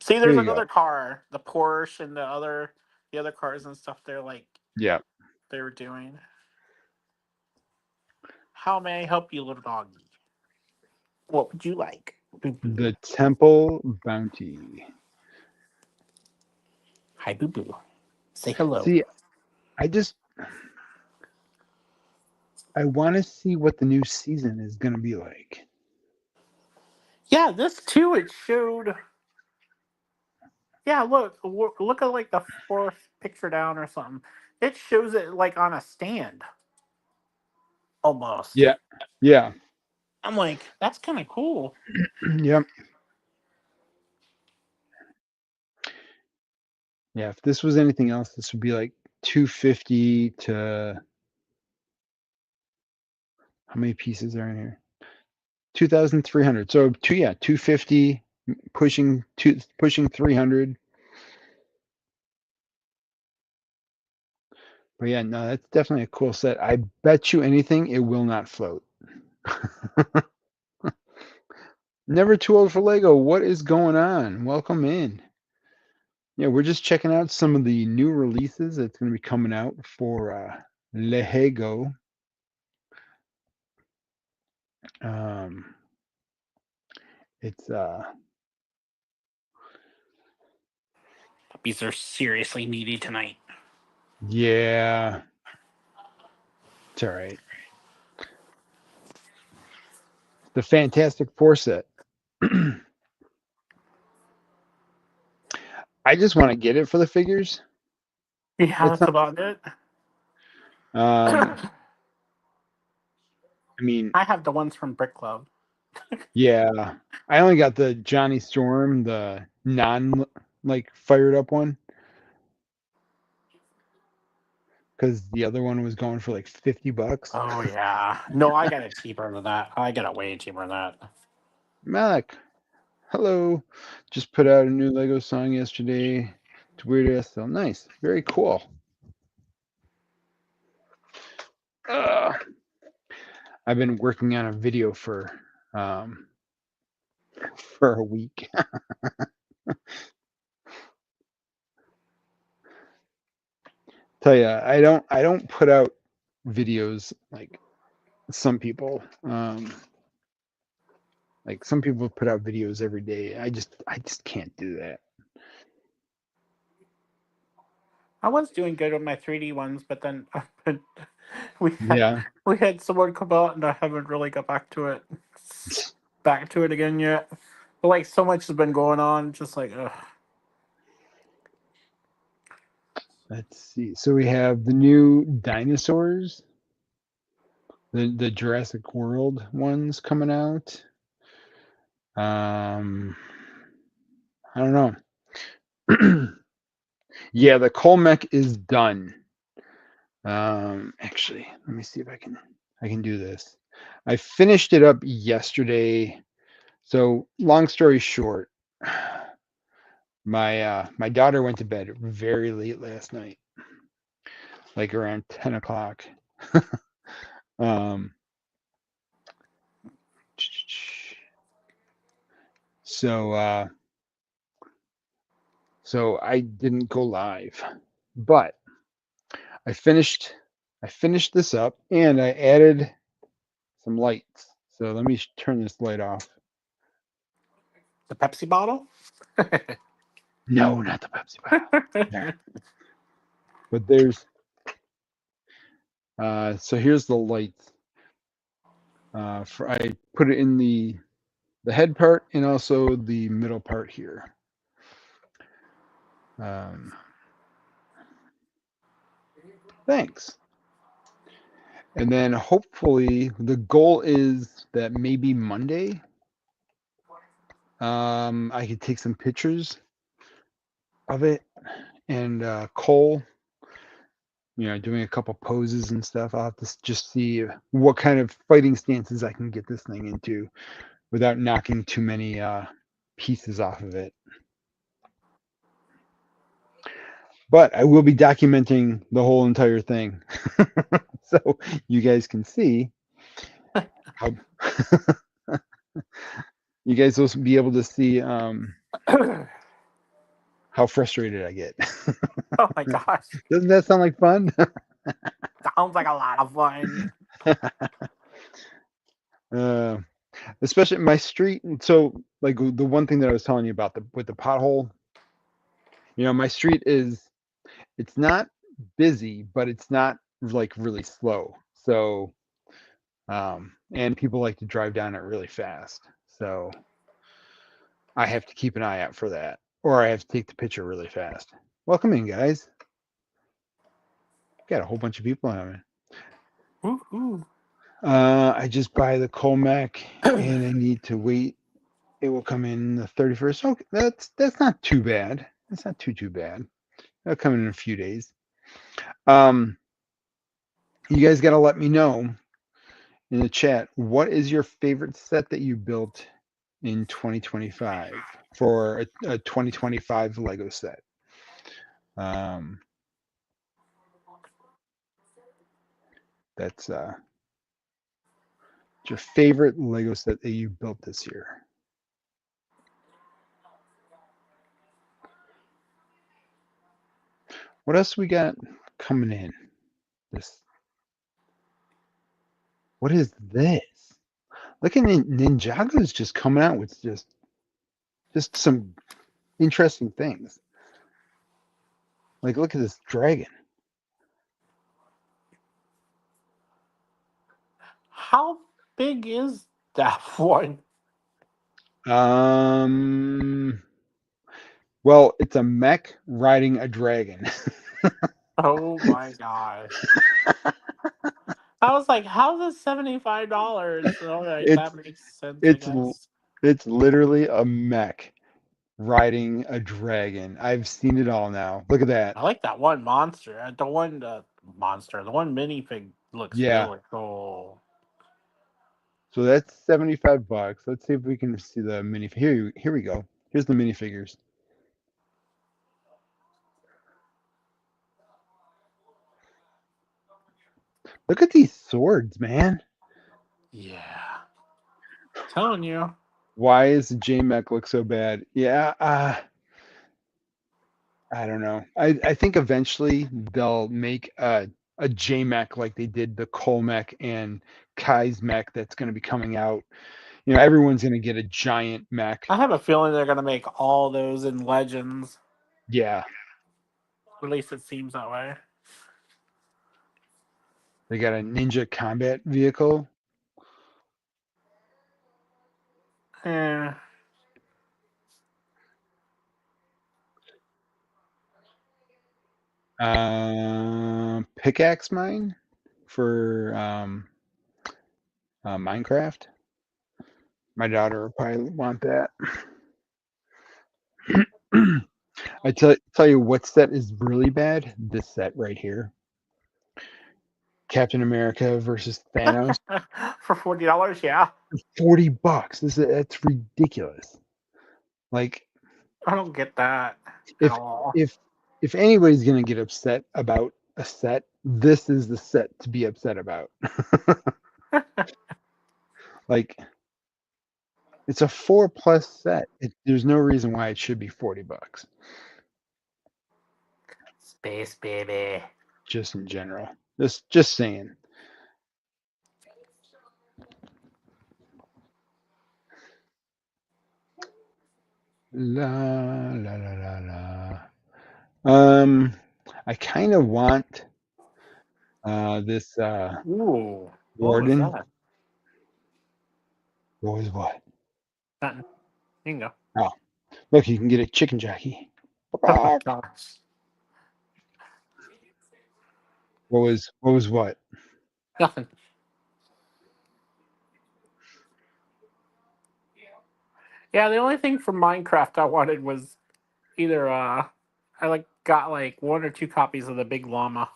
See, Here there's you go. another car, the Porsche and the other cars and stuff. Yeah. They were doing. How may I help you, little doggy? What would you like? Boo boo. The Temple Bounty. Hi, boo boo. Say hello. See, I want to see what the new season is going to be like. Yeah, this too. It showed. Yeah, look at like the fourth picture down or something. It shows it like on a stand, almost. Yeah. Yeah. I'm like, that's kind of cool. Yep. Yeah, if this was anything else, this would be like 250 to how many pieces are in here? 2,300. So 250 pushing 300. But yeah, no, that's definitely a cool set. I bet you anything it will not float. Never too old for Lego. What is going on? Welcome in. Yeah, we're just checking out some of the new releases that's going to be coming out for Lego. It's Puppies are seriously needy tonight. yeah, it's all right. The Fantastic Four set. I just want to get it for the figures. Yeah, It's that's not. about it. I mean, I have the ones from Brick Club. yeah. I only got the Johnny Storm, the non like fired up one, because the other one was going for like $50. Oh yeah. No, I got it cheaper than that. I got it way cheaper than that. Malik, hello. Just put out a new Lego song yesterday. It's weird ass still. Nice. Very cool. I've been working on a video for a week. Tell you, I don't put out videos like some people. Like some people put out videos every day. I just can't do that. I was doing good with my 3D ones, but then we had Yeah. we had someone come out, and I haven't really got back to it again yet. But like so much has been going on, just like ugh. Let's see. So we have the new dinosaurs, the Jurassic World ones coming out. I don't know. Yeah, the Colmec is done. Actually, let me see if I can do this. I finished it up yesterday. So long story short, my daughter went to bed very late last night, like around 10 o'clock. um, so so I didn't go live, but I finished this up and I added some lights. So let me turn this light off. The Pepsi bottle? No, not the Pepsi bottle. There. But there's so here's the lights. I put it in the head part and also the middle part here. Thanks. And then hopefully the goal is that maybe Monday I could take some pictures of it, and Cole, doing a couple poses and stuff. I'll have to just see what kind of fighting stances I can get this thing into without knocking too many pieces off of it. But I will be documenting the whole entire thing, so you guys can see how you guys will be able to see how frustrated I get. Oh my gosh. Doesn't that sound like fun? Sounds like a lot of fun. Especially my street. So like the one thing that I was telling you about with the pothole, my street it's not busy, but it's not like really slow. So, and people like to drive down it really fast. So I have to keep an eye out for that, or I have to take the picture really fast. Welcome in, guys. Got a whole bunch of people on it. Woo-hoo. I just buy the Colmac and I need to wait. It will come in the 31st. Okay, that's not too bad. That's not too bad. It'll come in a few days. You guys got to let me know in the chat, what is your favorite set that you built in 2025 for a 2025 Lego set? That's your favorite Lego set that you built this year. What else we got coming in? What is this? Look at Ninjago's just coming out with just some interesting things. Like, look at this dragon. How big is that one? Well, it's a mech riding a dragon. Oh my gosh. I was like, how's it $75? All right, that makes sense, I guess. It's literally a mech riding a dragon. I've seen it all now. Look at that. I like that one monster. The one minifig looks really cool. So that's $75. Let's see if we can see the mini. Here we go. Here's the minifigures. Look at these swords, man. Yeah. I'm telling you. Why does J-Mech look so bad? Yeah, I don't know. I think eventually they'll make a J-Mech like they did the Colmech and Kai's mech that's going to be coming out. Everyone's going to get a giant mech. I have a feeling they're going to make all those in Legends. Yeah. At least it seems that way. They got a ninja combat vehicle. Yeah. Pickaxe mine for Minecraft. My daughter will probably want that. I tell you what set is really bad. This set right here. Captain America versus Thanos. For $40, yeah. $40. That's ridiculous. Like, I don't get that at all. If anybody's gonna get upset about a set, this is the set to be upset about. Like, it's a 4+ set. There's no reason why it should be $40. Space baby. Just in general. Just saying. La la la la la. I kind of want this Ooh, what was Warden. that? What was what? Nothing. You can go. Oh, look, you can get a chicken jockey. Oh my What gosh. was what? Nothing. Yeah, the only thing from Minecraft I wanted was either I got like 1 or 2 copies of the big llama.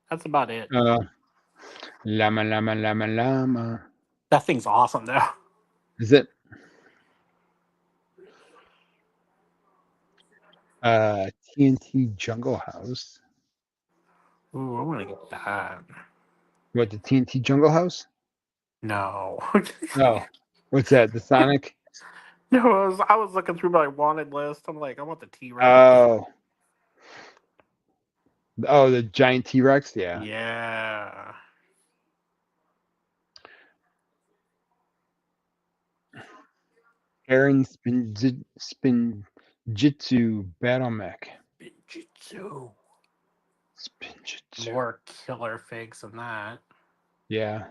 That's about it. Llama llama llama llama. That thing's awesome though. Is it TNT Jungle House? Ooh, I want to get that. What, the TNT Jungle House? No. Oh, what's that? The Sonic? No, I was looking through my wanted list. I'm like, I want the T-Rex. Oh, oh, the giant T-Rex. Yeah. Yeah. Aaron Spinjitzu Battle Mech. Ninjutsu. Spinjitzu. More killer figs than that. Yeah.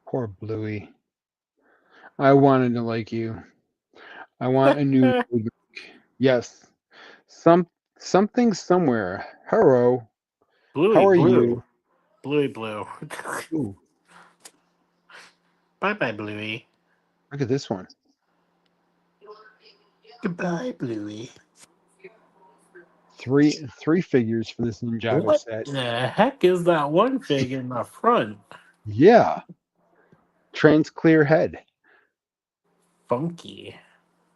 Poor Bluey. I wanted to like you. I want a new. Yes. Something somewhere. Hello. Bluey How are blue. you? Bluey blue. Ooh, Bye bye, Bluey. look at this one. Goodbye, Bluey. Three figures for this Ninjago What set. the heck is that one fig in the front? Yeah. Transclear head. Funky.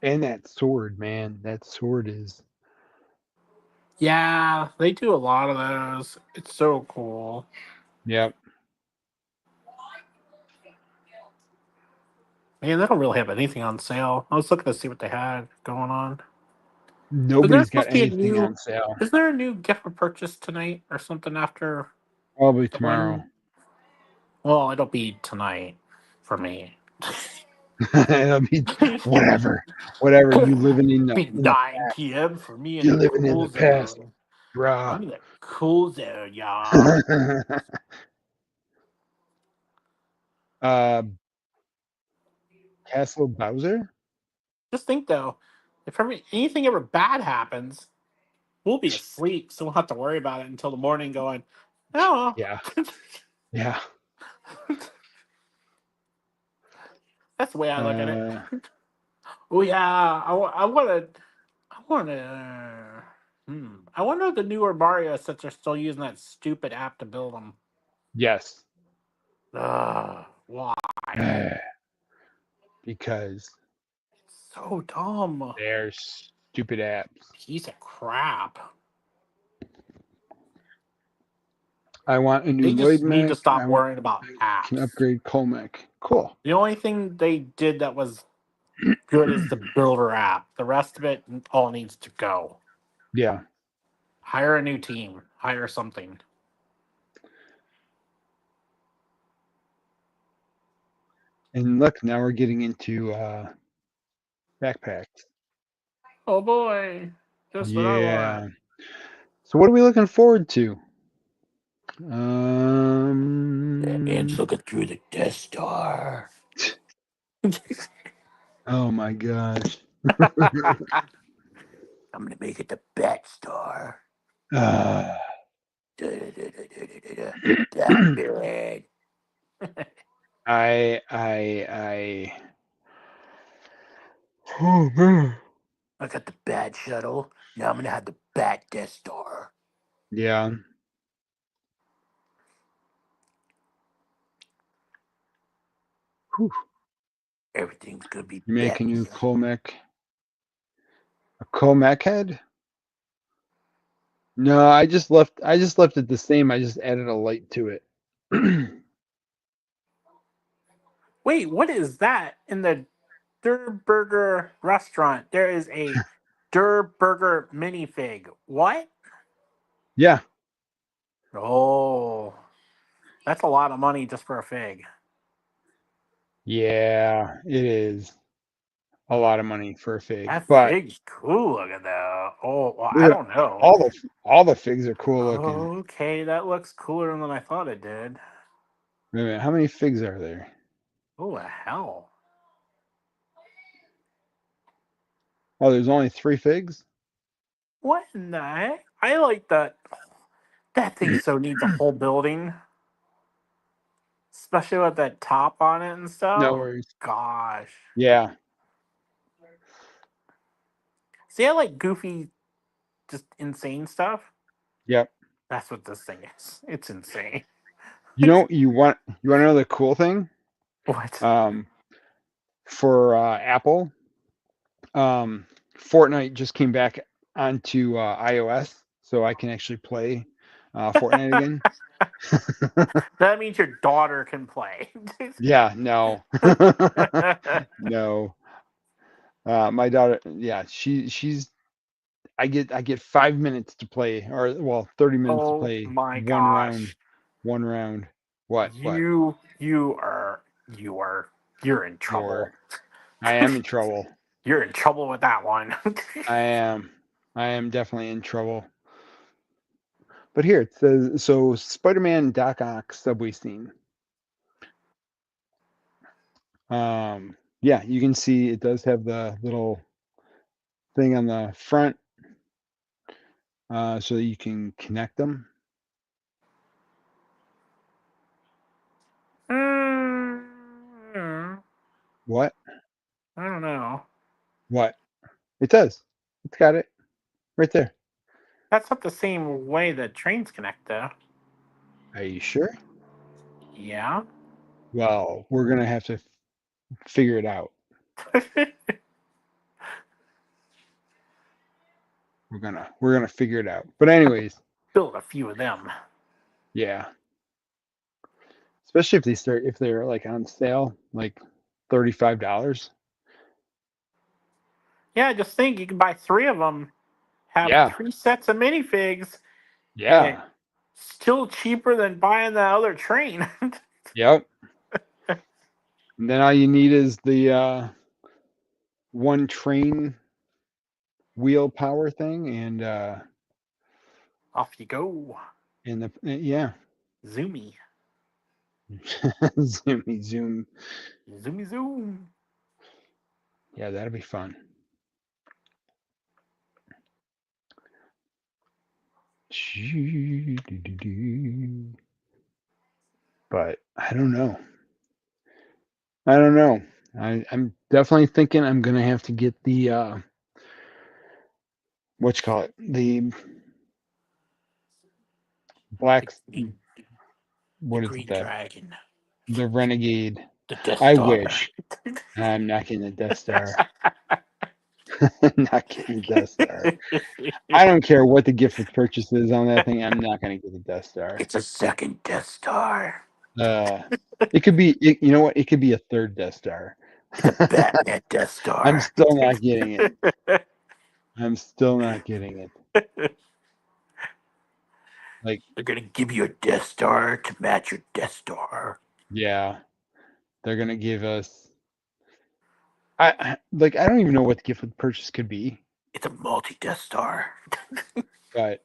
And that sword, man. That sword is. Yeah, they do a lot of those. It's so cool. Yep. Man, they don't really have anything on sale. I was looking to see what they had going on. Is there Nobody's got supposed to be a anything new? on sale. Is there a new gift for purchase tonight or something after Probably the tomorrow. one? Well, it'll be tonight for me. It'll be whatever. Whatever. You living in Be the 9 p.m. for me in you the living in cool the past, zone. bruh. I'm in the cool zone, y'all. uh Castle Bowser? Just think though, if anything ever bad happens, we'll be asleep, so we'll have to worry about it until the morning. Going, oh, Yeah. Yeah. that's the way I look at it. Uh Oh yeah, I want to. I want to. I wonder if the newer Mario sets are still using that stupid app to build them. yes. Why? Because So dumb. they're stupid apps. Piece of crap. I want a new They Lloyd just need to mech. stop worrying about I can apps. upgrade Colmec. Cool. The only thing they did that was good is the builder app. The rest of it all needs to go. Yeah. Hire a new team. Hire something. And look, now we're getting into backpacks. Oh boy. Just what I Yeah. want. So what are we looking forward to? Man's looking through the Death Star. Oh my gosh. I'm gonna make it the Bat Star. Uh, Batman. I oh man. I got the Bat Shuttle. Now I'm gonna have the Bat Death Star. Yeah. Whew. Everything's gonna be You make a Batman. new Colmec. A Colmec head? No, I just left it the same. I just added a light to it. Wait, what is that in the Der Burger restaurant? There is a Der Burger minifig. What? Yeah. Oh, that's a lot of money just for a fig. Yeah, it is. a lot of money for a fig. That But fig's cool looking though. Oh, well, I look at don't know. all the figs are cool looking. Okay, that looks cooler than I thought it did. Wait a minute, how many figs are there? Oh, the hell. Oh, there's only 3 figs? What in the heck? I like that. That thing so needs a whole building. Especially with that top on it and stuff. No worries. Gosh. Yeah. See, I like goofy, just insane stuff. Yep. That's what this thing is. It's insane. You know, you want to know the cool thing? What? For Apple, Fortnite just came back onto iOS, so I can actually play Fortnite again. That means your daughter can play. Yeah, no. No. My daughter, yeah, she's I get 5 minutes to play, or well, 30 minutes to Oh play my one round. gosh. One round. What? You're in trouble. I am in trouble. You're in trouble with that one. I am definitely in trouble. But here it says, so Spider-Man Doc Ock subway scene. Yeah, you can see it does have the little thing on the front, so that you can connect them. Mm, What? I don't know. What? It does. It's got it right there. That's not the same way that trains connect, though. Are you sure? Yeah. Well, we're gonna have to figure it out. We're gonna figure it out. But anyways, Build a few of them. yeah. Especially if they're like on sale, like $35. Yeah, just think you can buy 3 of them, have Yeah. 3 sets of minifigs, Yeah. still cheaper than buying the other train. Yep. And then all you need is the one train wheel power thing, and Off you go. yeah. Zoomy. Zoom. Zoomy zoom. Yeah, that'll be fun. But I don't know. I'm definitely thinking I'm gonna have to get the what you call it, the black, what The is it, Green Dragon. the Renegade. The Death I Star. wish. I'm not getting the Death Star. Not getting the Death Star. I don't care what the gift with purchase is on that thing. I'm not gonna get the Death Star. It's a second Death Star. It could be. You know what? It could be a third Death Star. It's a Batman Death Star. I'm still not getting it. I'm still not getting it. Like, they're gonna give you a Death Star to match your Death Star. yeah, they're gonna give us. I don't even know what the gift with purchase could be. It's a multi Death Star. But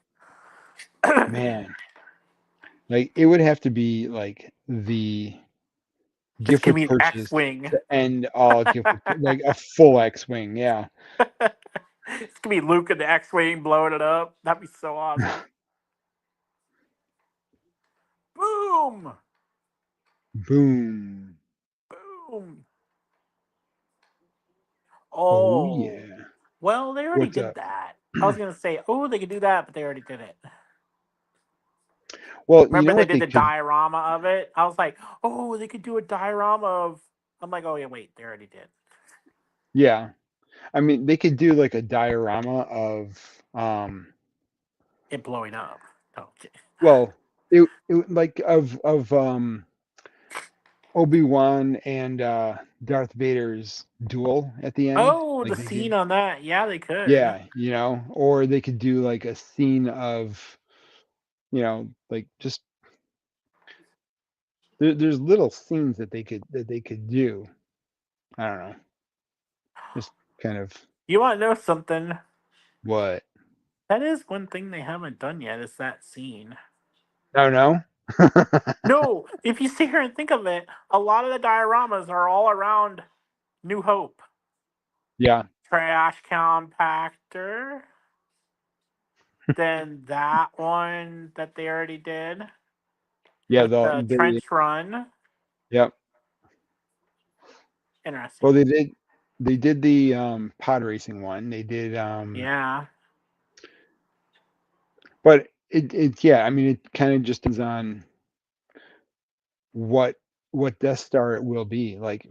man, like it would have to be like the Just gift give with me an purchase X-wing. to end all gift with, like a full X-wing. Yeah. It's gonna be Luke in the X-wing blowing it up. That'd be so awesome. Boom! Boom. Boom! Oh Oh, yeah. well, they already What's did up? that. I was gonna say, oh, they could do that, but they already did it. Well, you Remember know they what did they the could. diorama of it? I was like, oh, they could do a diorama of. I'm like, oh yeah, wait, they already did. Yeah. I mean, they could do like a diorama of It blowing up. Okay. well, it like of Obi-Wan and Darth Vader's duel at the end. Oh, Like the they scene could, on that. Yeah, they could. yeah, or they could do like a scene of, like just there's little scenes that they could do. I don't know. Just kind of You want to know something? what? That is one thing they haven't done yet. Is that scene? Oh no. No, if you sit here and think of it, a lot of the dioramas are all around New Hope. Yeah. Trash compactor. Then that one that they already did. Yeah. With the trench run. Yep. Interesting. Well, they did the pod racing one. They did Yeah. but it yeah, I mean it kind of just depends on what Death Star it will be. Like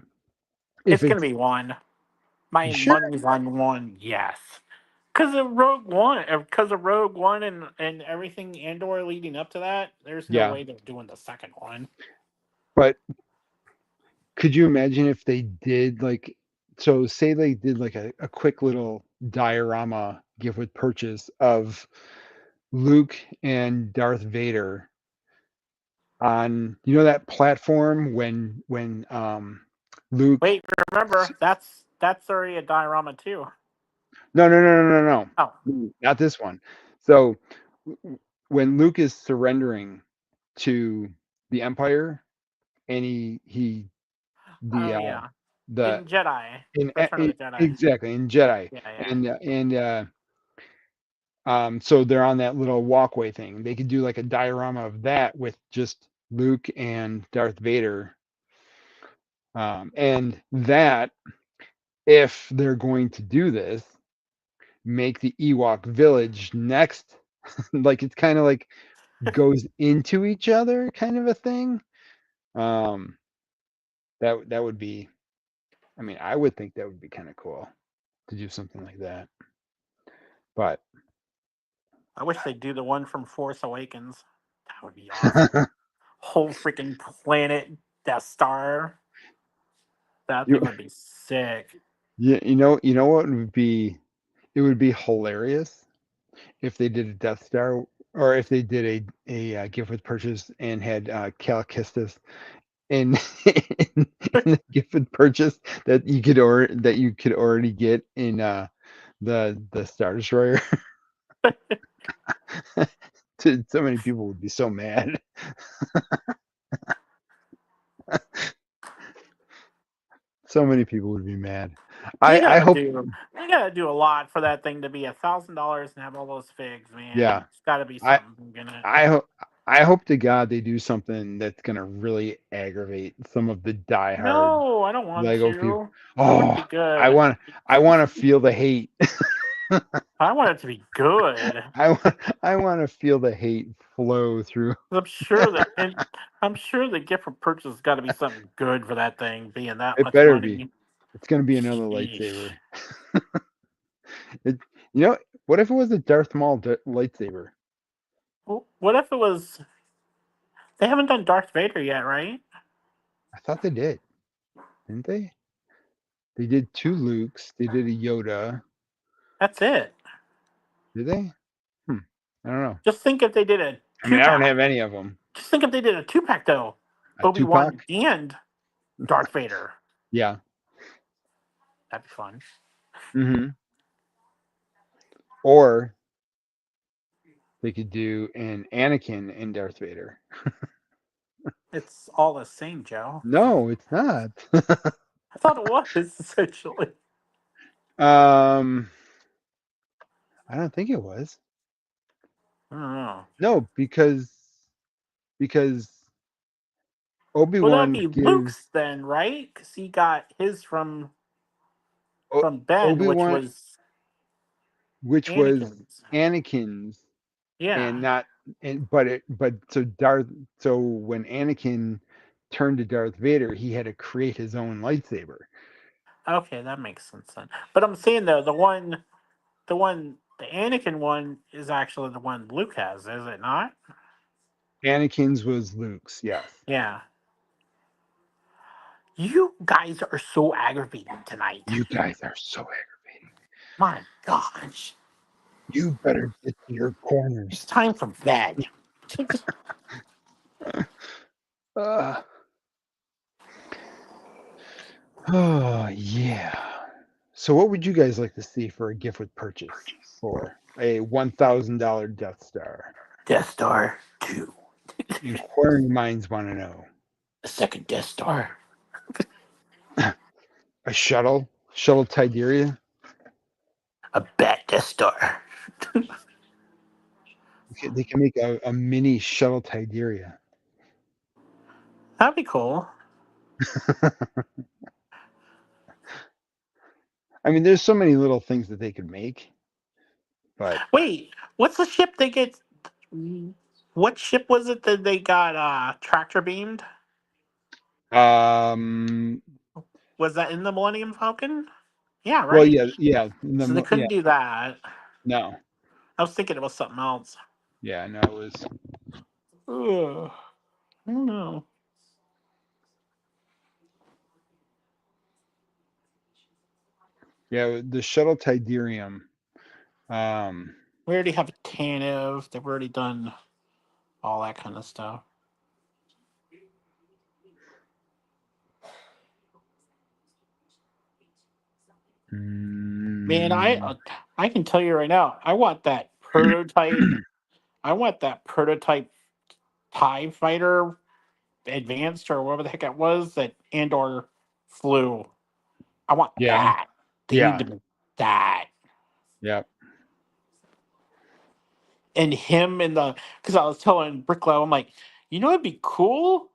if It's gonna it's be one. My sure, money's on one, yes. Because of Rogue One and everything Andor leading up to that, there's no yeah. way they're doing the second one. But could you imagine if they did like so say they did like a quick little diorama gift with purchase of Luke and Darth Vader on that platform when Luke Wait, remember that's already a diorama too. no Oh, not this one. So when Luke is surrendering to the Empire and he the yeah. the In Jedi, in, Return of the Jedi. exactly in Jedi Yeah, yeah. and so they're on that little walkway thing. They could do like a diorama of that with just Luke and Darth Vader. And that if they're going to do this, make the Ewok village next, like it's kind of like goes into each other kind of a thing. Um, that would be, I mean, I would think that would be kind of cool to do something like that. But I wish they'd do the one from Force Awakens. That would be awesome. Whole freaking planet Death Star. That you, thing would be sick. yeah, you know what would be? It would be hilarious if they did a Death Star, or if they did a gift with purchase and had Cal Kestis in, in the gift with purchase that you could already get in the Star Destroyer. So many people would be so mad. So many people would be mad. I hope. They gotta do a lot for that thing to be $1,000 and have all those figs, man. Yeah, It's gotta be I something in it. I hope to God they do something that's gonna really aggravate some of the diehard No, I don't want Lego people. to. I want it to Oh, be good. I want to feel the hate. I want it to be good. I want to feel the hate flow through. I'm sure the gift for purchase has got to be something good for that thing being that It much better be. money. It's gonna be another Sheesh. lightsaber. It, what if it was a Darth Maul lightsaber? Well, what if it was? They haven't done Darth Vader yet, right? I thought they did, didn't they? They did 2 Lukes. They did a Yoda. That's it. Did they? I don't know. Just think if they did a I mean, I don't two-pack. have any of them. Just think if they did a 2-pack though. A Obi-Wan 2-pack? and Darth Vader. Yeah. That'd be fun. Mm-hmm. Or they could do an Anakin and Darth Vader. It's all the same, Joe. No, it's not. I thought it was essentially. I don't think it was. I don't know. No, because Well, that'd Obi-Wan be gives Luke's then, right? Because he got his from Ben, Obi-Wan, which was Anakin's. Anakin's, Yeah. and not so when Anakin turned to Darth Vader, he had to create his own lightsaber. Okay, that makes sense then. But I'm saying though, the Anakin one is actually the one Luke has, is it not? Anakin's was Luke's, yes. Yeah. You guys are so aggravating tonight. You guys are so aggravating. My gosh. You better get to your corners. It's time for bed. Oh, yeah. So what would you guys like to see for a gift with purchase for a $1,000 Death Star? Death Star 2. Inquiring minds want to know. A second Death Star. A shuttle Tideria. A Bat Death Star. They can make a mini shuttle Tideria. That'd be cool. I mean, there's so many little things that they could make, but Wait, what's the ship they get? What ship was it that they got tractor beamed? um, Was that in the Millennium Falcon? Yeah, well, right. yeah, So they couldn't do that. no, I was thinking it was something else. yeah, no, it was. Ugh. I don't know. Yeah, the shuttle Tiderium. Um, We already have a Tanev. They've already done all that kind of stuff. Man, I can tell you right now, I want that prototype. I want that prototype TIE fighter advanced or whatever the heck it was that Andor flew. I want Yeah. that. They need to make that. Yeah. And him in the, because I was telling Bricklow, I'm like, you know what'd be cool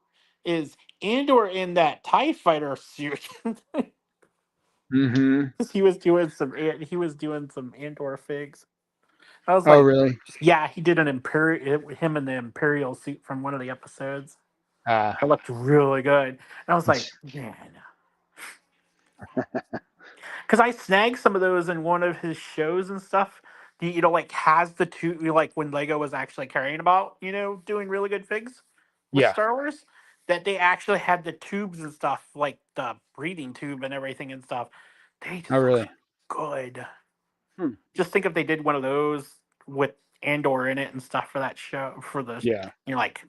is Andor in that TIE fighter suit. Mm-hmm. He was doing some Andor figs. I was Oh, like, really? yeah, he did an him in the Imperial suit from one of the episodes. Ah, It looked really good. And I was like, man. Because I snagged some of those in one of his shows and stuff. Like has the two, like when Lego was actually caring about, doing really good figs with yeah. Star Wars, that they actually had the tubes and stuff, like the breathing tube and everything and stuff. They just Oh, look really? good. Hmm. Just think if they did one of those with Andor in it and stuff for that show, for the, Yeah. like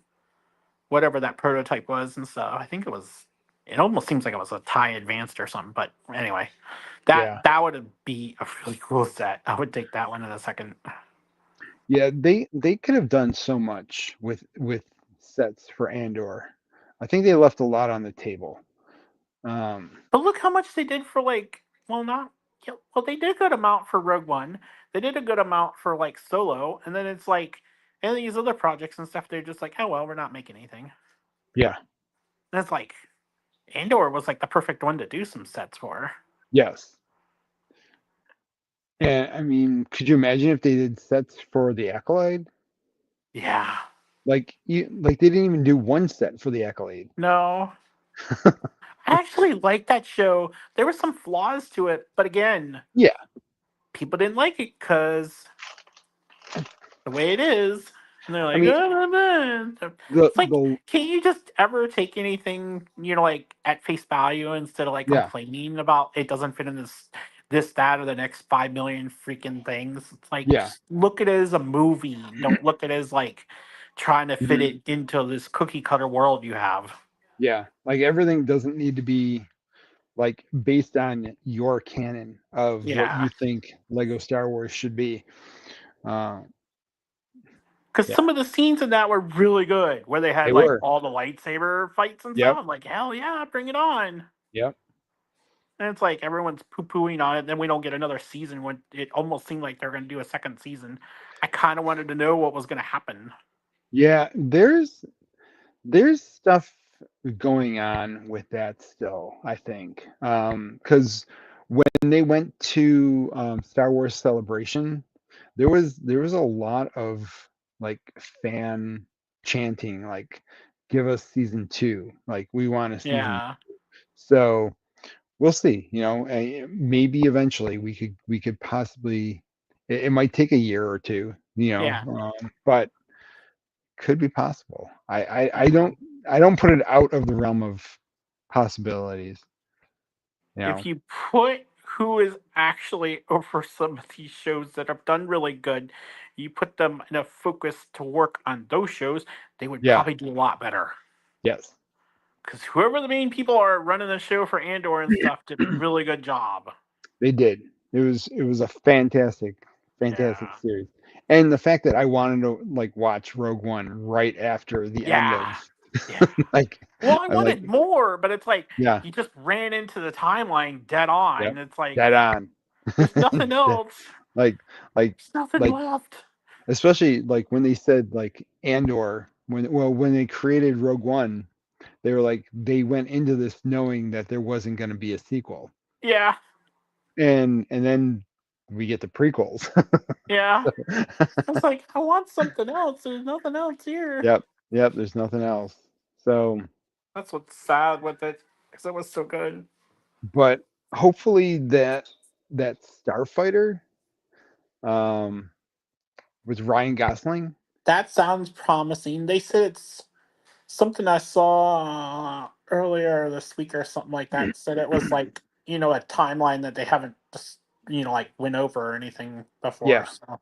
whatever that prototype was and stuff. I think it almost seems like it was a TIE Advanced or something. But anyway, Yeah. that would be a really cool set. I would take that one in a second. Yeah, they could have done so much with sets for Andor. I think they left a lot on the table. But look how much they did for they did a good amount for Rogue One. They did a good amount for like Solo, and then it's like, and these other projects and stuff. They're just like, oh well, we're not making anything. Yeah. And it's like, Andor was like the perfect one to do some sets for. Yes. And I mean, could you imagine if they did sets for the Acolyte? Yeah. Like they didn't even do one set for the Acolyte. No. I actually liked that show. There were some flaws to it, but again, Yeah. people didn't like it because the way it is. And they're like, I mean, oh, man. the It's like, the can't you just ever take anything, like at face value instead of like yeah. complaining about it doesn't fit in this, that, or the next 5 million freaking things? It's like, Yeah. just look at it as a movie. Don't look at it as like trying to fit Mhm. it into this cookie cutter world you have. Yeah. Like everything doesn't need to be like based on your canon of what Yeah. you think Lego Star Wars should be. Uh, Because yeah, some of the scenes in that were really good, where they they had like were. all the lightsaber fights and Yep. stuff. I'm like, hell yeah, bring it on. Yep. And it's like everyone's poo pooing on it. And then we don't get another season when it almost seemed like they're going to do a second season. I kind of wanted to know what was going to happen. Yeah, there's stuff going on with that still, I think. Because when they went to Star Wars Celebration, there was a lot of like fan chanting, like, give us season 2. Like we want a season. Yeah. So we'll see, maybe eventually we could possibly it might take a year or two, Yeah. but could be possible. I Yeah. don't put it out of the realm of possibilities. If you put who is actually over some of these shows that have done really good, you put them in a focus to work on those shows, they would Yeah. probably do a lot better. Yes. Because whoever the main people are running the show for Andor and stuff did a really good job. They did. It was a fantastic Yeah. series. And the fact that I wanted to like watch Rogue One right after the end Yeah. of Yeah. like Well, I I'm like, wanted more, but it's like yeah, you just ran into the timeline dead yep, on. It's like dead on. there's nothing else. like like There's nothing like left. especially like when they said like Andor when they created Rogue One, they were like they went into this knowing that there wasn't going to be a sequel. Yeah. And then we get the prequels. Yeah. I was like, I want something else. There's nothing else here. Yep. Yep. There's nothing else. So, That's what's sad with it, because it was so good. but hopefully that Starfighter, um, with Ryan Gosling. That sounds promising. They said it's something I saw earlier this week or something like that. Said it was like a timeline that they haven't just like went over or anything before. Yeah. So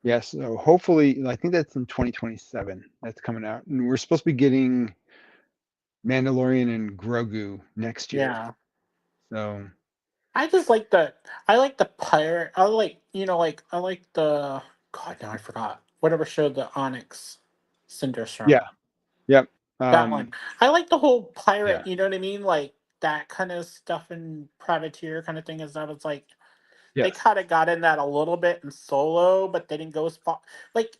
Yeah. So hopefully, I think that's in 2027. That's coming out, and we're supposed to be getting Mandalorian and Grogu next year. yeah. So I just like I like the pirate. I like I like the God. Now I forgot whatever show the Onyx Cinder's from. yeah. Yep. That one. I like the whole pirate. Yeah. You know what I mean? Like that kind of stuff and privateer kind of thing. Is that it's like they Yes. kind of got in that a little bit in Solo, but they didn't go as far. Like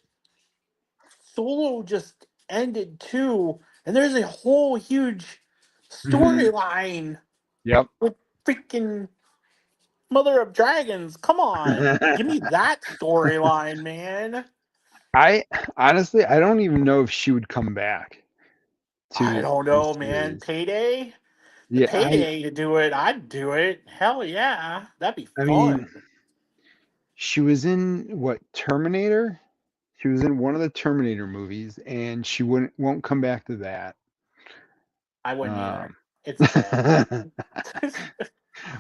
Solo just ended too, and there's a whole huge Mhm. storyline Yep. with freaking Mother of Dragons. Come on, give me that storyline, man. I honestly, I don't even know if she would come back I to don't the know, man. series. Payday. The Yeah, payday to do it, I'd do it. Hell yeah, that'd be I fun. mean, she was in what Terminator? She was in one of the Terminator movies, and she won't come back to that. I wouldn't either. Um, It's dead.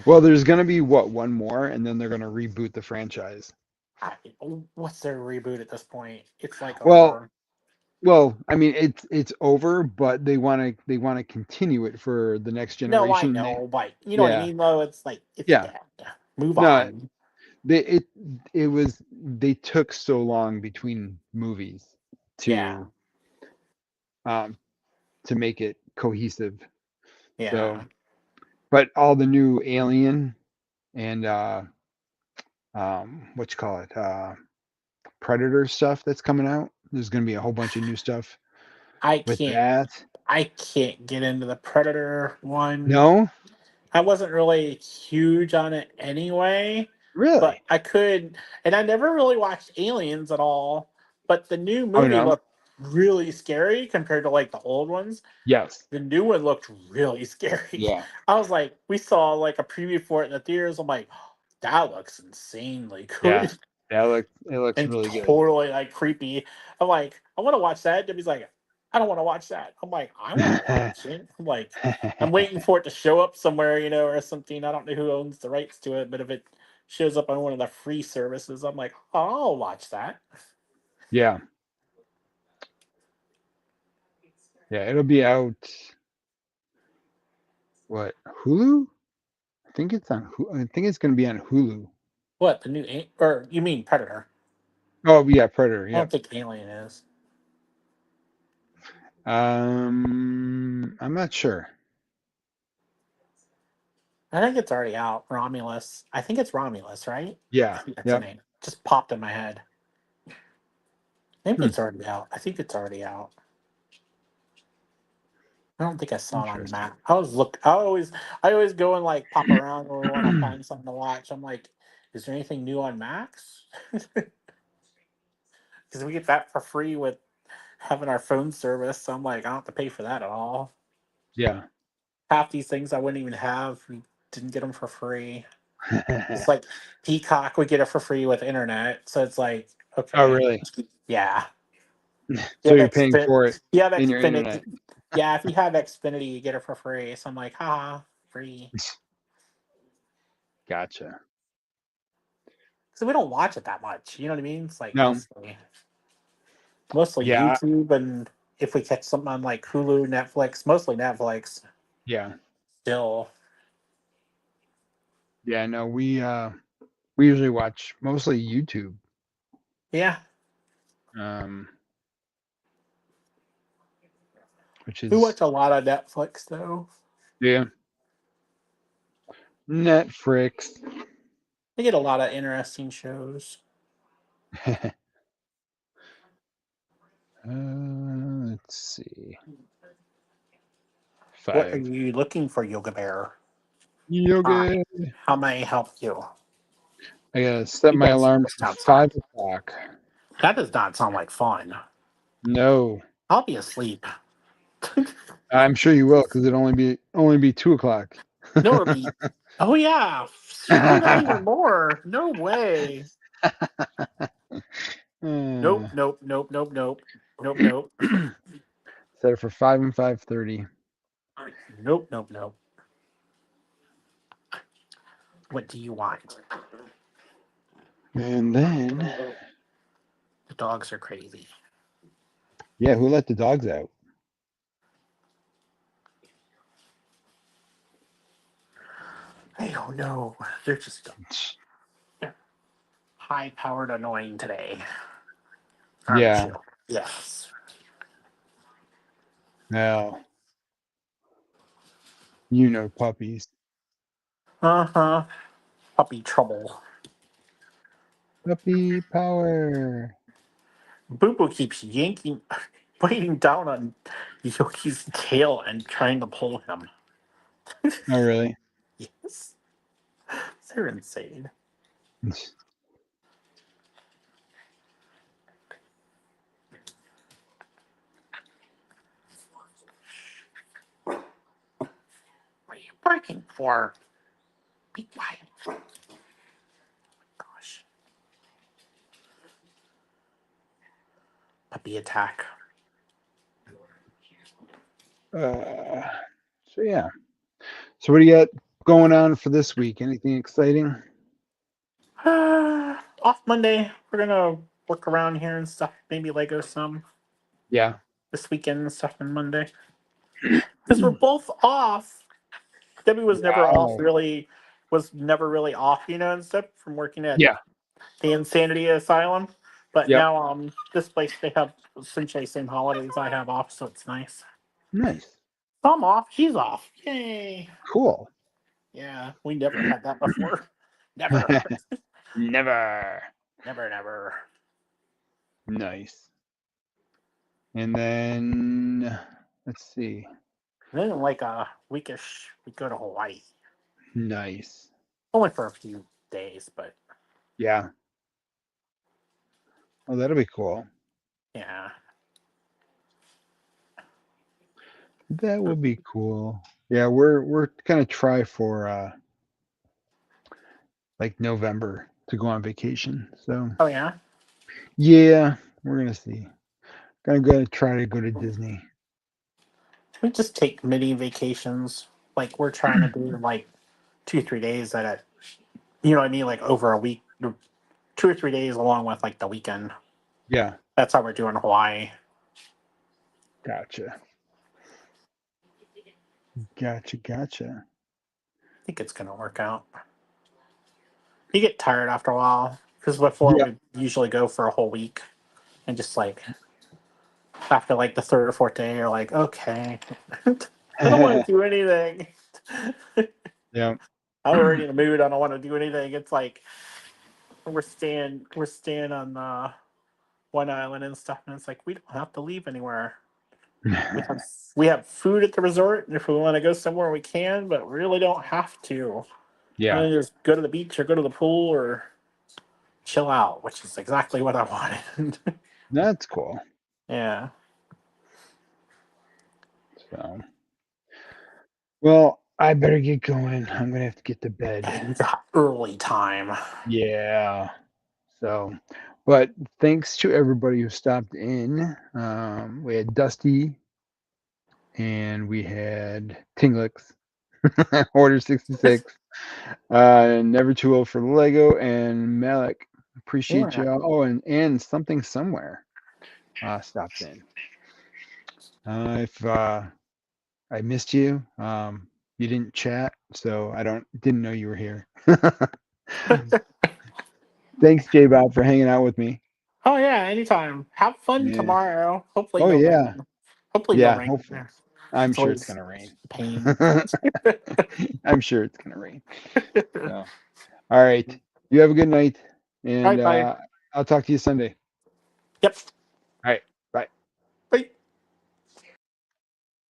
well, there's gonna be what one more, and then they're gonna reboot the franchise. I, what's their reboot at this point? It's like Well, over. I mean, it's over, but they want to continue it for the next No, I generation. know, but you know what I Yeah, mean. Though it's like it's yeah. dead. Move No, on. they took so long between movies Yeah, to um to make it cohesive. So, yeah. but all the new Alien and what you call it, Predator stuff that's coming out. There's going to be a whole bunch of new stuff I with can't. that. I can't get into the Predator one. No, I wasn't really huge on it anyway, but really? I could, and I never really watched Aliens at all. But the new Oh movie no. looked really scary compared to like the old ones. Yes. The new one looked really scary. Yeah. I was like, we saw like a preview for it in the theaters. I'm like, that looks insanely Yeah. good It looks and really good. totally like creepy. I'm like, I want to watch that. Debbie's like, I don't want to watch that. I'm like, I want to watch it. I'm like, I'm waiting for it to show up somewhere, or something. I don't know who owns the rights to it, but if it shows up on one of the free services, I'm like, oh, I'll watch that. Yeah. Yeah, it'll be out what, Hulu? I think it's going to be on Hulu. What the new or you mean Predator? Oh, yeah, Predator. I don't Yep. think Alien is. I'm not sure. I think it's already out. Romulus. I think it's Romulus, right? I Yeah. think that's the Yep. name. Just popped in my head. Maybe Hmm. it's already out. I think it's already out. I don't think I saw it on the Interesting. map. I always go and like pop around or when I find something to watch. I'm like, is there anything new on Max? Because we get that for free with having our phone service. So I'm like, I don't have to pay for that at all. Yeah. Half these things I wouldn't even have. We didn't get them for free. It's like Peacock, we get it for free with internet. So it's like, Oh, okay, really? yeah. So you're paying for it You have in your Xfinity. internet. Yeah, if you have Xfinity, you get it for free. So I'm like, haha, free. Gotcha. So we don't watch it that much. You know what I mean? It's like No. mostly Yeah. YouTube, and if we catch something on like Hulu, Netflix, mostly Netflix. Yeah. Still, Yeah, no, we usually watch mostly YouTube. Yeah. Which We is watch a lot of Netflix though. yeah. Netflix. They get a lot of interesting shows. Let's see. What are 5. you looking for, Yoga Bear? Yoga. How may I help you? I gotta set You my guys alarm just for outside. 5 o'clock. That does not sound like fun. No, I'll be asleep. I'm sure you will, because it'll only be 2 o'clock. No, it'll be. Oh yeah, screw that even more. No way. Nope. Nope. Nope. Nope. Nope. Nope. Nope. Set it for 5 and 5:30. Nope. Nope. Nope. What do you want? And then, The dogs are crazy. yeah, who let the dogs out? I don't know. They're just high-powered, annoying today. Aren't Yeah. you? Yes. Now, you know puppies. Uh-huh. Puppy trouble. Puppy power. Boo Boo keeps biting down on Yogi's tail and trying to pull him. Oh, really? Yes. They're insane. What are you barking for? Be quiet. Gosh. Puppy attack. So yeah. So what do you got going on for this week? Anything exciting? Off Monday, we're gonna work around here and stuff. Maybe Lego some Yeah. this weekend and stuff on Monday. Because we're both off. Debbie was never off Wow. really, was never really off, and stuff from working at Yeah. the Insanity Asylum. But Yep. now, this place, they have essentially the same holidays I have off, so it's nice. Nice. So I'm off. She's off. Yay. Cool. Yeah, we never had that before. Never. Never. Never. Nice. And then let's see. And then in like a weekish, we go to Hawaii. Nice. Only for a few days, but Yeah. Oh, that'll be cool. yeah. That will be cool. Yeah, we're gonna try for like November to go on vacation. So Oh yeah. yeah, we're gonna see. Gonna try to go to Disney. We just take mini vacations. Like we're trying to do like 2-3 days at a, you know what I mean, like over a week, 2 or 3 days along with like the weekend. Yeah, That's how we're doing Hawaii. gotcha. I think it's gonna work out. You get tired after a while because before Yeah. we usually go for a whole week, and just like after like the third or fourth day, you're like, okay, I don't want to do anything. Yeah. I'm already in the mood. I don't want to do anything. It's like we're staying on one island and stuff, and it's like we don't have to leave anywhere. We have food at the resort, and if we want to go somewhere, we can, but we really don't have to. Yeah. And just go to the beach or go to the pool or chill out, which is exactly what I wanted. That's cool. Yeah. So, well, I better get going. I'm gonna have to get to bed. We got early time. Yeah. So, but thanks to everybody who stopped in. We had Dusty and we had Tinglix, Order 66, Never Too Old for Lego, and Malik. Appreciate Yeah. y'all. Oh, and Something Somewhere stopped in. If I missed you, you didn't chat, so I didn't know you were here. Thanks, J Bob, for hanging out with me. Oh yeah, anytime. Have fun Yeah. tomorrow. Hopefully Oh no yeah. rain. Hopefully no Yeah, rain. hopefully. I'm It's sure it's always gonna rain. a pain. I'm sure it's gonna rain. So, all right. You have a good night, All and right, bye. I'll talk to you Sunday. Yep. All right.